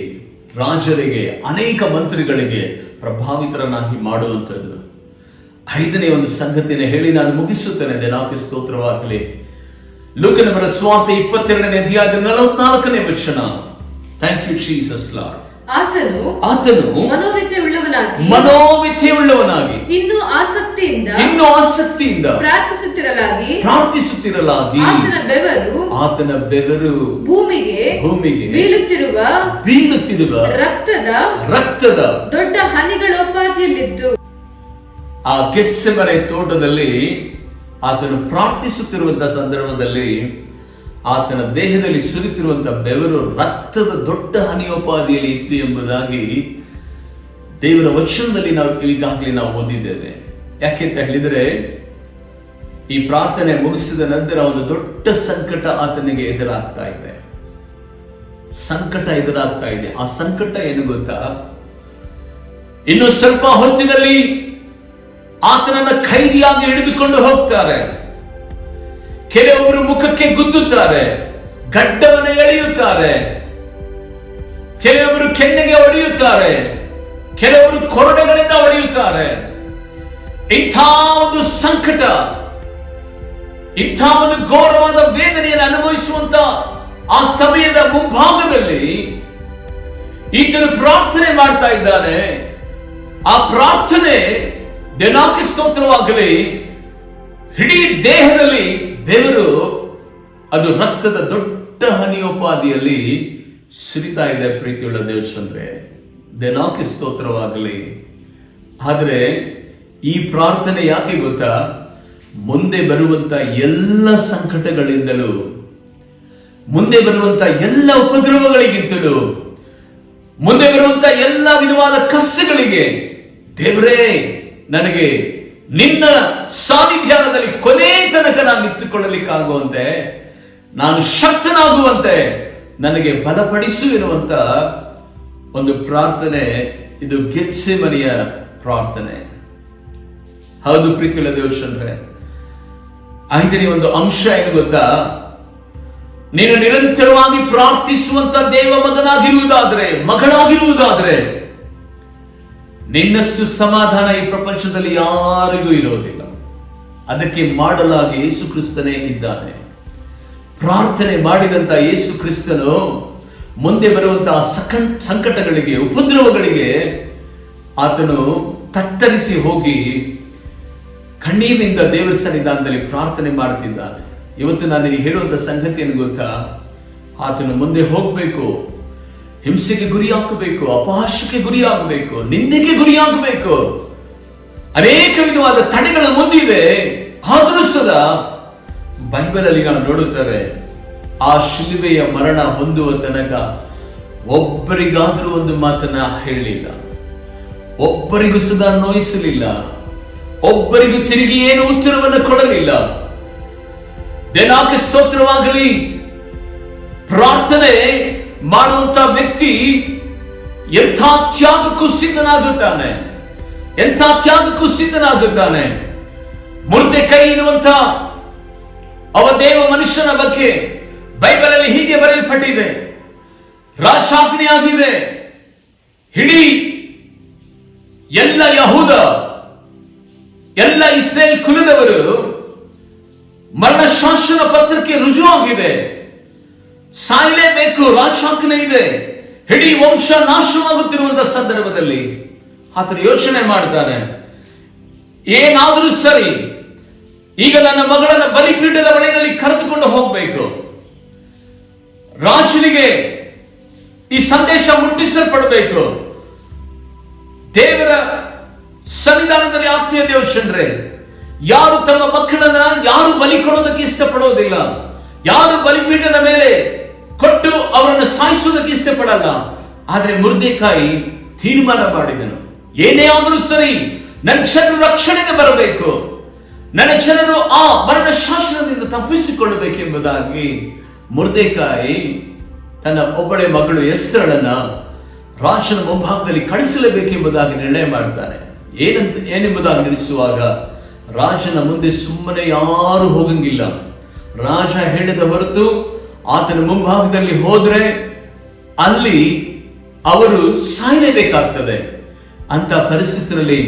ರಾಜರಿಗೆ, ಅನೇಕ ಮಂತ್ರಿಗಳಿಗೆ ಪ್ರಭಾವಿತರನ್ನಾಗಿ ಮಾಡುವಂಥದ್ದು. 5ನೇ ಒಂದು ಸಂಗತಿಯನ್ನು ಹೇಳಿ ನಾನು ಮುಗಿಸುತ್ತೇನೆ. ದೇವರಿಗೆ ಸ್ತೋತ್ರವಾಗಲಿ. ಲೂಕನ ಬರೆದ ಸುವಾರ್ತೆ 22ನೇ ಅಧ್ಯಾಯದ 44ನೇ ವಚನ. Thank you Jesus Lord. ಆತನು ಮನೋವ್ಯಥೆಯುಳ್ಳವನಾಗಿ ಇನ್ನೂ ಆಸಕ್ತಿಯಿಂದ ಪ್ರಾರ್ಥಿಸುತ್ತಿರಲಾಗಿ ಆತನ ಬೆವರು ಭೂಮಿಗೆ ಬೀಳುತ್ತಿರುವ ರಕ್ತದ ದೊಡ್ಡ ಹನಿಗಳೋಪಾದಿಯಲ್ಲಿದ್ದು ಆ ಗೆತ್ಸೆಮನೆ ತೋಟದಲ್ಲಿ ಆತನು ಪ್ರಾರ್ಥಿಸುತ್ತಿರುವಂತಹ ಸಂದರ್ಭದಲ್ಲಿ ಆತನ ದೇಹದಲ್ಲಿ ಸುರಿತಿರುವಂತಹ ಬೆವರು ರಕ್ತದ ದೊಡ್ಡ ಹನಿಯೋಪಾದಿಯಲ್ಲಿ ಇತ್ತು ಎಂಬುದಾಗಿ ದೇವರ ವಚನದಲ್ಲಿ ನಾವು ಈಗಾಗಲೇ ನಾವು ಓದಿದ್ದೇವೆ. ಯಾಕೆಂತ ಹೇಳಿದರೆ, ಈ ಪ್ರಾರ್ಥನೆ ಮುಗಿಸಿದ ನಂತರ ಒಂದು ದೊಡ್ಡ ಸಂಕಟ ಆತನಿಗೆ ಎದುರಾಗ್ತಾ ಇದೆ. ಆ ಸಂಕಟ ಏನು ಗೊತ್ತಾ? ಇನ್ನು ಸ್ವಲ್ಪ ಹೊತ್ತಿನಲ್ಲಿ ಆತನನ್ನ ಖೈದಿಯಾಗಿ ಹಿಡಿದುಕೊಂಡು ಹೋಗ್ತಾರೆ. ಕೆಲವೊಬ್ಬರು ಮುಖಕ್ಕೆ ಗುದ್ದುತ್ತಾರೆ, ಗಡ್ಡವನ್ನು ಎಳೆಯುತ್ತಾರೆ, ಕೆಲವೊಬ್ಬರು ಕೆನ್ನೆಗೆ ಹೊಡೆಯುತ್ತಾರೆ, ಕೆಲವರು ಕೊರಡೆಗಳಿಂದ ಹೊಡೆಯುತ್ತಾರೆ. ಇಂಥ ಒಂದು ಸಂಕಟ, ಇಂಥ ಒಂದು ಘೋರವಾದ ವೇದನೆಯನ್ನು ಅನುಭವಿಸುವಂತ ಆ ಸಮಯದ ಮುಂಭಾಗದಲ್ಲಿ ಈತನು ಪ್ರಾರ್ಥನೆ ಮಾಡ್ತಾ ಇದ್ದಾನೆ. ಆ ಪ್ರಾರ್ಥನೆ ದೇವನಾಕಿ ಸ್ತೋತ್ರವಾಗಲಿ, ಇಡೀ ದೇಹದಲ್ಲಿ ಬೆವರು ಅದು ರಕ್ತದ ದೊಡ್ಡ ಹನಿಯೋಪಾದಿಯಲ್ಲಿ ಸುರಿತಾ ಇದೆ. ಪ್ರೀತಿಯುಳ್ಳ ದೇವಚಂದ್ರೆ, ದೇವನಾಕಿ ಸ್ತೋತ್ರವಾಗಲಿ. ಆದರೆ ಈ ಪ್ರಾರ್ಥನೆ ಯಾಕೆ ಗೊತ್ತಾ? ಮುಂದೆ ಬರುವಂತ ಎಲ್ಲ ಸಂಕಟಗಳಿಂದಲೂ, ಮುಂದೆ ಬರುವಂತ ಎಲ್ಲ ಉಪದ್ರವಗಳಿಗಿಂತಲೂ, ಮುಂದೆ ಬರುವಂತ ಎಲ್ಲ ವಿಧವಾದ ಕಷ್ಟಗಳಿಗೆ ದೇವರೇ ನನಗೆ ನಿನ್ನ ಸಾನ್ನಿಧ್ಯಾನದಲ್ಲಿ ಕೊನೆ ತನಕ ನಾನು ನಿಂತುಕೊಳ್ಳಲಿಕ್ಕಾಗುವಂತೆ, ನಾನು ಶಕ್ತನಾಗುವಂತೆ ನನಗೆ ಬಲಪಡಿಸು ಎನ್ನುವಂತ ಒಂದು ಪ್ರಾರ್ಥನೆ. ಇದು ಗೆತ್ಸೆಮನೆಯ ಪ್ರಾರ್ಥನೆ. ಹೌದು ಪ್ರೀತಿಯುಳ್ಳ ದೇವಚಂದ್ರೆ, 5ನೇ ಒಂದು ಅಂಶ ಏನು ಗೊತ್ತಾ? ನೀನು ನಿರಂತರವಾಗಿ ಪ್ರಾರ್ಥಿಸುವಂತ ದೇವ ಮಗನಾಗಿರುವುದಾದ್ರೆ, ಮಗಳಾಗಿರುವುದಾದ್ರೆ, ನಿನ್ನಷ್ಟು ಸಮಾಧಾನ ಈ ಪ್ರಪಂಚದಲ್ಲಿ ಯಾರಿಗೂ ಇರೋದಿಲ್ಲ. ಅದಕ್ಕೆ ಮಾಡಲಾಗಿ ಯೇಸು ಕ್ರಿಸ್ತನೇ ಇದ್ದಾನೆ. ಪ್ರಾರ್ಥನೆ ಮಾಡಿದಂತ ಯೇಸು ಕ್ರಿಸ್ತನು ಮುಂದೆ ಬರುವಂತಹ ಸಂಕಟಗಳಿಗೆ, ಉಪದ್ರವಗಳಿಗೆ ಆತನು ತತ್ತರಿಸಿ ಹೋಗಿ ಕಣ್ಣೀರಿನಿಂದ ದೇವರ ಸನ್ನಿಧಾನದಲ್ಲಿ ಪ್ರಾರ್ಥನೆ ಮಾಡುತ್ತಿದ್ದಾನೆ. ಇವತ್ತು ನಾನು ನಿನಗೆ ಹೇಳುವಂತ ಸಂಗತಿಯನ್ನು ಗೊತ್ತಾ? ಆತನು ಮುಂದೆ ಹೋಗಬೇಕು, ಹಿಂಸೆಗೆ ಗುರಿಯಾಗಬೇಕು, ಅಪಹಾಸ್ಯಕ್ಕೆ ಗುರಿಯಾಗಬೇಕು, ನಿಂದೆಗೆ ಗುರಿಯಾಗಬೇಕು. ಅನೇಕ ವಿಧವಾದ ತಡೆಗಳ ಮುಂದಿದೆ. ಆದರೂ ಸದಾ ಬೈಬಲ್ ಅಲ್ಲಿ ನಾವು ನೋಡುತ್ತೇವೆ, ಆ ಶಿಲುಬೆಯ ಮರಣ ಹೊಂದುವ ತನಕ ಒಬ್ಬರಿಗಾದ್ರೂ ಒಂದು ಮಾತನ್ನ ಹೇಳಲಿಲ್ಲ, ಒಬ್ಬರಿಗೂ ಸದಾ ನೋಯಿಸಲಿಲ್ಲ, ಒಬ್ಬರಿಗೂ ತಿರುಗಿ ಏನು ಉತ್ತರವನ್ನು ಕೊಡಲಿಲ್ಲ. ದೇವನಾಕಿ ಸ್ತೋತ್ರವಾಗಲಿ. ಪ್ರಾರ್ಥನೆ ಮಾಡುವಂತ ವ್ಯಕ್ತಿ ಎಂಥ ತ್ಯಾಗಕ್ಕೂ ಸಿದ್ಧನಾಗುತ್ತಾನೆ, ಎಂಥ ತ್ಯಾಗಕ್ಕೂ ಸಿದ್ಧನಾಗುತ್ತಾನೆ. ಮೊರ್ದೆಕೈ ಎನ್ನುವಂತ ಅವ ದೇವ ಮನುಷ್ಯನ ಬಗ್ಗೆ ಬೈಬಲ್ ಅಲ್ಲಿ ಹೀಗೆ ಬರೆಯಲ್ಪಟ್ಟಿದೆ. ರಾಜಾಜ್ಞೆಯಾಗಿದೆ. ಇಡೀ ಎಲ್ಲ ಯಹೂದ, ಎಲ್ಲ ಇಸ್ರೇಲ್ ಕುಲದವರು ಮರಣ ಶಾಸನ ಪತ್ರಕ್ಕೆ ರುಜುವಾಗಿದೆ. ಸಾಯಲೇಬೇಕು, ರಾಜಾಜ್ಞೆ ಇದೆ. ಇಡೀ ವಂಶ ನಾಶವಾಗುತ್ತಿರುವಂತಹ ಸಂದರ್ಭದಲ್ಲಿ ಆತನು ಯೋಚನೆ ಮಾಡ್ತಾನೆ, ಏನಾದರೂ ಸರಿ, ಈಗ ನನ್ನ ಮಗಳನ್ನ ಬಲಿಪೀಠದ ಬಳಿಯಲ್ಲಿ ಕರೆದುಕೊಂಡು ಹೋಗ್ಬೇಕು. ರಾಜನಿಗೆ ಈ ಸಂದೇಶ ಮುಟ್ಟಿಸಲ್ಪಡಬೇಕು. ದೇವರ ಸನ್ನಿಧಾನದಲ್ಲಿ ಆತ್ಮೀಯ ದೇವಚಂದ್ರೆ, ಯಾರು ತಮ್ಮ ಮಕ್ಕಳನ್ನ ಯಾರು ಬಲಿ ಕೊಡೋದಕ್ಕೆ ಇಷ್ಟಪಡೋದಿಲ್ಲ, ಯಾರು ಬಲಿಪೀಠದ ಮೇಲೆ ಕೊಟ್ಟು ಅವರನ್ನು ಸಾಯಿಸೋದಕ್ಕೆ ಇಷ್ಟಪಡಲ್ಲ. ಆದ್ರೆ ಮೊರ್ದೆಕೈ ತೀರ್ಮಾನ ಮಾಡಿದನು, ಏನೇ ಆದರೂ ಸರಿ ನನ್ನ ಜನರು ರಕ್ಷಣೆಗೆ ಬರಬೇಕು, ನನ್ನ ಜನರು ಆ ಮರಣ ಶಾಸನದಿಂದ ತಪ್ಪಿಸಿಕೊಳ್ಳಬೇಕೆಂಬುದಾಗಿ ಮೊರ್ದೆಕೈ ತನ್ನ ಒಬ್ಬಳೆ ಮಗಳು ಎಸ್ತರಳನ್ನ ರಾಜನ ಮುಂಭಾಗದಲ್ಲಿ ಕಳಿಸಲೇಬೇಕೆಂಬುದಾಗಿ ನಿರ್ಣಯ ಮಾಡ್ತಾನೆ. ಏನೆಂಬುದಾಗಿ ನಡೆಸುವಾಗ ರಾಜನ ಮುಂದೆ ಸುಮ್ಮನೆ ಯಾರು ಹೋಗಂಗಿಲ್ಲ. ರಾಜ ಹೇಳಿದ ಹೊರತು ಆತನ ಮುಂಭಾಗದಲ್ಲಿ ಹೋದ್ರೆ ಅಲ್ಲಿ ಅವರು ಸಾಯಲೇಬೇಕಾಗ್ತದೆ. ಅಂತ ಪರಿಸ್ಥಿತಿಯಲ್ಲಿ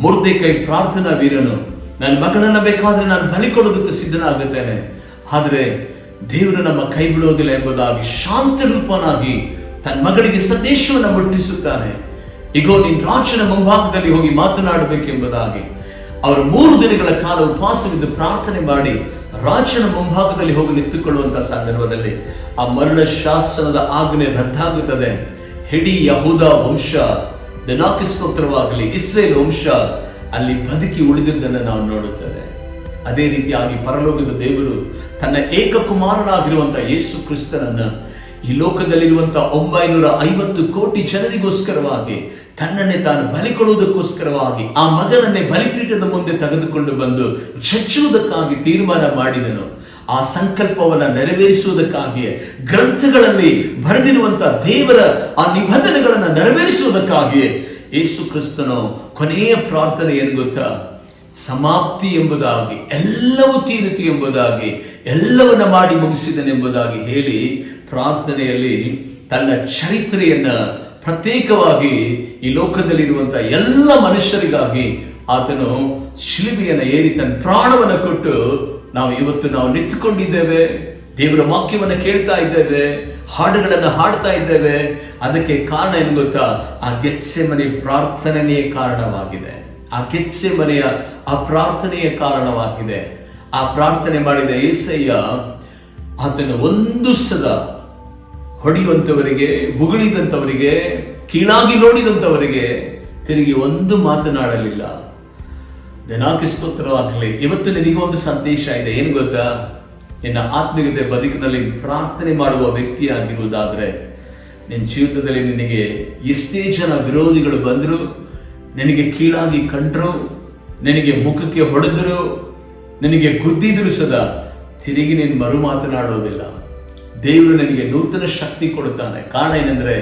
ಮೊರ್ದೆಕೈ ಪ್ರಾರ್ಥನಾ ವೀರನು, ನನ್ನ ಮಗಳನ್ನ ಬೇಕಾದ್ರೆ ನಾನು ಬಲಿ ಕೊಡೋದಕ್ಕೆ ಸಿದ್ಧನಾಗುತ್ತೇನೆ, ಆದ್ರೆ ದೇವರು ನಮ್ಮ ಕೈ ಬಿಡೋದಿಲ್ಲ ಎಂಬುದಾಗಿ ಶಾಂತ ರೂಪನಾಗಿ ತನ್ನ ಮಗಳಿಗೆ ಸಂದೇಶವನ್ನು ಮುಟ್ಟಿಸುತ್ತಾನೆ. ಈಗೋ ನೀನು ರಾಜನ ಮುಂಭಾಗದಲ್ಲಿ ಹೋಗಿ ಮಾತನಾಡಬೇಕೆಂಬುದಾಗಿ ಅವರು 3 ದಿನಗಳ ಕಾಲ ಉಪವಾಸವಿದ್ದು ಪ್ರಾರ್ಥನೆ ಮಾಡಿ ರಾಜನ ಮುಂಭಾಗದಲ್ಲಿ ಹೋಗಿ ನಿಂತುಕೊಳ್ಳುವಂತಹ ಸಂದರ್ಭದಲ್ಲಿ ಆ ಮರಣ ಶಾಸನದ ಆಜ್ಞೆ ರದ್ದಾಗುತ್ತದೆ. ಇಡೀ ಯಹೂದ ವಂಶ, ದೇವನಾಕಿ ಸ್ತೋತ್ರವಾಗಲಿ, ಇಸ್ರೇಲ್ ವಂಶ ಅಲ್ಲಿ ಬದುಕಿ ಉಳಿದಿದ್ದನ್ನು ನಾವು ನೋಡುತ್ತೇವೆ. ಅದೇ ರೀತಿಯಾಗಿ ಪರಲೋಕದ ದೇವರು ತನ್ನ ಏಕಕುಮಾರನಾಗಿರುವಂತಹ ಯೇಸು ಕ್ರಿಸ್ತನನ್ನ ಈ ಲೋಕದಲ್ಲಿರುವಂತಹ 950 ಕೋಟಿ ಜನರಿಗೋಸ್ಕರವಾಗಿ ತನ್ನನ್ನೇ ತಾನು ಬಲಿ ಕೊಡುವುದಕ್ಕೋಸ್ಕರವಾಗಿ ಆ ಮಗನನ್ನೇ ಬಲಿಪೀಠದ ಮುಂದೆ ತೆಗೆದುಕೊಂಡು ಬಂದು ಚಚ್ಚುವುದಕ್ಕಾಗಿ ತೀರ್ಮಾನ ಮಾಡಿದನು. ಆ ಸಂಕಲ್ಪವನ್ನ ನೆರವೇರಿಸುವುದಕ್ಕಾಗಿಯೇ ಗ್ರಂಥಗಳಲ್ಲಿ ಬರೆದಿರುವಂತಹ ದೇವರ ಆ ನಿಬಂಧನೆಗಳನ್ನು ನೆರವೇರಿಸುವುದಕ್ಕಾಗಿಯೇ ಯೇಸು ಕ್ರಿಸ್ತನು ಕೊನೆಯ ಪ್ರಾರ್ಥನೆ ಏನು ಗೊತ್ತಾ? ಸಮಾಪ್ತಿ ಎಂಬುದಾಗಿ, ಎಲ್ಲವೂ ತೀರಿತು ಎಂಬುದಾಗಿ, ಎಲ್ಲವನ್ನ ಮಾಡಿ ಮುಗಿಸಿದನೆಂಬುದಾಗಿ ಹೇಳಿ ಪ್ರಾರ್ಥನೆಯಲ್ಲಿ ತನ್ನ ಚರಿತ್ರೆಯನ್ನ ಪ್ರತ್ಯೇಕವಾಗಿ ಈ ಲೋಕದಲ್ಲಿರುವಂತಹ ಎಲ್ಲ ಮನುಷ್ಯರಿಗಾಗಿ ಆತನು ಶಿಲುಬೆಯನ್ನು ಏರಿ ತನ್ನ ಪ್ರಾಣವನ್ನು ಕೊಟ್ಟು ನಾವು ಇವತ್ತು ನಿಂತುಕೊಂಡಿದ್ದೇವೆ, ದೇವರ ವಾಕ್ಯವನ್ನು ಕೇಳ್ತಾ ಇದ್ದೇವೆ, ಹಾಡುಗಳನ್ನು ಹಾಡ್ತಾ ಇದ್ದೇವೆ. ಅದಕ್ಕೆ ಕಾರಣ ಏನು ಗೊತ್ತಾ? ಆ ಗೆತ್ಸೆಮನೆ ಪ್ರಾರ್ಥನೆಯೇ ಕಾರಣವಾಗಿದೆ. ಆ ಗೆತ್ಸೆಮನೆಯ ಆ ಪ್ರಾರ್ಥನೆಯ ಕಾರಣವಾಗಿದೆ. ಆ ಪ್ರಾರ್ಥನೆ ಮಾಡಿದ యేసయ్య ಆತನ ಒಂದು ಸಲ ಹೊಡೆಯುವಂತವರಿಗೆ, ಉಗುಳಿದಂತವರಿಗೆ, ಕೀಳಾಗಿ ನೋಡಿದಂತವರಿಗೆ ತಿರುಗಿ ಒಂದು ಮಾತನಾಡಲಿಲ್ಲ. ದೇವರಿಗೆ ಸ್ತೋತ್ರವಾಗಲಿ. ಇವತ್ತು ನಿನಗೆ ಒಂದು ಸಂದೇಶ ಇದೆ. ಏನು ಗೊತ್ತಾ? ನಿನ್ನ ಆತ್ಮಿಕತೆ ಬದುಕಿನಲ್ಲಿ ಪ್ರಾರ್ಥನೆ ಮಾಡುವ ವ್ಯಕ್ತಿಯಾಗಿರುವುದಾದ್ರೆ, ನಿನ್ನ ಜೀವಿತದಲ್ಲಿ ನಿನಗೆ ಎಷ್ಟೇ ಜನ ವಿರೋಧಿಗಳು ಬಂದರು, ನಿನಗೆ ಕೀಳಾಗಿ ಕಂಡ್ರು, ನಿನಗೆ ಮುಖಕ್ಕೆ ಹೊಡೆದರು, ನಿನಗೆ ಗುದ್ದಿದ್ರು ಸದಾ ತಿರುಗಿ ನೀನು ಮರು ಮಾತನಾಡೋದಿಲ್ಲ. ದೇವರು ನಿನಗೆ ನೂತನ ಶಕ್ತಿ ಕೊಡುತ್ತಾನೆ. ಕಾರಣ ಏನಂದ್ರೆ,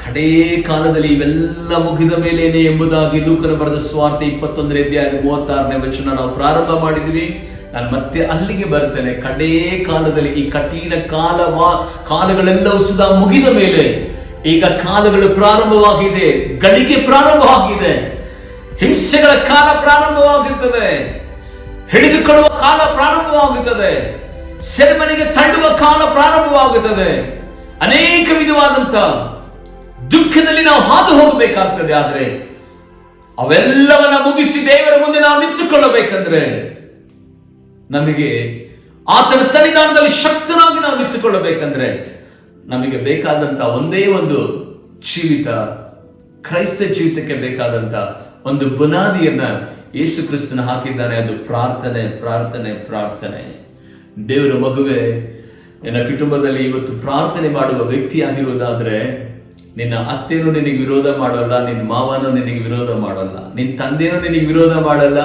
ಕಡೇ ಕಾಲದಲ್ಲಿ ಇವೆಲ್ಲ ಮುಗಿದ ಮೇಲೇನೆ ಎಂಬುದಾಗಿ ಲೂಕನ ಬರೆದ ಸುವಾರ್ತೆ 21ನೇ ಅಧ್ಯಾಯ 36ನೇ ವಚನ ನಾವು ಪ್ರಾರಂಭ ಮಾಡಿದ್ವಿ. ನಾನು ಮತ್ತೆ ಅಲ್ಲಿಗೆ ಬರ್ತೇನೆ. ಕಡೇ ಕಾಲದಲ್ಲಿ ಈ ಕಠಿಣ ಕಾಲಗಳೆಲ್ಲವೂ ಸುಧಾ ಮುಗಿದ ಮೇಲೆ ಈಗ ಕಾಲಗಳು ಪ್ರಾರಂಭವಾಗಿದೆ, ಗಳಿಗೆ ಪ್ರಾರಂಭವಾಗಿದೆ, ಹಿಂಸೆಗಳ ಕಾಲ ಪ್ರಾರಂಭವಾಗುತ್ತದೆ, ಹಿಡಿದುಕೊಳ್ಳುವ ಕಾಲ ಪ್ರಾರಂಭವಾಗುತ್ತದೆ, ಸೆರೆಮನೆಗೆ ತಳ್ಳುವ ಕಾಲ ಪ್ರಾರಂಭವಾಗುತ್ತದೆ. ಅನೇಕ ವಿಧವಾದಂತ ದುಃಖದಲ್ಲಿ ನಾವು ಹಾದು ಹೋಗಬೇಕಾಗ್ತದೆ. ಆದ್ರೆ ಅವೆಲ್ಲವನ್ನ ಮುಗಿಸಿ ದೇವರ ಮುಂದೆ ನಾವು ನಿಂತುಕೊಳ್ಳಬೇಕಂದ್ರೆ, ನಮಗೆ ಆತನ ಸನ್ನಿಧಾನದಲ್ಲಿ ಶಕ್ತನಾಗಿ ನಾವು ನಿಂತುಕೊಳ್ಳಬೇಕಂದ್ರೆ, ನಮಗೆ ಬೇಕಾದಂತ ಒಂದೇ ಒಂದು ಜೀವಿತ, ಕ್ರೈಸ್ತ ಜೀವಿತಕ್ಕೆ ಬೇಕಾದಂತ ಒಂದು ಬುನಾದಿಯನ್ನ ಯೇಸು ಕ್ರಿಸ್ತನ ಹಾಕಿದ್ದಾನೆ. ಅದು ಪ್ರಾರ್ಥನೆ, ಪ್ರಾರ್ಥನೆ, ಪ್ರಾರ್ಥನೆ. ದೇವರ ಮಗುವೆ, ನಿನ್ನ ಕುಟುಂಬದಲ್ಲಿ ಇವತ್ತು ಪ್ರಾರ್ಥನೆ ಮಾಡುವ ವ್ಯಕ್ತಿಯಾಗಿರುವುದಾದ್ರೆ, ನಿನ್ನ ಅತ್ತೆನೂ ನಿನಗೆ ವಿರೋಧ ಮಾಡಲ್ಲ, ನಿನ್ನ ಮಾವನೂ ನಿನಗೆ ವಿರೋಧ ಮಾಡಲ್ಲ, ನಿನ್ನ ತಂದೆನೂ ನಿನಗೆ ವಿರೋಧ ಮಾಡಲ್ಲ,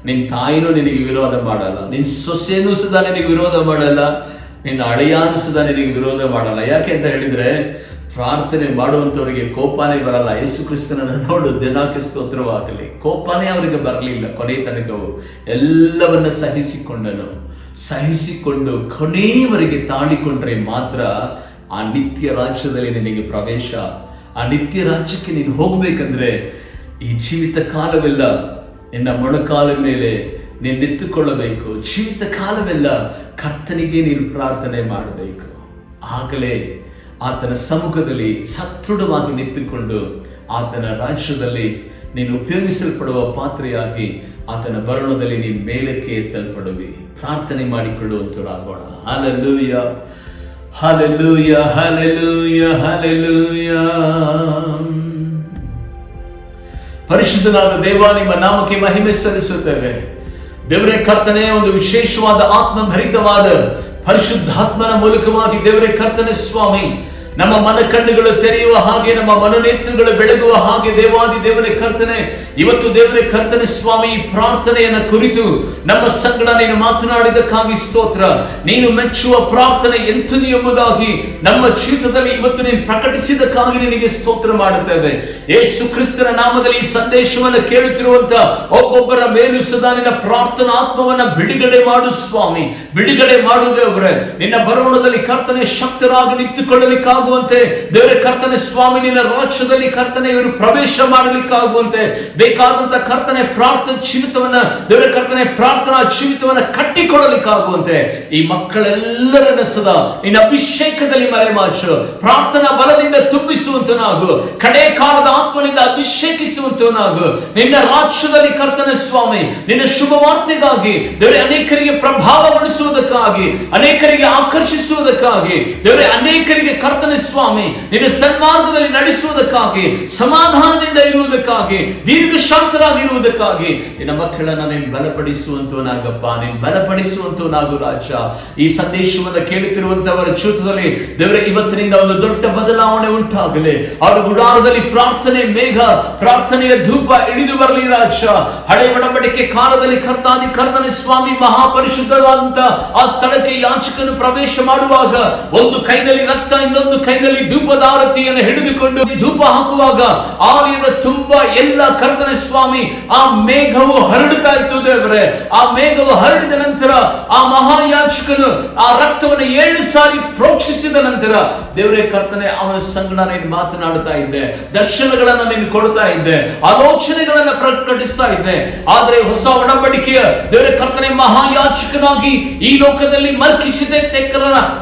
ನಿನ್ನ ತಾಯಿನೂ ನಿನಗೆ ವಿರೋಧ ಮಾಡಲ್ಲ, ನಿನ್ನ ಸೊಸೆನೂ ಸದಾ ನಿನಗೆ ವಿರೋಧ ಮಾಡಲ್ಲ, ನಿನ್ನ ಅಳಿಯಾನು ಸದಾ ನಿನಗೆ ವಿರೋಧ ಮಾಡಲ್ಲ. ಯಾಕೆ ಅಂತ ಹೇಳಿದ್ರೆ, ಪ್ರಾರ್ಥನೆ ಮಾಡುವಂತವರಿಗೆ ಕೋಪನೇ ಬರಲ್ಲ. ಯೇಸು ಕ್ರಿಸ್ತನನ್ನು ನೋಡು, ದಿನಕ್ಕೆ ಸ್ತೋತ್ರವಾಗಲಿ. ಕೋಪನೇ ಅವರಿಗೆ ಬರಲಿಲ್ಲ. ಕೊನೆ ತನಕವು ಎಲ್ಲವನ್ನ ಸಹಿಸಿಕೊಂಡು ಕೊನೆಯವರೆಗೆ ತಾಳಿಕೊಂಡ್ರೆ ಮಾತ್ರ ಆ ನಿತ್ಯ ರಾಜ್ಯದಲ್ಲಿ ನಿನಗೆ ಪ್ರವೇಶ. ಆ ನಿತ್ಯ ರಾಜ್ಯಕ್ಕೆ ನೀನು ಹೋಗ್ಬೇಕಂದ್ರೆ ಈ ಜೀವಿತ ಕಾಲವೆಲ್ಲ ನಿನ್ನ ಮೊಣಕಾಲ ಮೇಲೆ ನೀನು ನಿಂತುಕೊಳ್ಳಬೇಕು. ಜೀವಿತ ಕಾಲವೆಲ್ಲ ಕರ್ತನಿಗೆ ನೀನು ಪ್ರಾರ್ಥನೆ ಮಾಡಬೇಕು. ಆಗಲೇ ಆತನ ಸಮ್ಮುಖದಲ್ಲಿ ಸದೃಢವಾಗಿ ನಿಂತುಕೊಂಡು ಆತನ ರಾಜ್ಯದಲ್ಲಿ ನೀನು ಉಪಯೋಗಿಸಲ್ಪಡುವ ಪಾತ್ರೆಯಾಗಿ ಆತನ ಬರಣದಲ್ಲಿ ನೀನು ಮೇಲಕ್ಕೆ ಎತ್ತಲ್ಪಡುವಿ. ಪ್ರಾರ್ಥನೆ ಮಾಡಿಕೊಳ್ಳುವಂತರಾಗೋಣ. Hallelujah, hallelujah, hallelujah, hallelujah. ಪರಿಶುದ್ಧನಾದ ದೇವ, ನಿಮ್ಮ ನಾಮಕ್ಕೆ ಮಹಿಮೆ ಸಲ್ಲಿಸುತ್ತೇವೆ. ದೇವರೇ ಕರ್ತನೆ, ಒಂದು ವಿಶೇಷವಾದ ಆತ್ಮಭರಿತವಾದ ಪರಿಶುದ್ಧಾತ್ಮನ ಮೂಲಕವಾಗಿ ದೇವರೇ ಕರ್ತನೆ ಸ್ವಾಮಿ, ನಮ್ಮ ಮನ ಕಣ್ಣುಗಳು ತೆರೆಯುವ ಹಾಗೆ, ನಮ್ಮ ಮನೋನೇತ್ರಗಳು ಬೆಳಗುವ ಹಾಗೆ ದೇವಾದಿ ದೇವರೇ ಕರ್ತನೆ, ಇವತ್ತು ದೇವರೇ ಕರ್ತನೆ ಸ್ವಾಮಿ, ಈ ಪ್ರಾರ್ಥನೆಯನ್ನ ಕುರಿತು ನಮ್ಮ ಸಂಗಡ ನೀನು ಮಾತನಾಡಿದಕ್ಕಾಗಿ ಸ್ತೋತ್ರ. ನೀನು ಮೆಚ್ಚುವ ಪ್ರಾರ್ಥನೆ ಎಂಥದ್ದು ಎಂಬುದಾಗಿ ನಮ್ಮ ಜೀವಿತದಲ್ಲಿ ಇವತ್ತು ನೀನು ಪ್ರಕಟಿಸಿದಕ್ಕಾಗಿ ನಿನಗೆ ಸ್ತೋತ್ರ ಮಾಡುತ್ತೇವೆ. ಯೇಸು ಕ್ರಿಸ್ತನ ನಾಮದಲ್ಲಿ ಈ ಸಂದೇಶವನ್ನು ಕೇಳುತ್ತಿರುವಂತ ಒಬ್ಬೊಬ್ಬರ ಮೇಲೂ ಸದಾ ನಿನ್ನ ಪ್ರಾರ್ಥನಾ ಆತ್ಮವನ್ನ ಬಿಡುಗಡೆ ಮಾಡು ಸ್ವಾಮಿ, ಬಿಡುಗಡೆ ಮಾಡು ದೇವರೇ. ನಿನ್ನ ಬರೋಣದಲ್ಲಿ ಕರ್ತನೆ ಶಕ್ತರಾಗಿ ನಿಂತುಕೊಳ್ಳಲಿಕ್ಕಾಗುವಂತೆ ದೇವರೇ ಕರ್ತನೆ ಸ್ವಾಮಿ, ನಿನ್ನ ರಾಜ್ಯದಲ್ಲಿ ಕರ್ತನೆ ಇವರು ಪ್ರವೇಶ ಮಾಡಲಿಕ್ಕಾಗುವಂತೆ ಬೇಕಾದಂತ ಕರ್ತನೆ ಪ್ರಾರ್ಥನಾ ಜೀವಿತವನ್ನ ದೇವರೇ ಕರ್ತನೆ ಪ್ರಾರ್ಥನಾ ಜೀವಿತವನ್ನ ಕಟ್ಟಿಕೊಳ್ಳಲಿಕ್ಕಾಗುವಂತೆ ಈ ಮಕ್ಕಳೆಲ್ಲರನ್ನ ಸದಾ ನಿನ್ನ ಅಭಿಷೇಕದಲ್ಲಿ ಮರೆಮಾಚು. ಪ್ರಾರ್ಥನಾ ಬಲದಿಂದ ತುಂಬಿಸುವಂತನಾಗು, ಕಡೆ ಕಾಲದ ಆತ್ಮನಿಂದ ಅಭಿಷೇಕಿಸುವಂತನಾಗು. ನಿನ್ನ ರಾಜ್ಯದಲ್ಲಿ ಕರ್ತನೆ ಸ್ವಾಮಿ, ನಿನ್ನ ಶುಭ ವಾರ್ತೆಗಾಗಿ ದೇವರೇ ಅನೇಕರಿಗೆ ಪ್ರಭಾವಗೊಳಿಸುವುದಕ್ಕಾಗಿ, ಅನೇಕರಿಗೆ ಆಕರ್ಷಿಸುವುದಕ್ಕಾಗಿ ದೇವರೇ ಅನೇಕರಿಗೆ ಕರ್ತನೆ ಸ್ವಾಮಿ ನಿನ್ನ ಸನ್ಮಾರ್ಗದಲ್ಲಿ ನಡೆಸುವುದಕ್ಕಾಗಿ, ಸಮಾಧಾನದಿಂದ ಇರುವುದಕ್ಕಾಗಿ, ದೀರ್ಘಶಾಂತರಾಗಿರುವುದಕ್ಕಾಗಿ ನಿನ್ನ ಮಕ್ಕಳನ್ನ ನೀನು ಬಲಪಡಿಸುವಂತವನಾಗಪ್ಪ, ನೀನು ಬಲಪಡಿಸುವಂತವನಾಗು ರಾಜ. ಈ ಸಂದೇಶವನ್ನು ಕೇಳುತ್ತಿರುವಂತವರ ಜೀವಿತದಲ್ಲಿ ದೇವರೇ ಇವತ್ತಿನಿಂದ ಒಂದು ದೊಡ್ಡ ಬದಲಾವಣೆ ಉಂಟಾಗಲಿ. ಅವರ ಗುಡಾರದಲ್ಲಿ ಪ್ರಾರ್ಥನೆ ಮೇಘ, ಪ್ರಾರ್ಥನೆಯ ಧೂಪ ಇಳಿದು ಬರಲಿ ರಾಜ. ಹಳೆ ಒಡಂಬಡಿಕೆ ಕಾಲದಲ್ಲಿ ಕರ್ತನೆ ಸ್ವಾಮಿ ಮಹಾಪರಿಶುದ್ಧವಾದಂತ ಆ ಸ್ಥಳಕ್ಕೆ ಯಾಚಕನು ಪ್ರವೇಶ ಮಾಡುವಾಗ ಒಂದು ಕೈನಲ್ಲಿ ರಕ್ತ, ಇನ್ನೊಂದು ಕೈನಲ್ಲಿ ಧೂಪದಾರತಿಯನ್ನು ಹಿಡಿದುಕೊಂಡು ಧೂಪ ಹಾಕುವಾಗ ಆಲಯದ ತುಂಬಾ ಎಲ್ಲ ಕರ್ತನೆ ಸ್ವಾಮಿ ಆ ಮೇಘವು ಹರಡುತ್ತಾ ಇತ್ತು ದೇವರೇ. ಆ ಮೇಘವು ಹರಡಿದ ನಂತರ ಆ ಮಹಾಯಾಚಕನು ಆ ರಕ್ತವನ್ನು 7 ಸಾರಿ ಪ್ರೋಕ್ಷಿಸಿದ ನಂತರ ದೇವರೇ ಕರ್ತನೆ ಅವನ ಸಂಗಡ ನೀನು ಮಾತನಾಡುತ್ತಾ ಇದ್ದೆ, ದರ್ಶನಗಳನ್ನ ನೀನು ಕೊಡ್ತಾ ಇದ್ದೆ, ಆಲೋಚನೆಗಳನ್ನ ಪ್ರಕಟಿಸ್ತಾ ಇದ್ದೆ. ಆದ್ರೆ ಹೊಸ ಒಡಂಬಡಿಕೆಯ ದೇವರೇ ಕರ್ತನೆ ಮಹಾಯಾಚಕನಾಗಿ ಈ ಲೋಕದಲ್ಲಿ ಮಲ್ಕಿಸೆದೇಕ್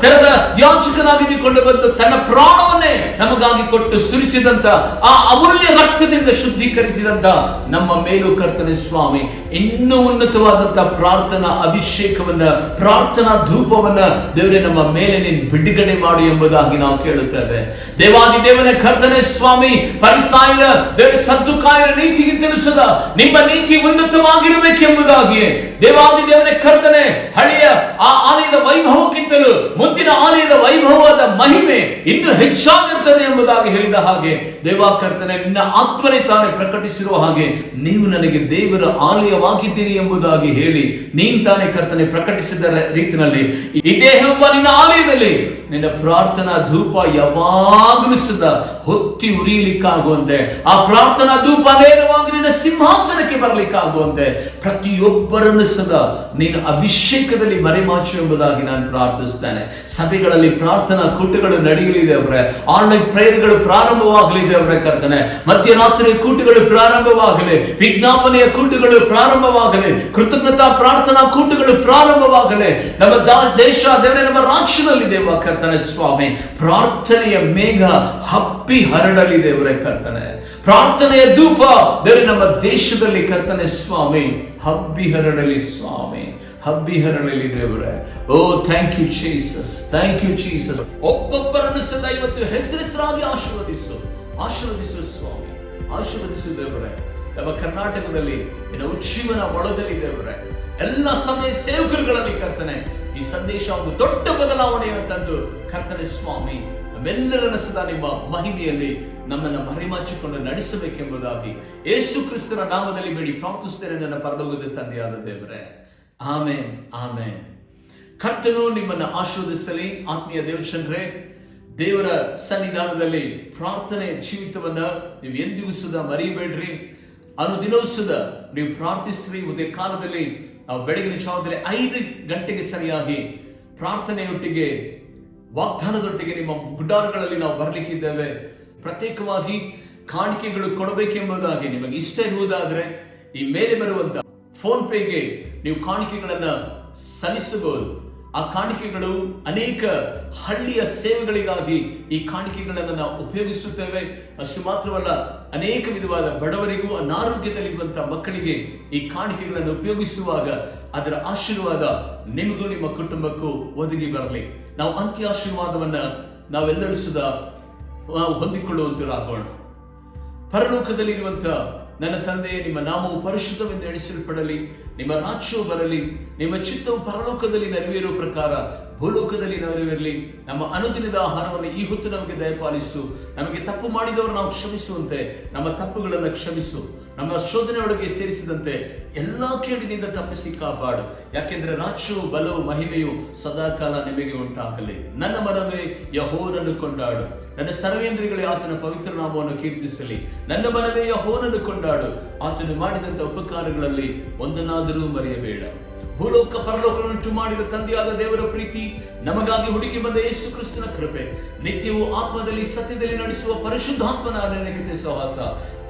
ತೆರೆದ ಯಾಚಕನಾಗಿ ಕೊಂಡು ಬಂದು ತನ್ನ ಪ್ರಾಣವನ್ನೇ ನಮಗಾಗಿ ಕೊಟ್ಟು ಸುರಿಸಿದಂತ ಆ ಅಮೂಲ್ಯ ರಕ್ತದಿಂದ ಶುದ್ಧೀಕರಿಸಿದಂತ ನಮ್ಮ ಮೇಲೂ ಕರ್ತನೆ ಸ್ವಾಮಿ ಇನ್ನೂ ಉನ್ನತವಾದಂತ ಪ್ರಾರ್ಥನಾ ಅಭಿಷೇಕವನ್ನ, ಪ್ರಾರ್ಥನಾ ಧೂಪವನ್ನ ದೇವರೇ ನಮ್ಮ ಮೇಲೆ ನೀನು ಬಿಡುಗಡೆ ಮಾಡಿ ಎಂಬುದಾಗಿ ನಾವು ಕೇಳುತ್ತೇವೆ. ದೇವಾದಿ ದೇವನೇ ಕರ್ತನೆ ಸ್ವಾಮಿ, ಪರಿಸಾಯರ ದೇವರ ಸದ್ದುಕಾಯರ ನೀತಿಗಿಂತಲೂ ಸದಾ ನಿಮ್ಮ ನೀತಿ ಉನ್ನತವಾಗಿರಬೇಕೆಂಬುದಾಗಿ ದೇವಾದಿ ದೇವನೇ ಕರ್ತನೆ ಹಳೆಯ ಆ ಆಲಯದ ವೈಭವಕ್ಕಿಂತಲೂ ಮುಂದಿನ ಆಲಯದ ವೈಭವದ ಮಹಿಮೆ ಇನ್ನೂ ಹೆಚ್ಚಾಗಿರ್ತದೆ ಎಂಬುದಾಗಿ ಹೇಳಿದ ಹಾಗೆ ದೇವಾ ಕರ್ತನೆ ನಿನ್ನ ಆತ್ಮನೇ ತಾನೇ ಪ್ರಕಟಿಸಿರುವ ಹಾಗೆ ನೀವು ನನಗೆ ದೇವರ ಆಲಯವಾಗಿದ್ದೀರಿ ಎಂಬುದಾಗಿ ಹೇಳಿ ನೀನ್ ತಾನೇ ಕರ್ತನೆ ಪ್ರಕಟಿಸಿದ ರೀತಿಯಲ್ಲಿ ಈ ದೇಹವೆಂಬ ನಿನ್ನ ಆಲಯದಲ್ಲಿ ನಿನ್ನ ಪ್ರಾರ್ಥನಾ ಧೂಪ ಯಾವಾಗಲೂ ಸದಾ ಹೊತ್ತಿ ಉರಿಯಲಿಕ್ಕಾಗುವಂತೆ, ಆ ಪ್ರಾರ್ಥನಾ ಧೂಪ ನೇರವಾಗಿ ನಿನ್ನ ಸಿಂಹಾಸನಕ್ಕೆ ಬರಲಿಕ್ಕಾಗುವಂತೆ ಪ್ರತಿಯೊಬ್ಬರನ್ನು ಸದಾ ನೀನು ಅಭಿಷೇಕದಲ್ಲಿ ಮರೆಮಾಚು ಎಂಬುದಾಗಿ ನಾನು ಪ್ರಾರ್ಥಿಸ್ತೇನೆ. ಸಭೆಗಳಲ್ಲಿ ಪ್ರಾರ್ಥನಾ ಕೂಟಗಳು ನಡೆಯಲಿದೆ ಅವರೇ, ಆನ್ಲೈನ್ ಪ್ರೇಯರ್ಗಳು ಪ್ರಾರಂಭವಾಗಲಿದೆ ಅವರೇ ಕರ್ತನೆ, ಮಧ್ಯರಾತ್ರಿಯ ಕೂಟಗಳು ಪ್ರಾರಂಭವಾಗಲಿ, ವಿಜ್ಞಾಪನೆಯ ಕೂಟಗಳು ಪ್ರಾರಂಭವಾಗಲಿ, ಕೃತಜ್ಞತಾ ಪ್ರಾರ್ಥನಾ ಕೂಟಗಳು ಪ್ರಾರಂಭವಾಗಲಿ. ನಮ್ಮ ದೇಶ ದೇವರೇ, ನಮ್ಮ ರಾಜ್ಯದಲ್ಲಿ ದೇವ ಕರ್ತನೆ ಸ್ವಾಮಿ ಪ್ರಾರ್ಥನೆಯ ಮೇಘ ಹಬ್ಬಿ ಹರಡಲಿ ದೇವರೇ ಕರ್ತನೆ, ಪ್ರಾರ್ಥನೆಯ ಧೂಪ ದೇವರೇ ನಮ್ಮ ದೇಶದಲ್ಲಿ ಕರ್ತನೆ ಸ್ವಾಮಿ ಹಬ್ಬಿ ಹರಡಲಿ ಸ್ವಾಮಿ, ಹಬ್ಬಿ ಹರಡಲಿ ದೇವರೇ. Oh thank you Jesus, thank you Jesus. ಒಬ್ಬೊಬ್ಬರನ್ನು ಸದಾ ಇವತ್ತು ಹೆಸರಿಸರಾಗಿ ಆಶೀರ್ವದಿಸು ಸ್ವಾಮಿ, ಆಶೀರ್ವದಿಸು ದೇವರೇ. ನಮ್ಮ ಕರ್ನಾಟಕದಲ್ಲಿ ನಿನ್ನ ಉಜ್ಜೀವನ ಒಳಗಲಿ ದೇವರೇ, ಎಲ್ಲ ಸಮಯ ಸೇವಕರುಗಳಲ್ಲಿ ಕರ್ತನೆ ಈ ಸಂದೇಶ ಒಂದು ದೊಡ್ಡ ಬದಲಾವಣೆಯನ್ನು ತಂದು ಕರ್ತನೆ ಸ್ವಾಮಿ ನಮ್ಮೆಲ್ಲರನ್ನ ಸದಾ ನಿಮ್ಮ ಮಹಿಮೆಯಲ್ಲಿ ನಮ್ಮನ್ನ ಮರೆಮಾಚಿಕೊಂಡು ನಡೆಸಬೇಕೆಂಬುದಾಗಿ ಯೇಸು ಕ್ರಿಸ್ತನ ನಾಮದಲ್ಲಿ ಬೇಡಿ ಪ್ರಾರ್ಥಿಸುತ್ತೇನೆ ನನ್ನ ಪರಲೋಕದ ತಂದೆಯಾದ ದೇವರೇ. Amen, amen. ಕರ್ತನು ನಿಮ್ಮನ್ನ ಆಶೀರ್ವದಿಸಲಿ. ಆತ್ಮೀಯ ದೇವಚಂದ್ರೇ, ದೇವರ ಸನ್ನಿಧಾನದಲ್ಲಿ ಪ್ರಾರ್ಥನೆ ಜೀವಿತವನ್ನ ನೀವು ಎಂದಿಗೂ ಸುದ ಮರಿಬೇಡ್ರಿ. ಅನುದಿನವೂ ಸುದ ನೀವು ಪ್ರಾರ್ಥಿಸ್ರಿ. ಉದಯ ಕಾಲದಲ್ಲಿ ನಾವು ಬೆಳಗಿನ ಜಾವದಲ್ಲಿ 5 ಗಂಟೆಗೆ ಸರಿಯಾಗಿ ಪ್ರಾರ್ಥನೆಯೊಟ್ಟಿಗೆ ವಾಗ್ದಾನದೊಟ್ಟಿಗೆ ನಿಮ್ಮ ಗುಡ್ಡಾರಗಳಲ್ಲಿ ನಾವು ಬರಲಿಕ್ಕಿದ್ದೇವೆ. ಪ್ರತ್ಯೇಕವಾಗಿ ಕಾಣಿಕೆಗಳು ಕೊಡಬೇಕೆಂಬುದಾಗಿ ನಿಮಗೆ ಇಷ್ಟ ಇರುವುದಾದ್ರೆ ಈ ಮೇಲೆ ಬರುವಂತ ಫೋನ್ ಪೇಗೆ ನೀವು ಕಾಣಿಕೆಗಳನ್ನ ಸಲ್ಲಿಸಬಹುದು. ಆ ಕಾಣಿಕೆಗಳು ಅನೇಕ ಹಳ್ಳಿಯ ಸೇವೆಗಳಿಗಾಗಿ ಈ ಕಾಣಿಕೆಗಳನ್ನು ನಾವು ಉಪಯೋಗಿಸುತ್ತೇವೆ. ಅಷ್ಟು ಮಾತ್ರವಲ್ಲ, ಅನೇಕ ವಿಧವಾದ ಬಡವರಿಗೂ ಅನಾರೋಗ್ಯದಲ್ಲಿರುವಂತಹ ಮಕ್ಕಳಿಗೆ ಈ ಕಾಣಿಕೆಗಳನ್ನು ಉಪಯೋಗಿಸುವಾಗ ಅದರ ಆಶೀರ್ವಾದ ನಿಮಗೂ ನಿಮ್ಮ ಕುಟುಂಬಕ್ಕೂ ಒದಗಿ ಬರಲಿ. ನಾವು ಅಂತ್ಯ ಆಶೀರ್ವಾದವನ್ನ ನಾವೆಲ್ಲರೂ ಸುದಾ ಹೊಂದಿಕೊಳ್ಳುವಂತರಾಗೋಣ. ಪರಲೋಕದಲ್ಲಿರುವಂತಹ ನನ್ನ ತಂದೆ, ನಿಮ್ಮ ನಾಮವು ಪರಿಶುದ್ಧವೆಂದು ಎಣಿಸಲ್ಪಡಲಿ, ನಿಮ್ಮ ರಾಜ್ಯವು ಬರಲಿ, ನಿಮ್ಮ ಚಿತ್ತವು ಪರಲೋಕದಲ್ಲಿ ನೆರವೇರುವ ಪ್ರಕಾರ ಭೂಲೋಕದಲ್ಲಿ ನೆರವೇರಲಿ. ನಮ್ಮ ಅನುದಿನದ ಆಹಾರವನ್ನು ಈ ಹೊತ್ತು ನಮಗೆ ದಯಪಾಲಿಸು. ನಮಗೆ ತಪ್ಪು ಮಾಡಿದವರು ನಾವು ಕ್ಷಮಿಸುವಂತೆ ನಮ್ಮ ತಪ್ಪುಗಳನ್ನು ಕ್ಷಮಿಸು. ನಮ್ಮ ಶೋಧನೆ ಒಳಗೆ ಸೇರಿಸಿದಂತೆ ಎಲ್ಲಾ ಕೇಡಿನಿಂದ ತಪ್ಪಿಸಿ ಕಾಪಾಡು. ಯಾಕೆಂದ್ರೆ ರಾಜ್ಯವು, ಬಲವು, ಮಹಿಮೆಯು ಸದಾಕಾಲ ನಿಮಗೆ ಉಂಟಾಗಲಿ. ನನ್ನ ಮನವೇ ಯೆಹೋವನನ್ನು ಕೊಂಡಾಡು, ನನ್ನ ಸರ್ವೇಂದ್ರಿಗಳೇ ಆತನ ಪವಿತ್ರ ನಾಮವನ್ನು ಕೀರ್ತಿಸಲಿ. ನನ್ನ ಮನವೇ ಯೆಹೋವನನ್ನು ಕೊಂಡಾಡು, ಆತನು ಮಾಡಿದಂತ ಉಪಕಾರಗಳಲ್ಲಿ ಒಂದನ್ನಾದರೂ ಮರೆಯಬೇಡ. ಭೂಲೋಕ ಪರಲೋಕವನ್ನುಂಟು ಮಾಡಿದ ತಂದೆಯಾದ ದೇವರ ಪ್ರೀತಿ, ನಮಗಾಗಿ ಹುಡುಕಿ ಬಂದ ಯೇಸು ಕ್ರಿಸ್ತನ ಕೃಪೆ, ನಿತ್ಯವೂ ಆತ್ಮದಲ್ಲಿ ಸತ್ಯದಲ್ಲಿ ನಡೆಸುವ ಪರಿಶುದ್ಧಾತ್ಮನ ಅನನ್ಯತೆ ಸಹವಾಸ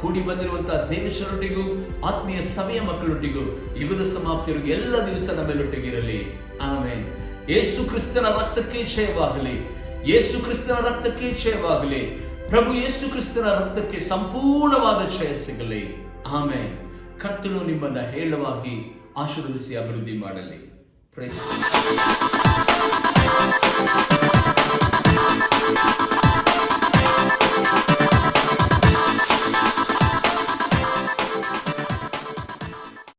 ಕೂಡಿ ಬಂದಿರುವಂತಹ ದೇವಚರೊಟ್ಟಿಗೂ ಆತ್ಮೀಯ ಸಭೆಯ ಮಕ್ಕಳೊಟ್ಟಿಗೂ ಯುಗದ ಸಮಾಪ್ತಿಯವರೆಗೂ ಎಲ್ಲ ದಿವಸ ನಮ್ಮೆಲ್ಲೊಟ್ಟಿಗಿರಲಿ. ಆಮೆನ್. ಯೇಸು ಕ್ರಿಸ್ತನ ರಕ್ತಕ್ಕೆ ಜಯವಾಗಲಿ, ಯೇಸು ಕ್ರಿಸ್ತನ ರಕ್ತಕ್ಕೆ ಜಯವಾಗಲಿ. ಪ್ರಭು ಯೇಸು ಕ್ರಿಸ್ತನ ರಕ್ತಕ್ಕೆ ಸಂಪೂರ್ಣವಾದ ಜಯ ಸಿಗಲಿ. ಆಮೆನ್. ಕರ್ತನು ನಿಮ್ಮನ್ನ ಹೇಳವಾಗಿ ಆಶೀರ್ವದಿಸಿ ಅಭಿವೃದ್ಧಿ ಮಾಡಲಿ. ಪ್ರೈಸ್